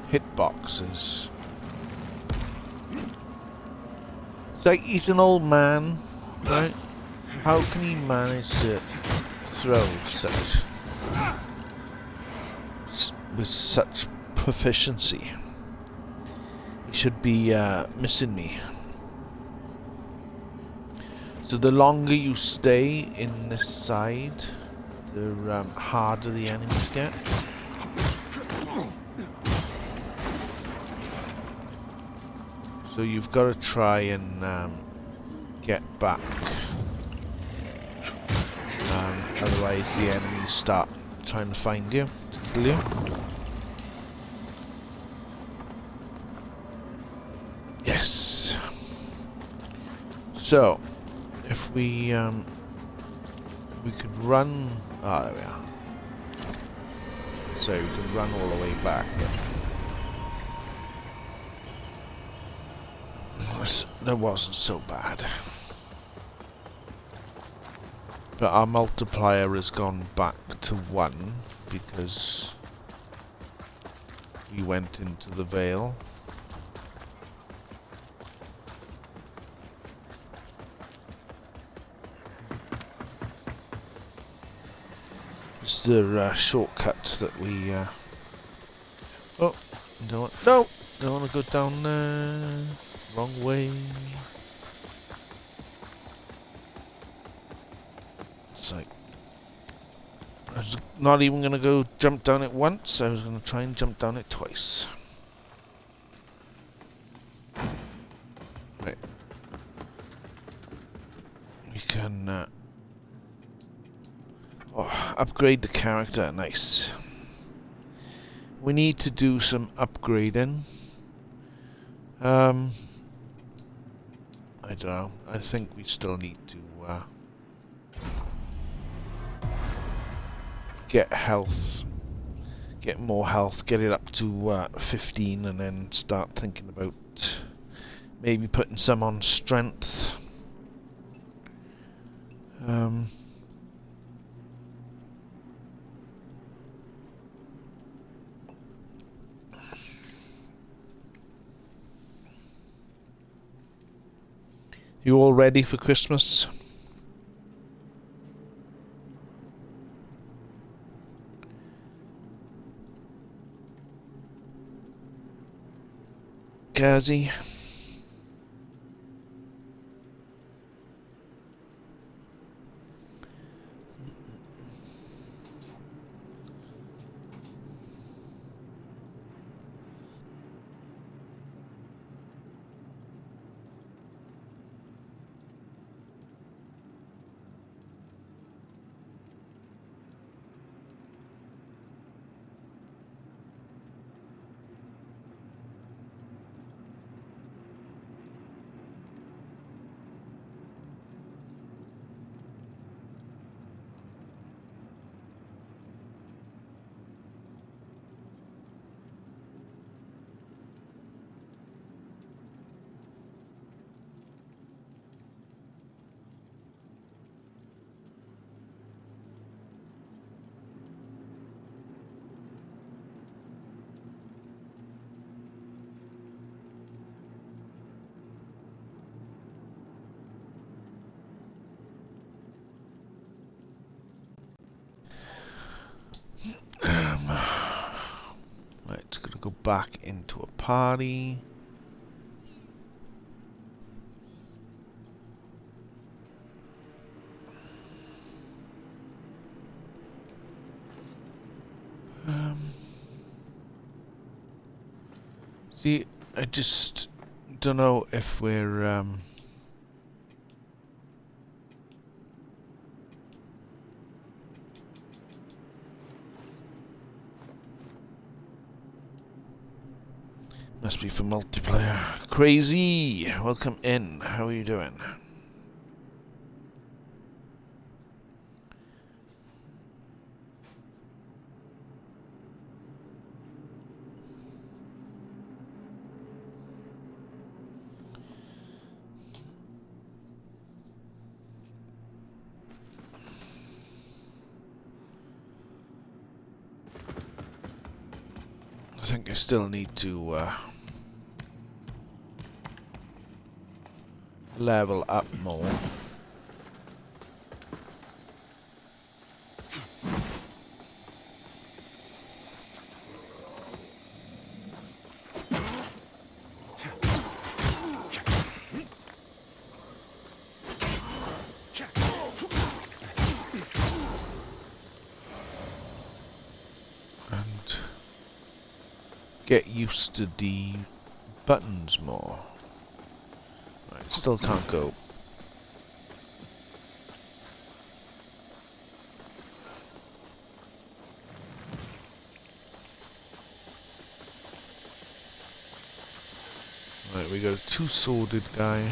hit boxes. like he's an old man, right? How can he manage to throw with such proficiency? He should be missing me. So the longer you stay in this side, the harder the enemies get. So you've got to try and get back. Otherwise the enemies start trying to find you, to kill you. Yes. So, if we could run... Ah, there we are. So we could run all the way back. That wasn't so bad. But our multiplier has gone back to 1 because we went into the Vale. It's the shortcut that we... Oh, no, don't want to go down there. Wrong way. It's like... I was not even going to go jump down it once. I was going to try and jump down it twice. Right. We can... upgrade the character. Nice. We need to do some upgrading. I don't know. I think we still need to get health, get more health, get it up to 15, and then start thinking about maybe putting some on strength. You all ready for Christmas? Kazi? Right, it's gonna go back into a party. See, I just don't know if we're must be for multiplayer. Crazy! Welcome in. How are you doing? I think I still need to level up more. And get used to the buttons more. Right, still can't go. Right, we got a two-sworded guy.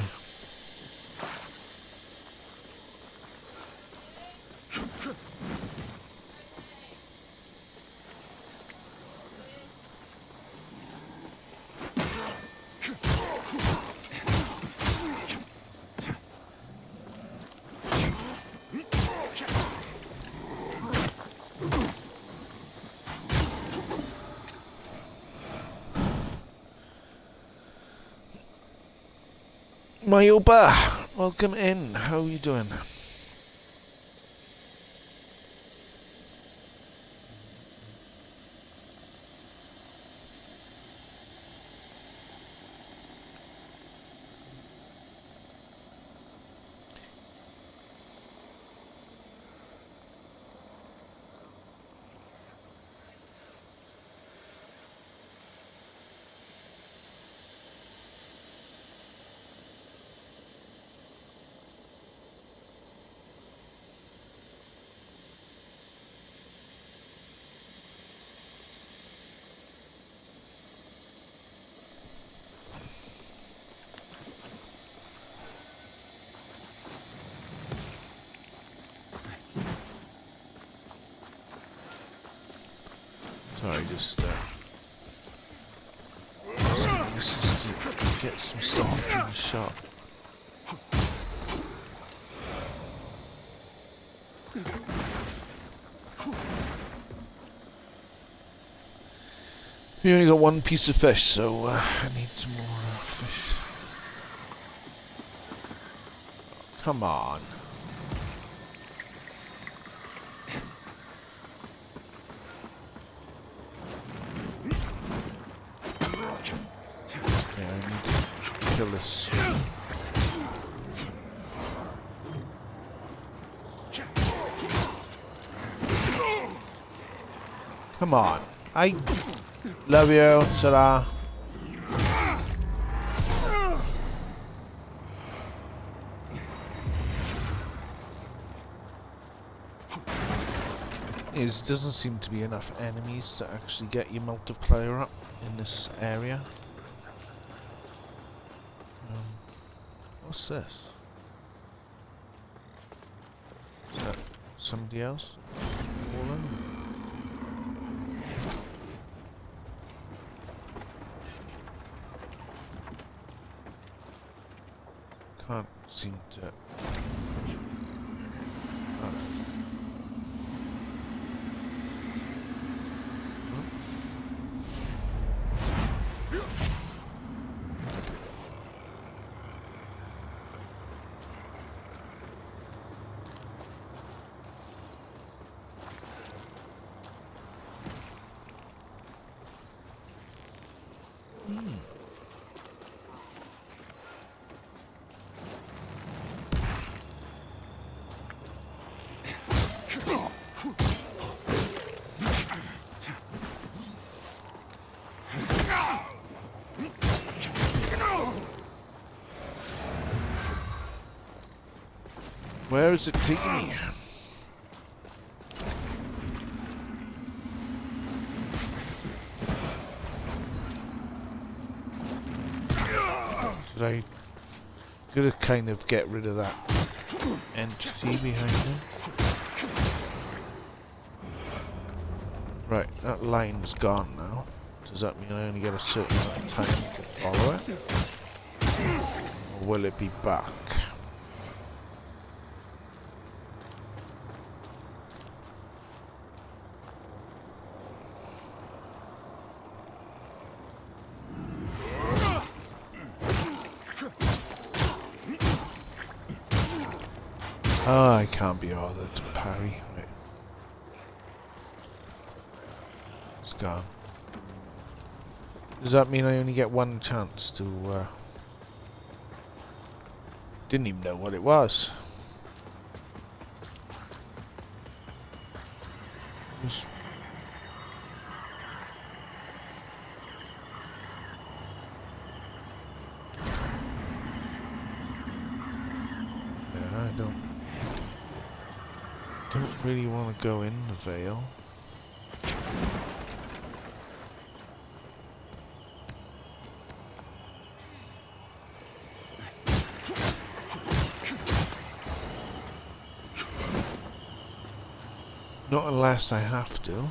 Myoba, welcome in. How are you doing? Sorry, just get some stuff in the shop. We only got one piece of fish, so I need some more fish. Come on. Yeah, I need to kill this. Come on. I love you, Sarah. There doesn't seem to be enough enemies to actually get your multiplier up in this area. What's this? Is that somebody else? Can't seem to. Where is it taking me? Did I... Gotta kind of get rid of that entity behind me. Right, that line's gone now. Does that mean I only get a certain amount of time to follow it? Or will it be back? Oh, I can't be bothered to parry. Right. It's gone. Does that mean I only get one chance to, Didn't even know what it was. Yeah, I don't really want to go in the Vale. Not unless I have to.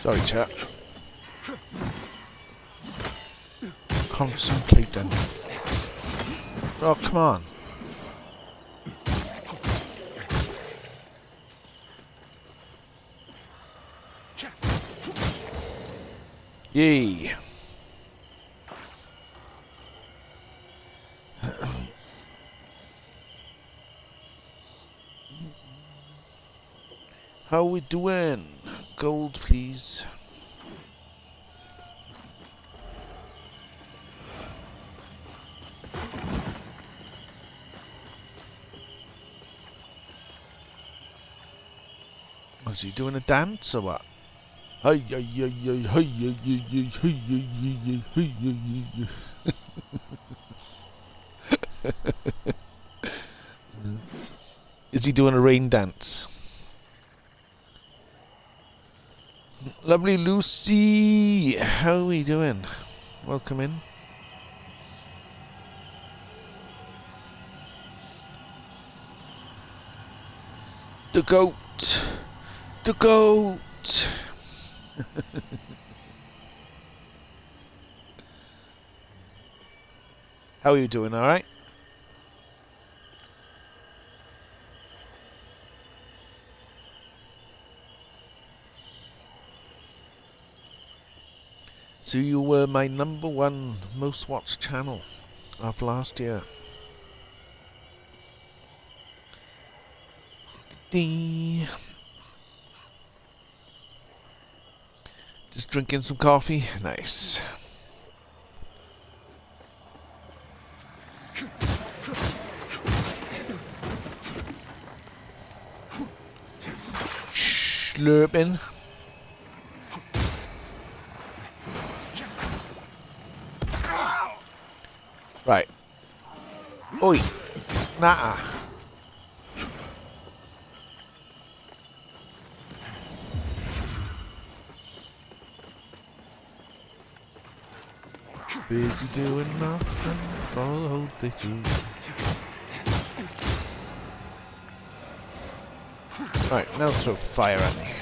Sorry, chat. Concentrating. Oh, come on. Yay. How we doing? Gold, please. Was he doing a dance or what? Hey, hey, hey, hey, hey, hey, hey, hey, hey, hey, hey, hey, hey. Is he doing a rain dance? Lovely Lucy, how are we doing? Welcome in. The goat! The goat! How are you doing, alright? So you were my #1 most watched channel of last year. Just drinking some coffee. Nice. Slurping. Right. Oi. Nah. Busy doing nothing for the whole day through. Right, now throw fire at me.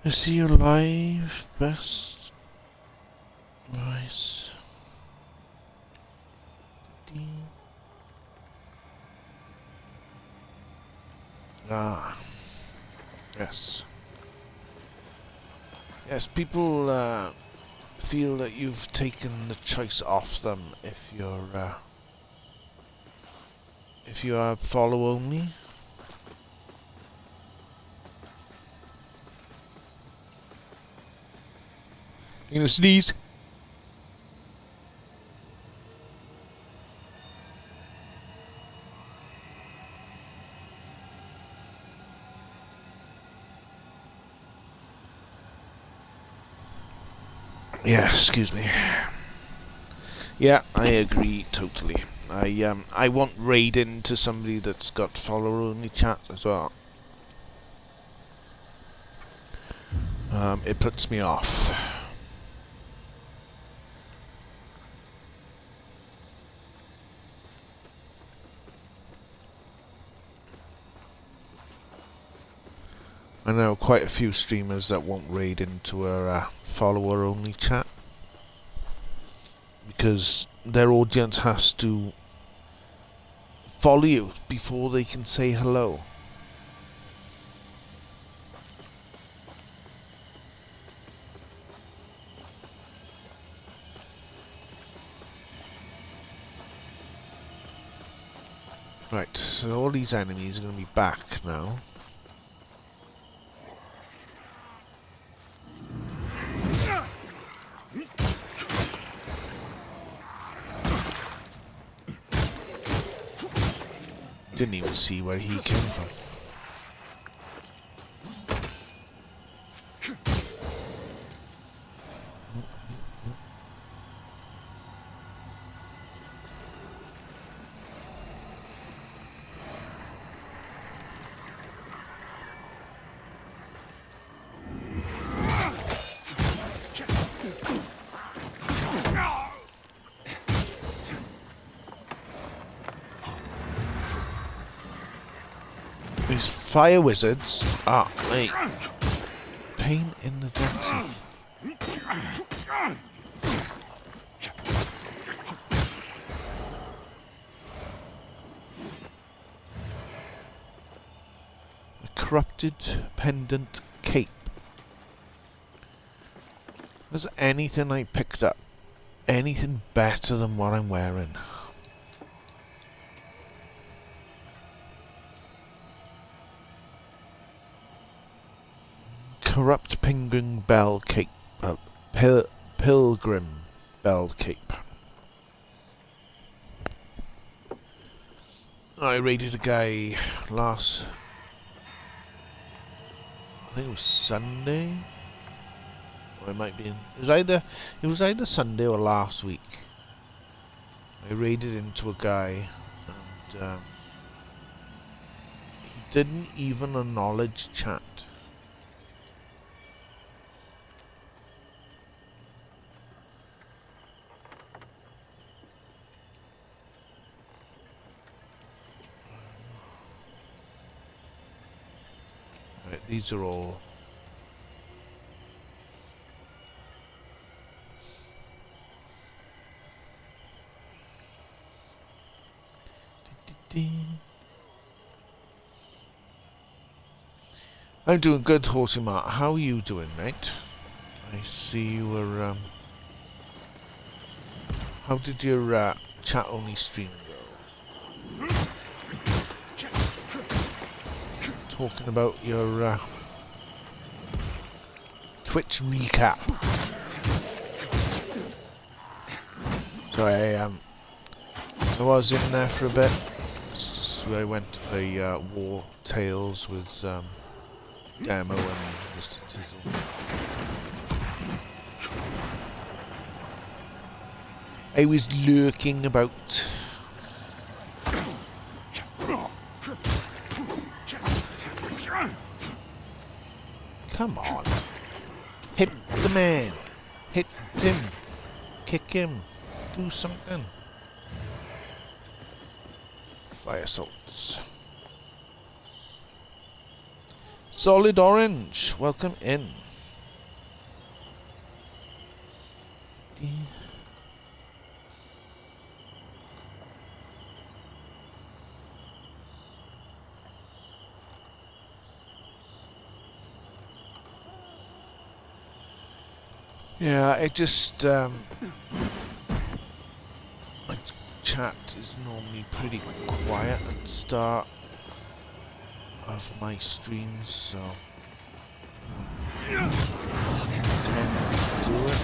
I see you live, best. Nice. Ah. Yes. Yes, people feel that you've taken the choice off them if you are follow only. You gonna sneeze? Yeah, excuse me. Yeah, I agree totally. I want raid into somebody that's got follower only chat as well. It puts me off. I know quite a few streamers that won't raid into a follower only chat because their audience has to follow you before they can say hello. Right, so all these enemies are going to be back now. Didn't even see where he came from. These fire wizards are a pain in the dancing. A corrupted pendant cape. Was anything I picked up anything better than what I'm wearing? Corrupt Pilgrim Bell Cape. Pilgrim Bell Cape. I raided a guy last... I think it was Sunday? Or it might be... It was either Sunday or last week. I raided into a guy and... he didn't even acknowledge chat. Right, these are all... I'm doing good, Horsey Mart. How are you doing, mate? I see you were, how did your, chat-only stream go? Talking about your, Twitch recap. Sorry, I was in there for a bit. I went to play, War Tales with, Demo and Mr. Tizzle. I was lurking about. Come on. Hit the man. Hit him. Kick him. Do something. Fire salts. Solid Orange, welcome in. Yeah, it just my chat is normally pretty quiet at the start of my streams, so I tend to do it.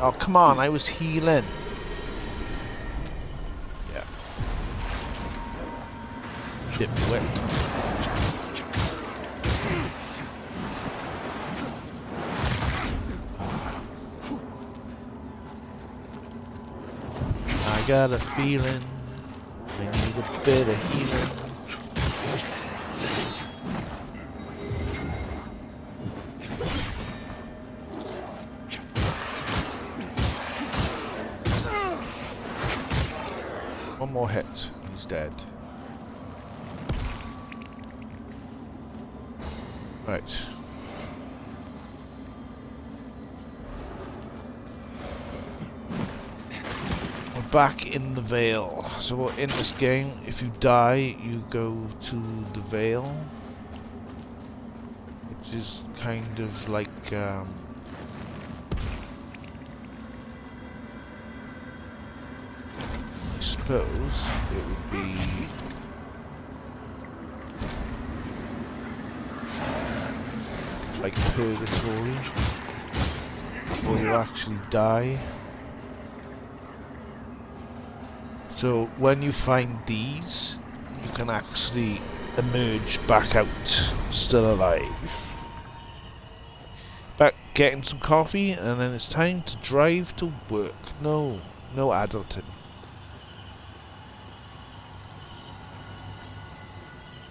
Oh, come on, I was healing. Yeah. Get wet. I got a feeling I need a bit of healing. One more hit, he's dead. Right. We're back in the Vale. So in this game, if you die, you go to the Vale, which is kind of like I suppose it would be like purgatory, or you actually die. So when you find these, you can actually emerge back out still alive. Back getting some coffee, and then it's time to drive to work. No Addleton.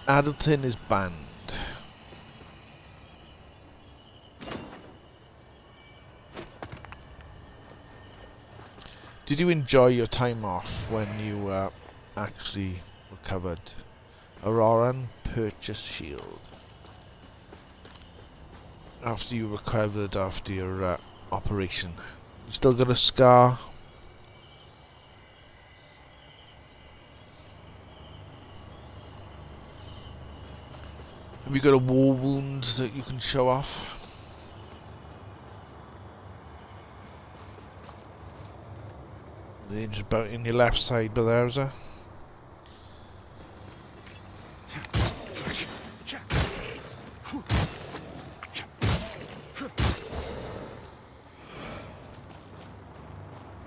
Addleton is banned. Did you enjoy your time off when you actually recovered? Auroran purchased shield. After you recovered after your operation. You still got a scar? Have you got a war wound that you can show off? Just about in your left side, but there's a.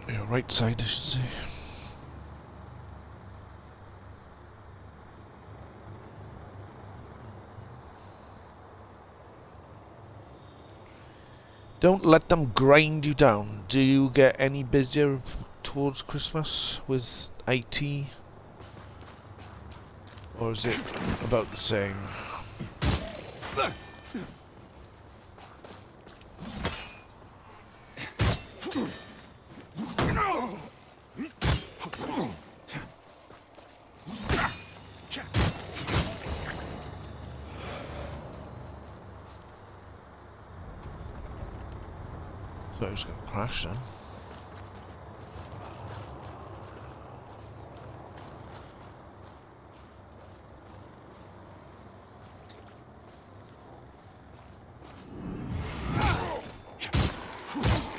Your right side, I should say. Don't let them grind you down. Do you get any busier towards Christmas with IT? Or is it about the same? Thought I was going to crash then.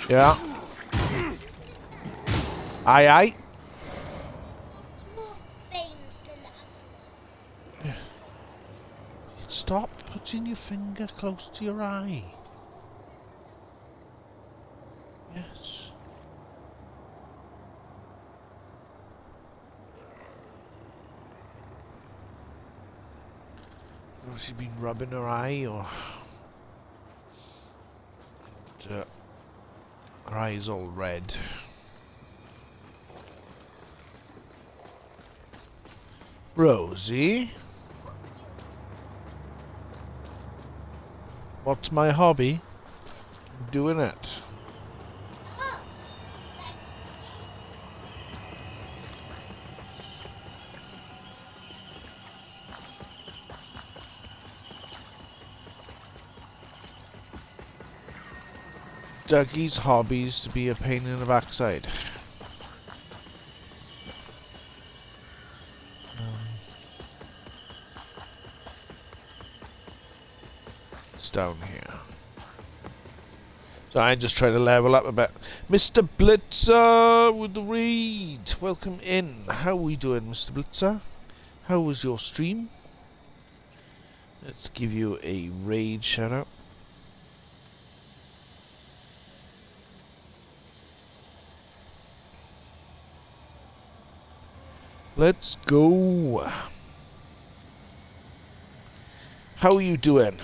Yeah. Aye, aye. Yeah. Stop putting your finger close to your eye. Yes. Has she been rubbing her eye, or her eye's all red? Rosie? What's my hobby? I'm doing it. Dougie's hobbies to be a pain in the backside. It's down here. So I just try to level up a bit. Mr. Blitzer with the raid. Welcome in. How are we doing, Mr. Blitzer? How was your stream? Let's give you a raid shout out. Let's go. How are you doing?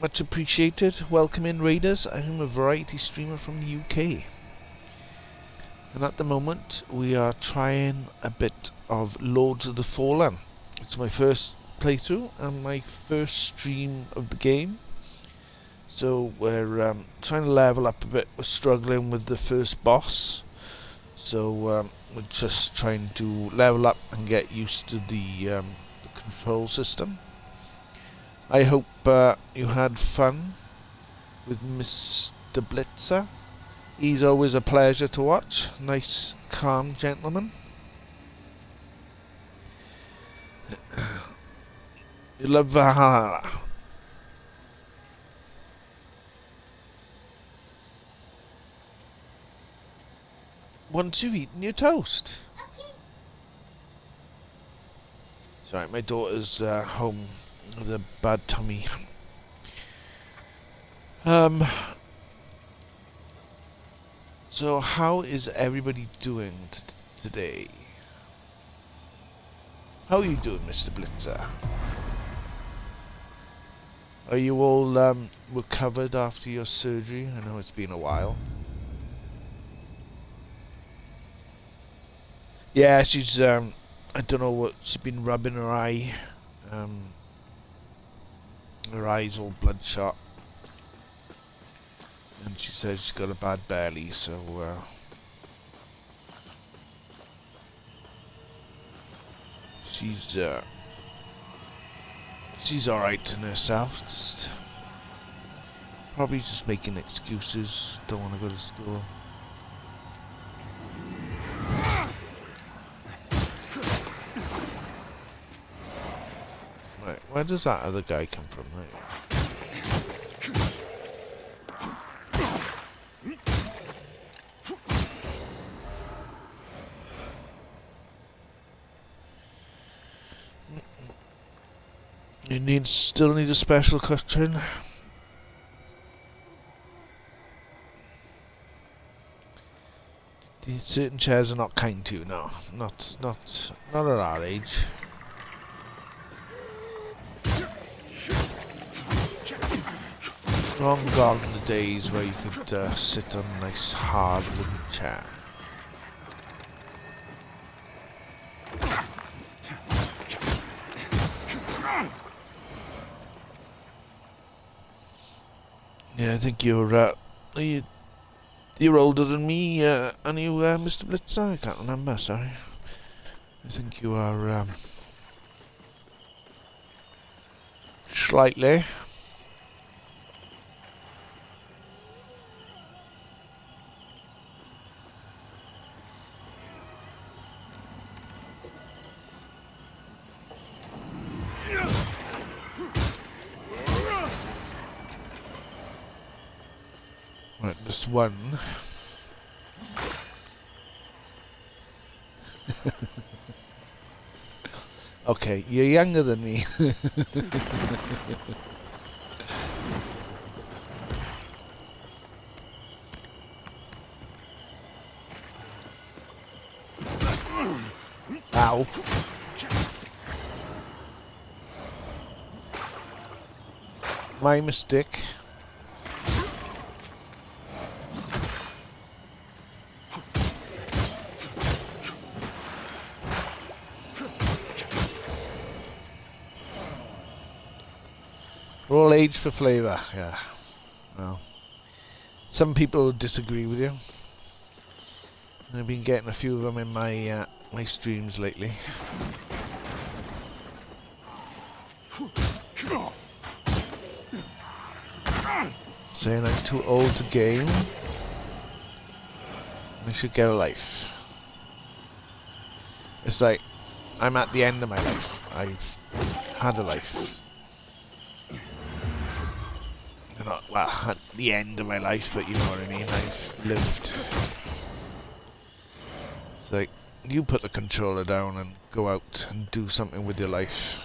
Much appreciated. Welcome in, Raiders. I am a variety streamer from the UK. And at the moment we are trying a bit of Lords of the Fallen. It's my first playthrough and my first stream of the game. So we're trying to level up a bit. We're struggling with the first boss. So we're just trying to level up and get used to the control system. I hope you had fun with Mr. Blitzer. He's always a pleasure to watch. Nice, calm gentleman. You love Valhalla. Once you've eaten your toast. Sorry, my daughter's home with a bad tummy. So how is everybody doing today? How are you doing, Mr. Blitzer? Are you all recovered after your surgery? I know it's been a while. Yeah, she's I don't know what's been rubbing her eye. Her eye's all bloodshot. And she says she's got a bad belly, so she's alright in herself, just probably just making excuses, don't want to go to school. Right, where does that other guy come from? Right. You still need a special cushion. Certain chairs are not kind to you, no. Not at our age. Long gone the days where you could sit on a nice hard wooden chair. Yeah, I think you're older than me, aren't you, Mr. Blitzer? I can't remember, sorry. I think you are, slightly. Right, this one. Okay, you're younger than me. Ow. My mistake. We're all aged for flavour, yeah. Well, some people disagree with you. I've been getting a few of them in my my streams lately. Saying I'm too old to game. I should get a life. It's like I'm at the end of my life. I've had a life. Not, well, at the end of my life, but you know what I mean. I've lived. It's like you put the controller down and go out and do something with your life.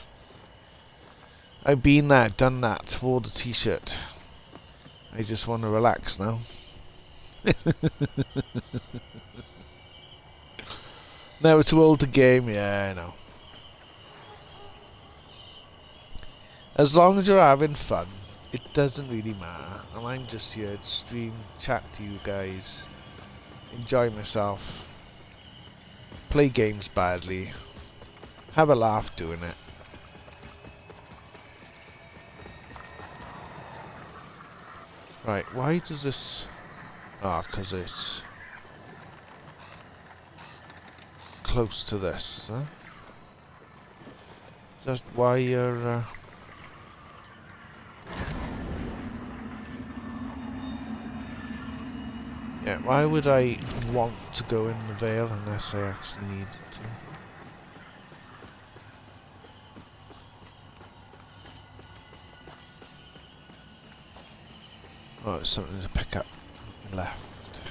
I've been there, done that, wore the t-shirt. I just want to relax now. Never too old to game, yeah, I know. As long as you're having fun, it doesn't really matter. And I'm just here to stream, chat to you guys. enjoy myself, play games badly, have a laugh doing it. Right, why does this... Ah, because it's close to this, huh? Just why you're... Yeah, why would I want to go in the Vale unless I actually needed to? Oh, it's something to pick up. Left.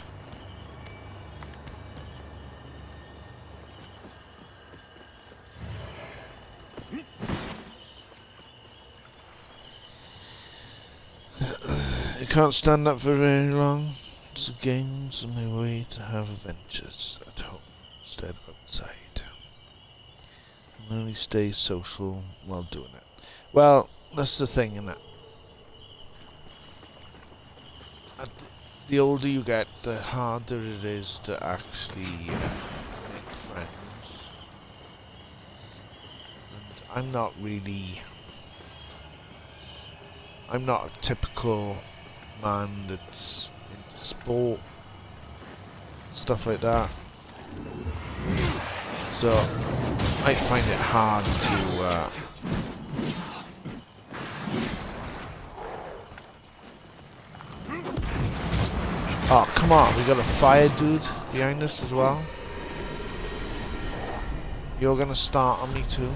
I can't stand up for very long. It's the games on my way to have adventures at home instead of outside. And only stay social while doing it. Well, that's the thing, innit? The older you get, the harder it is to actually make friends. And I'm not a typical man that's into sport, stuff like that. So I find it hard to oh, come on, we got a fire dude behind us as well. You're gonna start on me too.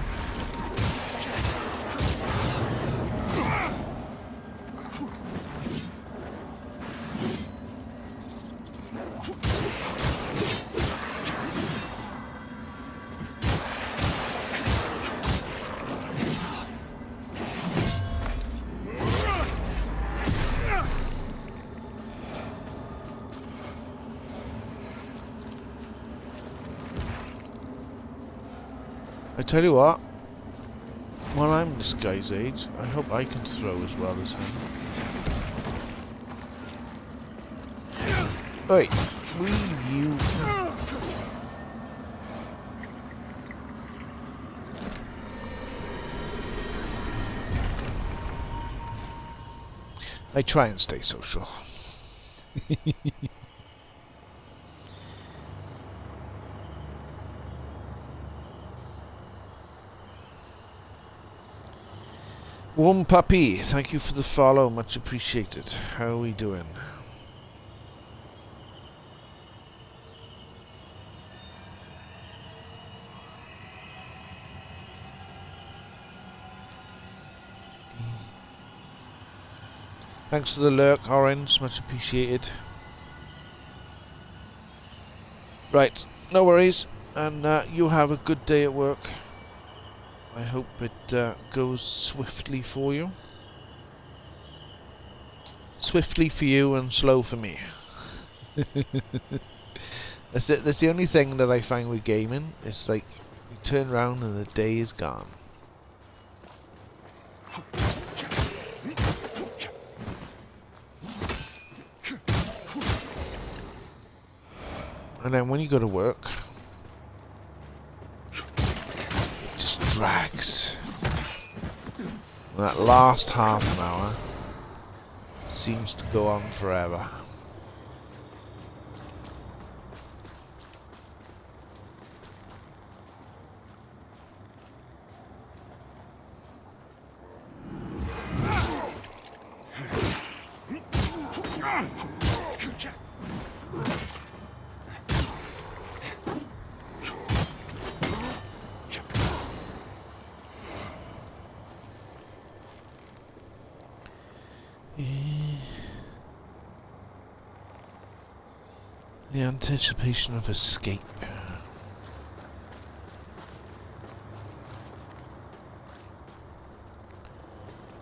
I tell you what, while I'm this guy's age, I hope I can throw as well as him. Wait, will you... I try and stay social. Warm Puppy, thank you for the follow, much appreciated. How are we doing? Thanks for the lurk, Orange, much appreciated. Right, no worries, and you have a good day at work. I hope it goes swiftly for you. Swiftly for you and slow for me. That's it. That's the only thing that I find with gaming. It's like you turn around and the day is gone. And then when you go to work, drags. And that last half an hour seems to go on forever. The anticipation of escape.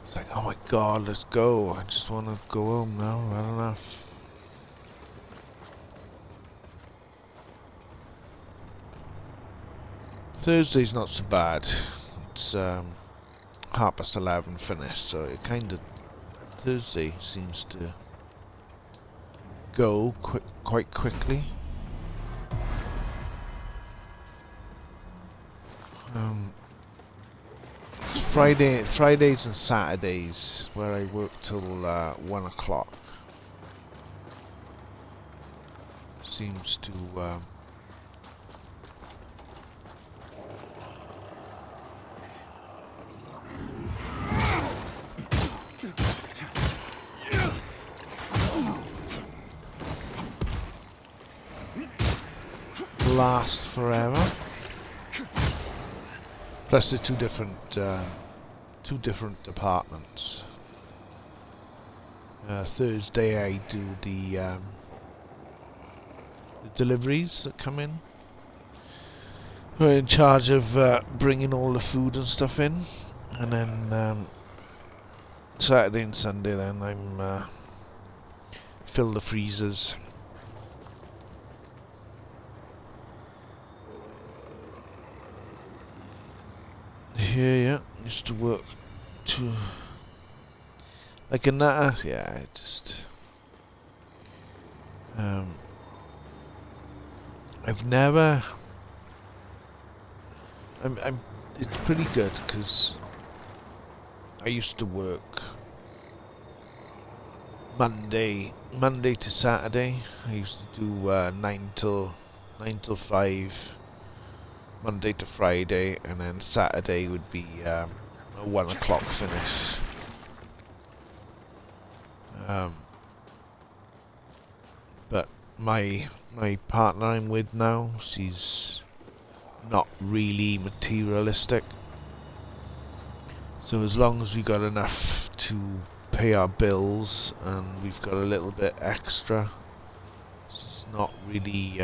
It's like, oh my god, let's go. I just want to go home now. I've had enough. Thursday's not so bad. It's 11:30 finished, so it kind of... Thursday seems to go quite quickly. Fridays and Saturdays, where I work till 1 o'clock, seems to last forever. Plus the two different departments. Thursday I do the deliveries that come in. We're in charge of bringing all the food and stuff in, and then Saturday and Sunday then I'm fill the freezers. Yeah, used to work to like a nutter. Yeah, it just I've never. It's pretty good because I used to work Monday to Saturday. I used to do 9 till 5. Monday to Friday, and then Saturday would be a 1 o'clock finish. But my partner I'm with now, she's not really materialistic. So as long as we got enough to pay our bills and we've got a little bit extra, she's not really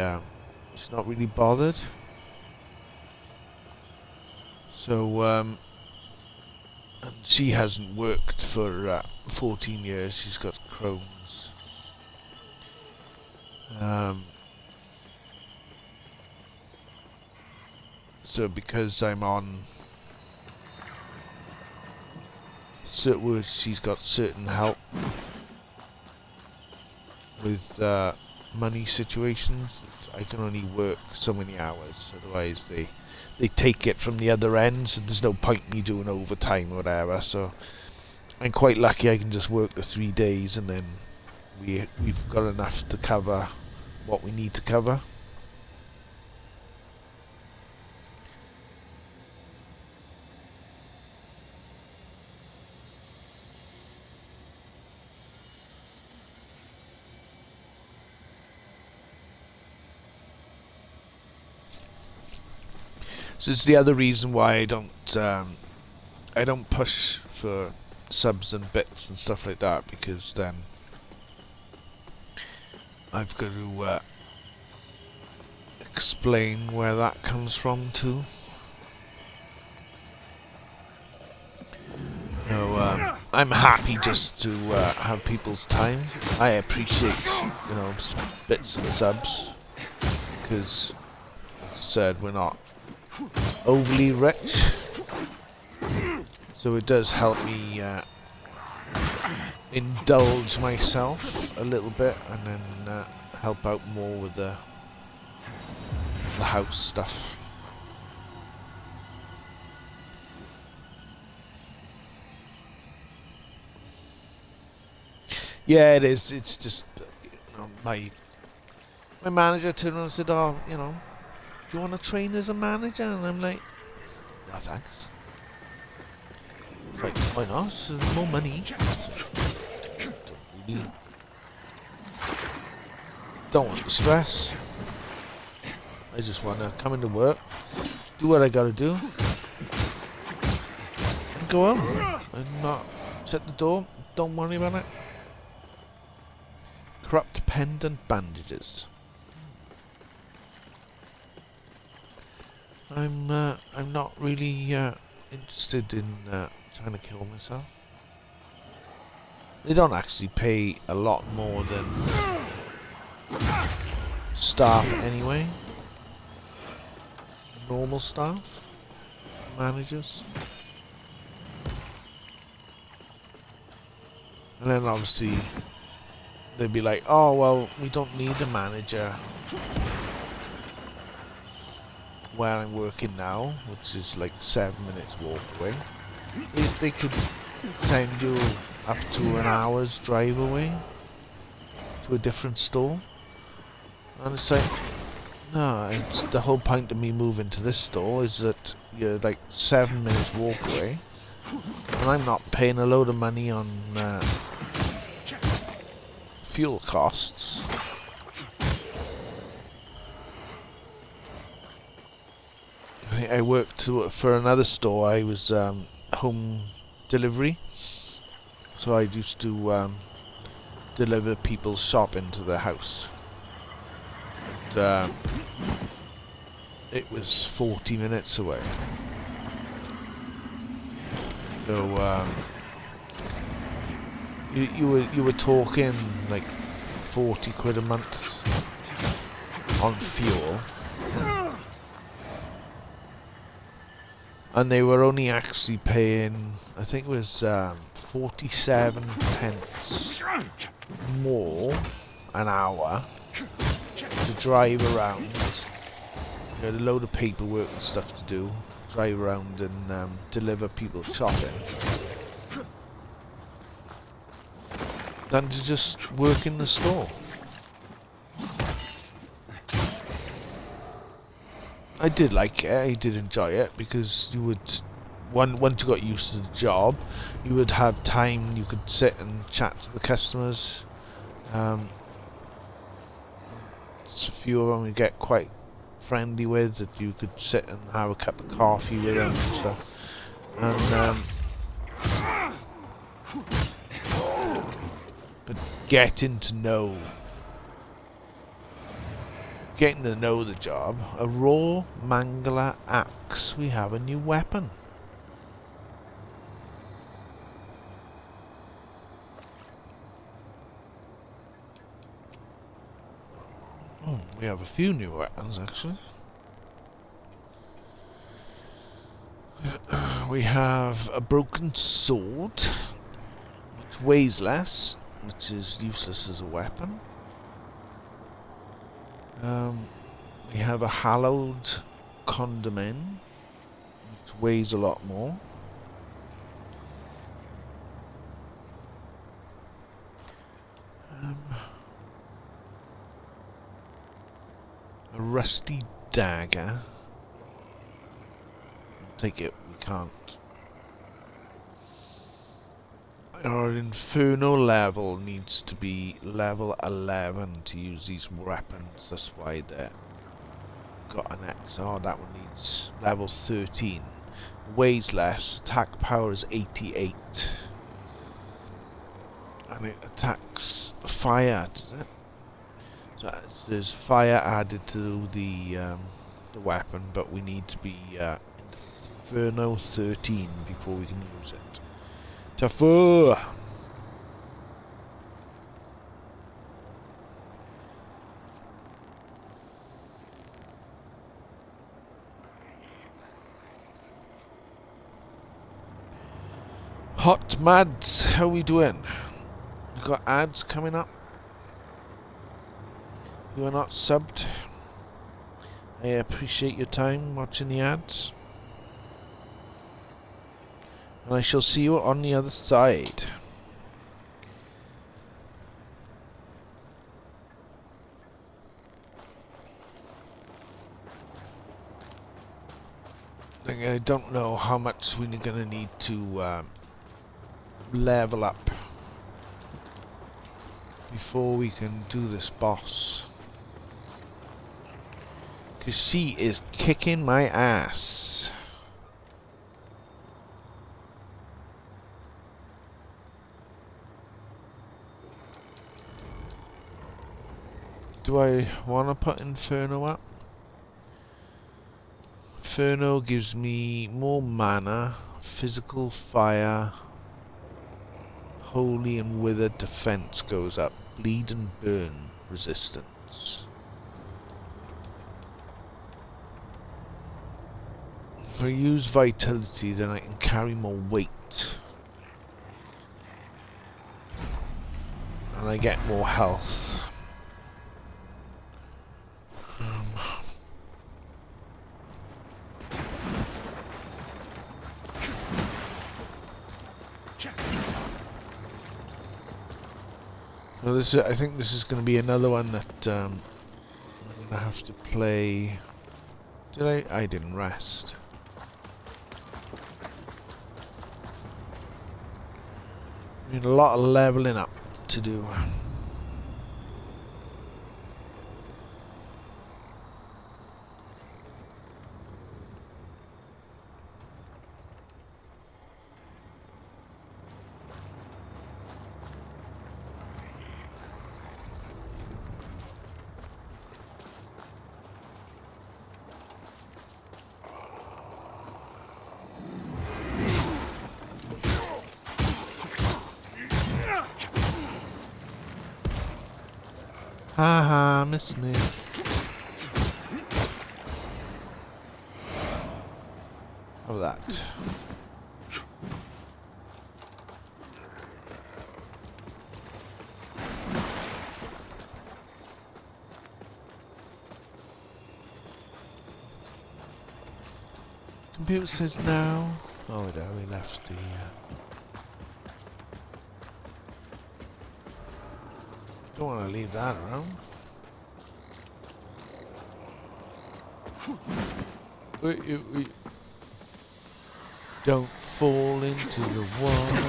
bothered. So, and she hasn't worked for 14 years. She's got Crohn's. So because I'm on she's got certain help with money situations. I can only work so many hours, otherwise they take it from the other end, so there's no point me doing overtime or whatever. So I'm quite lucky I can just work the 3 days, and then we've got enough to cover what we need to cover. So it's the other reason why I don't push for subs and bits and stuff like that, because then I've got to explain where that comes from too. So I'm happy just to have people's time. I appreciate bits and subs, because as I said, we're not overly rich, so it does help me indulge myself a little bit, and then help out more with the house stuff. Yeah, it is. It's just my manager turned around and said, "Oh, do you want to train as a manager?" And I'm like, "No, thanks." Like, why not? There's more money. Don't want the stress. I just want to come into work, do what I gotta do, and go home. And not shut the door. Don't worry about it. Corrupt pendant bandages. I'm not really interested in trying to kill myself. They don't actually pay a lot more than staff anyway. Normal staff, managers. And then obviously they'd be like, "Oh well, we don't need a manager where I'm working now," which is like 7 minutes walk away. they could send you up to an hour's drive away to a different store. And it's like, no, it's the whole point of me moving to this store is that you're like 7 minutes walk away. And I'm not paying a load of money on fuel costs. I worked for another store. I was home delivery, so I used to deliver people's shopping to their house. And, it was 40 minutes away. So you were talking like 40 quid a month on fuel. And they were only actually paying, I think it was 47 pence more an hour to drive around. You had a load of paperwork and stuff to do, drive around and deliver people shopping, than to just work in the store. I did like it, I did enjoy it, because you would, once you got used to the job, you would have time, you could sit and chat to the customers. A few of them you get quite friendly with, that you could sit and have a cup of coffee with them and stuff. And, but getting to know the job. A raw Mangler axe. We have a new weapon. Oh, we have a few new weapons actually. We have a broken sword, which weighs less, which is useless as a weapon. We have a hallowed condiment, which weighs a lot more. A rusty dagger. Take it, we can't. Our Inferno level needs to be level 11 to use these weapons. That's why they got an X. Oh, that one needs level 13. Weighs less. Attack power is 88. And it attacks fire, does it? So there's fire added to the weapon, but we need to be Inferno 13 before we can use it. Tougher! Hot Mads, how we doing? We've got ads coming up. If you are not subbed, I appreciate your time watching the ads. And I shall see you on the other side. I don't know how much we're going to need to level up before we can do this boss. Because she is kicking my ass. Do I want to put Inferno up? Inferno gives me more mana, physical fire, holy and withered defense goes up, bleed and burn resistance. If I use vitality, then I can carry more weight. And I get more health. Well, I think this is going to be another one that I'm going to have to play. Did I? I didn't rest. Need a lot of leveling up to do. Haha, missed me. How about that? Computer says now. Oh, we left the. Don't want to leave that around. Wait. Don't fall into the water.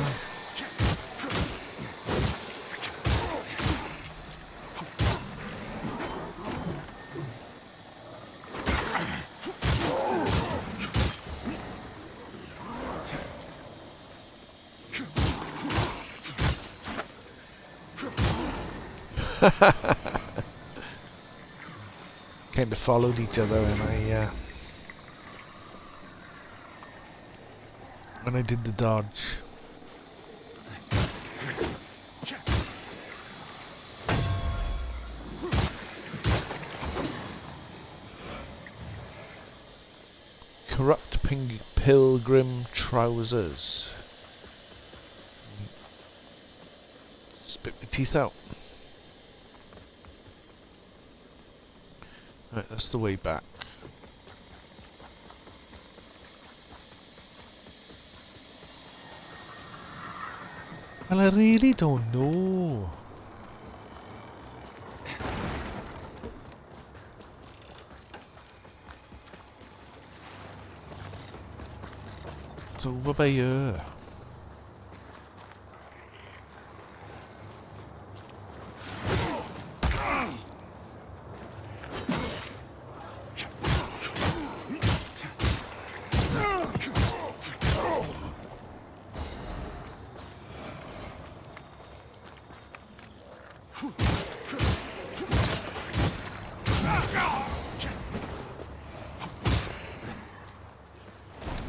Kind of followed each other when I did the dodge. Corrupt pilgrim trousers. Spit my teeth out. Right, that's the way back. Well, I really don't know. It's over by here.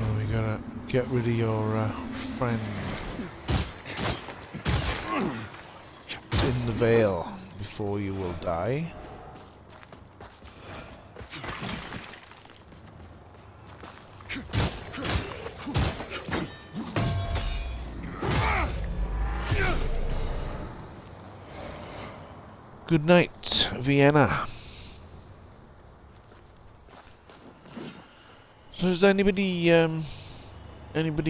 Oh, we gotta get rid of your friend in the veil before you will die. Good night, Vienna. So has anybody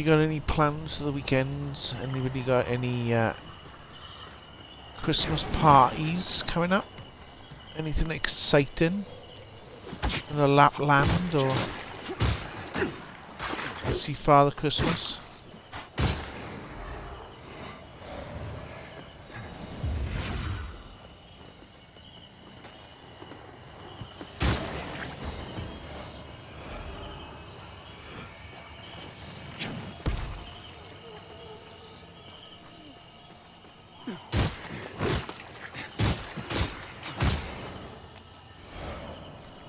got any plans for the weekends? Anybody got any Christmas parties coming up? Anything exciting in the Lapland or see Father Christmas?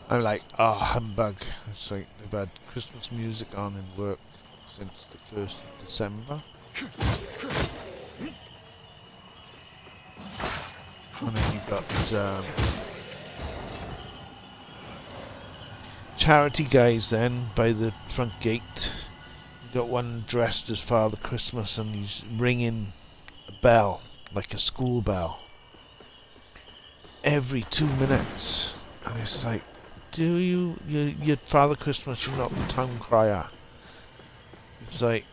I'm like, humbug. It's like they've had Christmas music on in work since the 1st of December. And then you've got charity guys then by the front gate. You've got one dressed as Father Christmas and he's ringing a bell, like a school bell, every 2 minutes. And it's like, you're Father Christmas, you're not the town crier. It's like,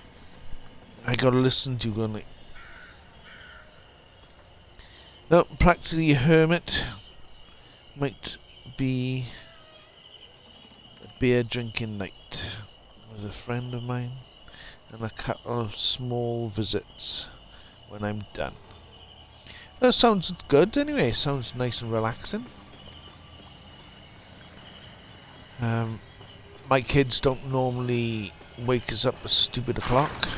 I gotta listen to you going like, No, practically a hermit. Might be a beer drinking night with a friend of mine, and a couple of small visits when I'm done. That sounds good anyway, sounds nice and relaxing. My kids don't normally wake us up at stupid o'clock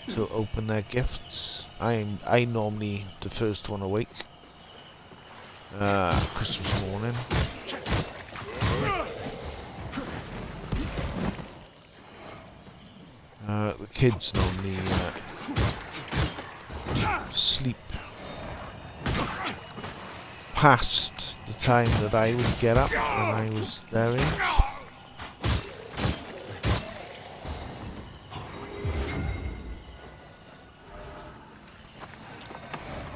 to open their gifts. I normally the first one awake. Christmas morning. The kids normally sleep past the time that I would get up when I was their age.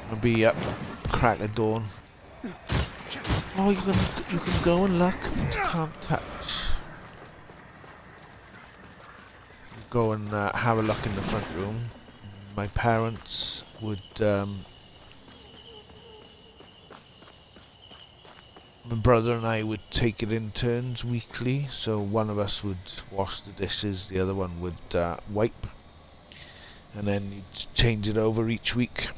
I'll be up crack of dawn. Oh, you can go and look, but you can't touch. Go and have a look in the front room. My parents would my brother and I would take it in turns weekly, so one of us would wash the dishes, the other one would wipe, and then you'd change it over each week.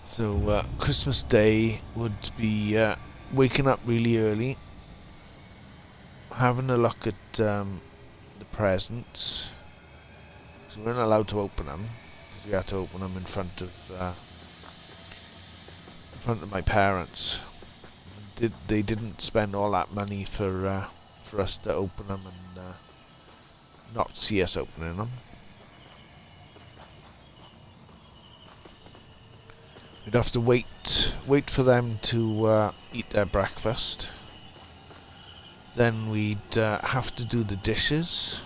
So Christmas Day would be waking up really early, having a look at the presents. So we weren't allowed to open them, because we had to open them in front of my parents. They didn't spend all that money for us to open them and not see us opening them. We'd have to wait for them to eat their breakfast. Then we'd have to do the dishes.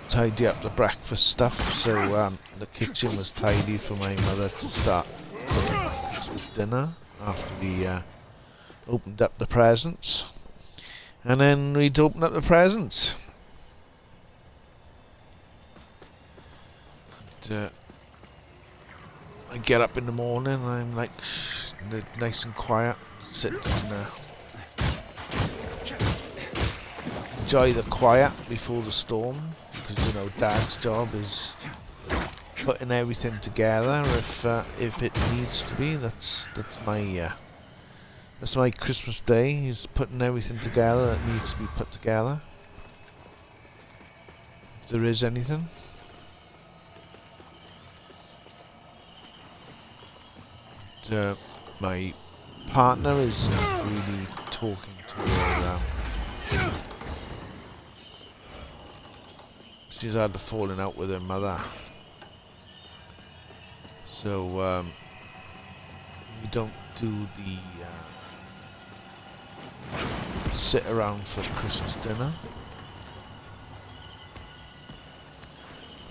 Tidy up the breakfast stuff, so the kitchen was tidy for my mother to start cooking Christmas dinner after we opened up the presents. And then we'd open up the presents. I get up in the morning and I'm like, nice and quiet, sit down, enjoy the quiet before the storm, because you know Dad's job is putting everything together if it needs to be. That's my Christmas Day. He's putting everything together that needs to be put together, if there is anything. My partner is really talking to her. She's had a falling out with her mother, so we don't do the sit around for Christmas dinner.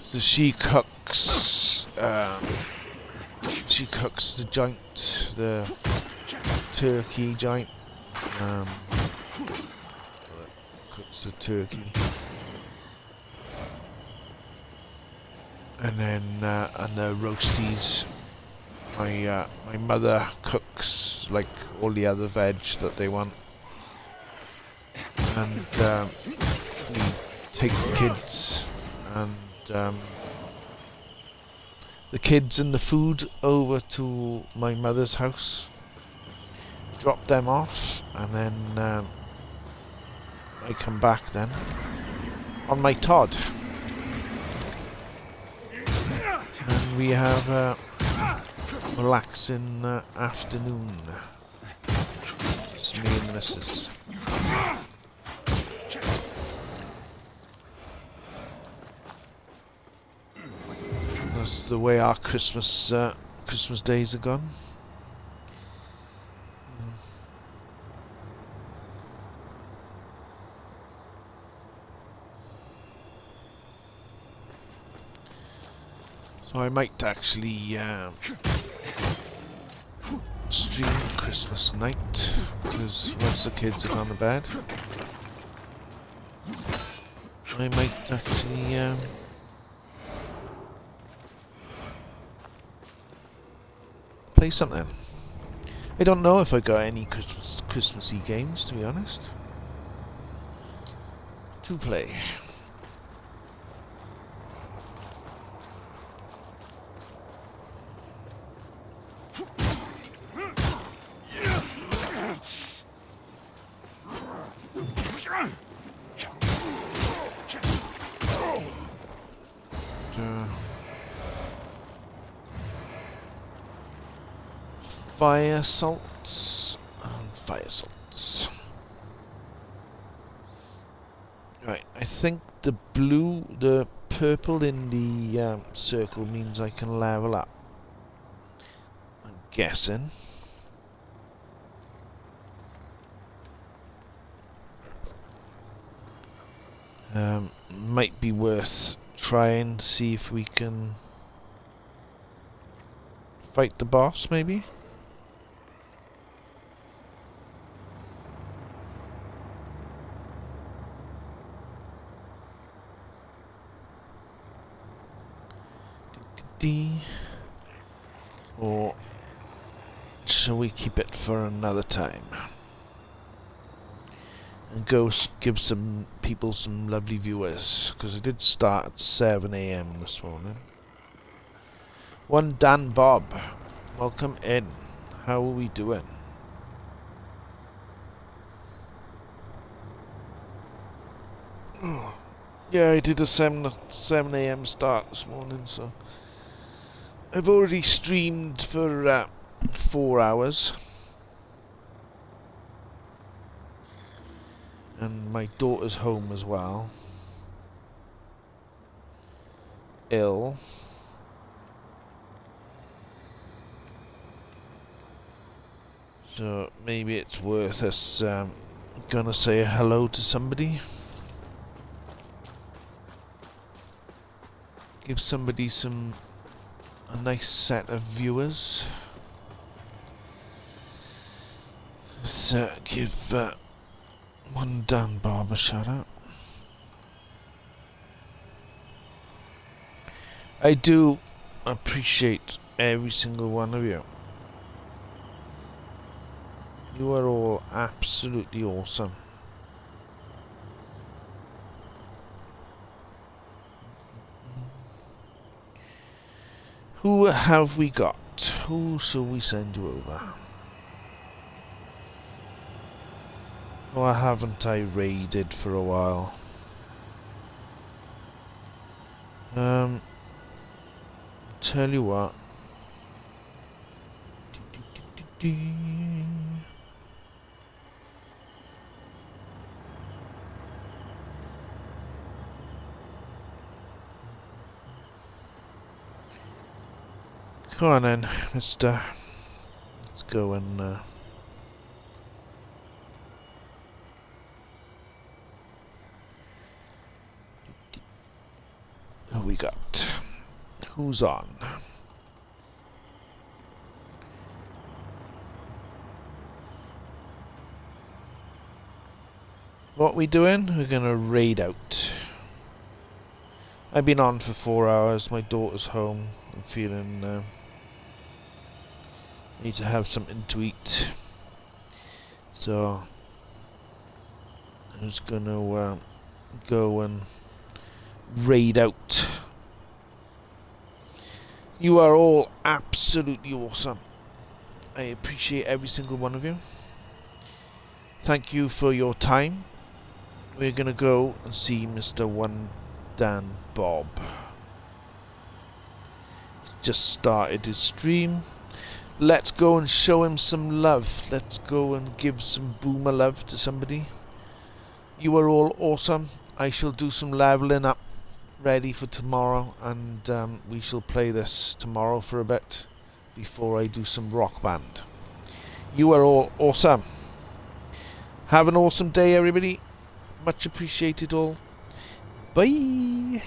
So she cooks. She cooks the joint, the turkey joint. Cooks the turkey, and then and the roasties. My mother cooks like all the other veg that they want, and we take the kids and. The kids and the food over to my mother's house, drop them off, and then I come back then on my Todd, and we have a relaxing afternoon. It's me and the missus. That's the way our Christmas days are gone. So I might actually stream Christmas night, because once the kids have gone to bed, I might actually play something. I don't know if I got any Christmassy games, to be honest, to play. Fire salts and fire salts. Right, I think the purple in the circle means I can level up. I'm guessing. Might be worth trying to see if we can fight the boss, maybe. Or shall we keep it for another time and go give some people some lovely viewers, because I did start at 7 AM this morning. One Dan Bob, welcome in. How are we doing? Oh, yeah, I did a 7 AM start this morning, so I've already streamed for 4 hours. And my daughter's home as well. Ill. So maybe it's worth us gonna say hello to somebody. Give somebody a nice set of viewers. So give one Dan Bob a shout out. I do appreciate every single one of you. You are all absolutely awesome. Who have we got? Who shall we send you over? Or haven't I raided for a while? Tell you what. Come on then, mister. Let's go and who we got? Who's on? What we doing? We're gonna raid out. I've been on for 4 hours. My daughter's home. I'm feeling need to have something to eat. So I'm just gonna go and raid out. You are all absolutely awesome. I appreciate every single one of you. Thank you for your time. We're gonna go and see Mr. One Dan Bob. He's just started his stream. Let's go and show him some love. Let's go and give some boomer love to somebody. You are all awesome. I shall do some leveling up ready for tomorrow, and we shall play this tomorrow for a bit before I do some Rock Band. You are all awesome. Have an awesome day, everybody. Much appreciated all. Bye.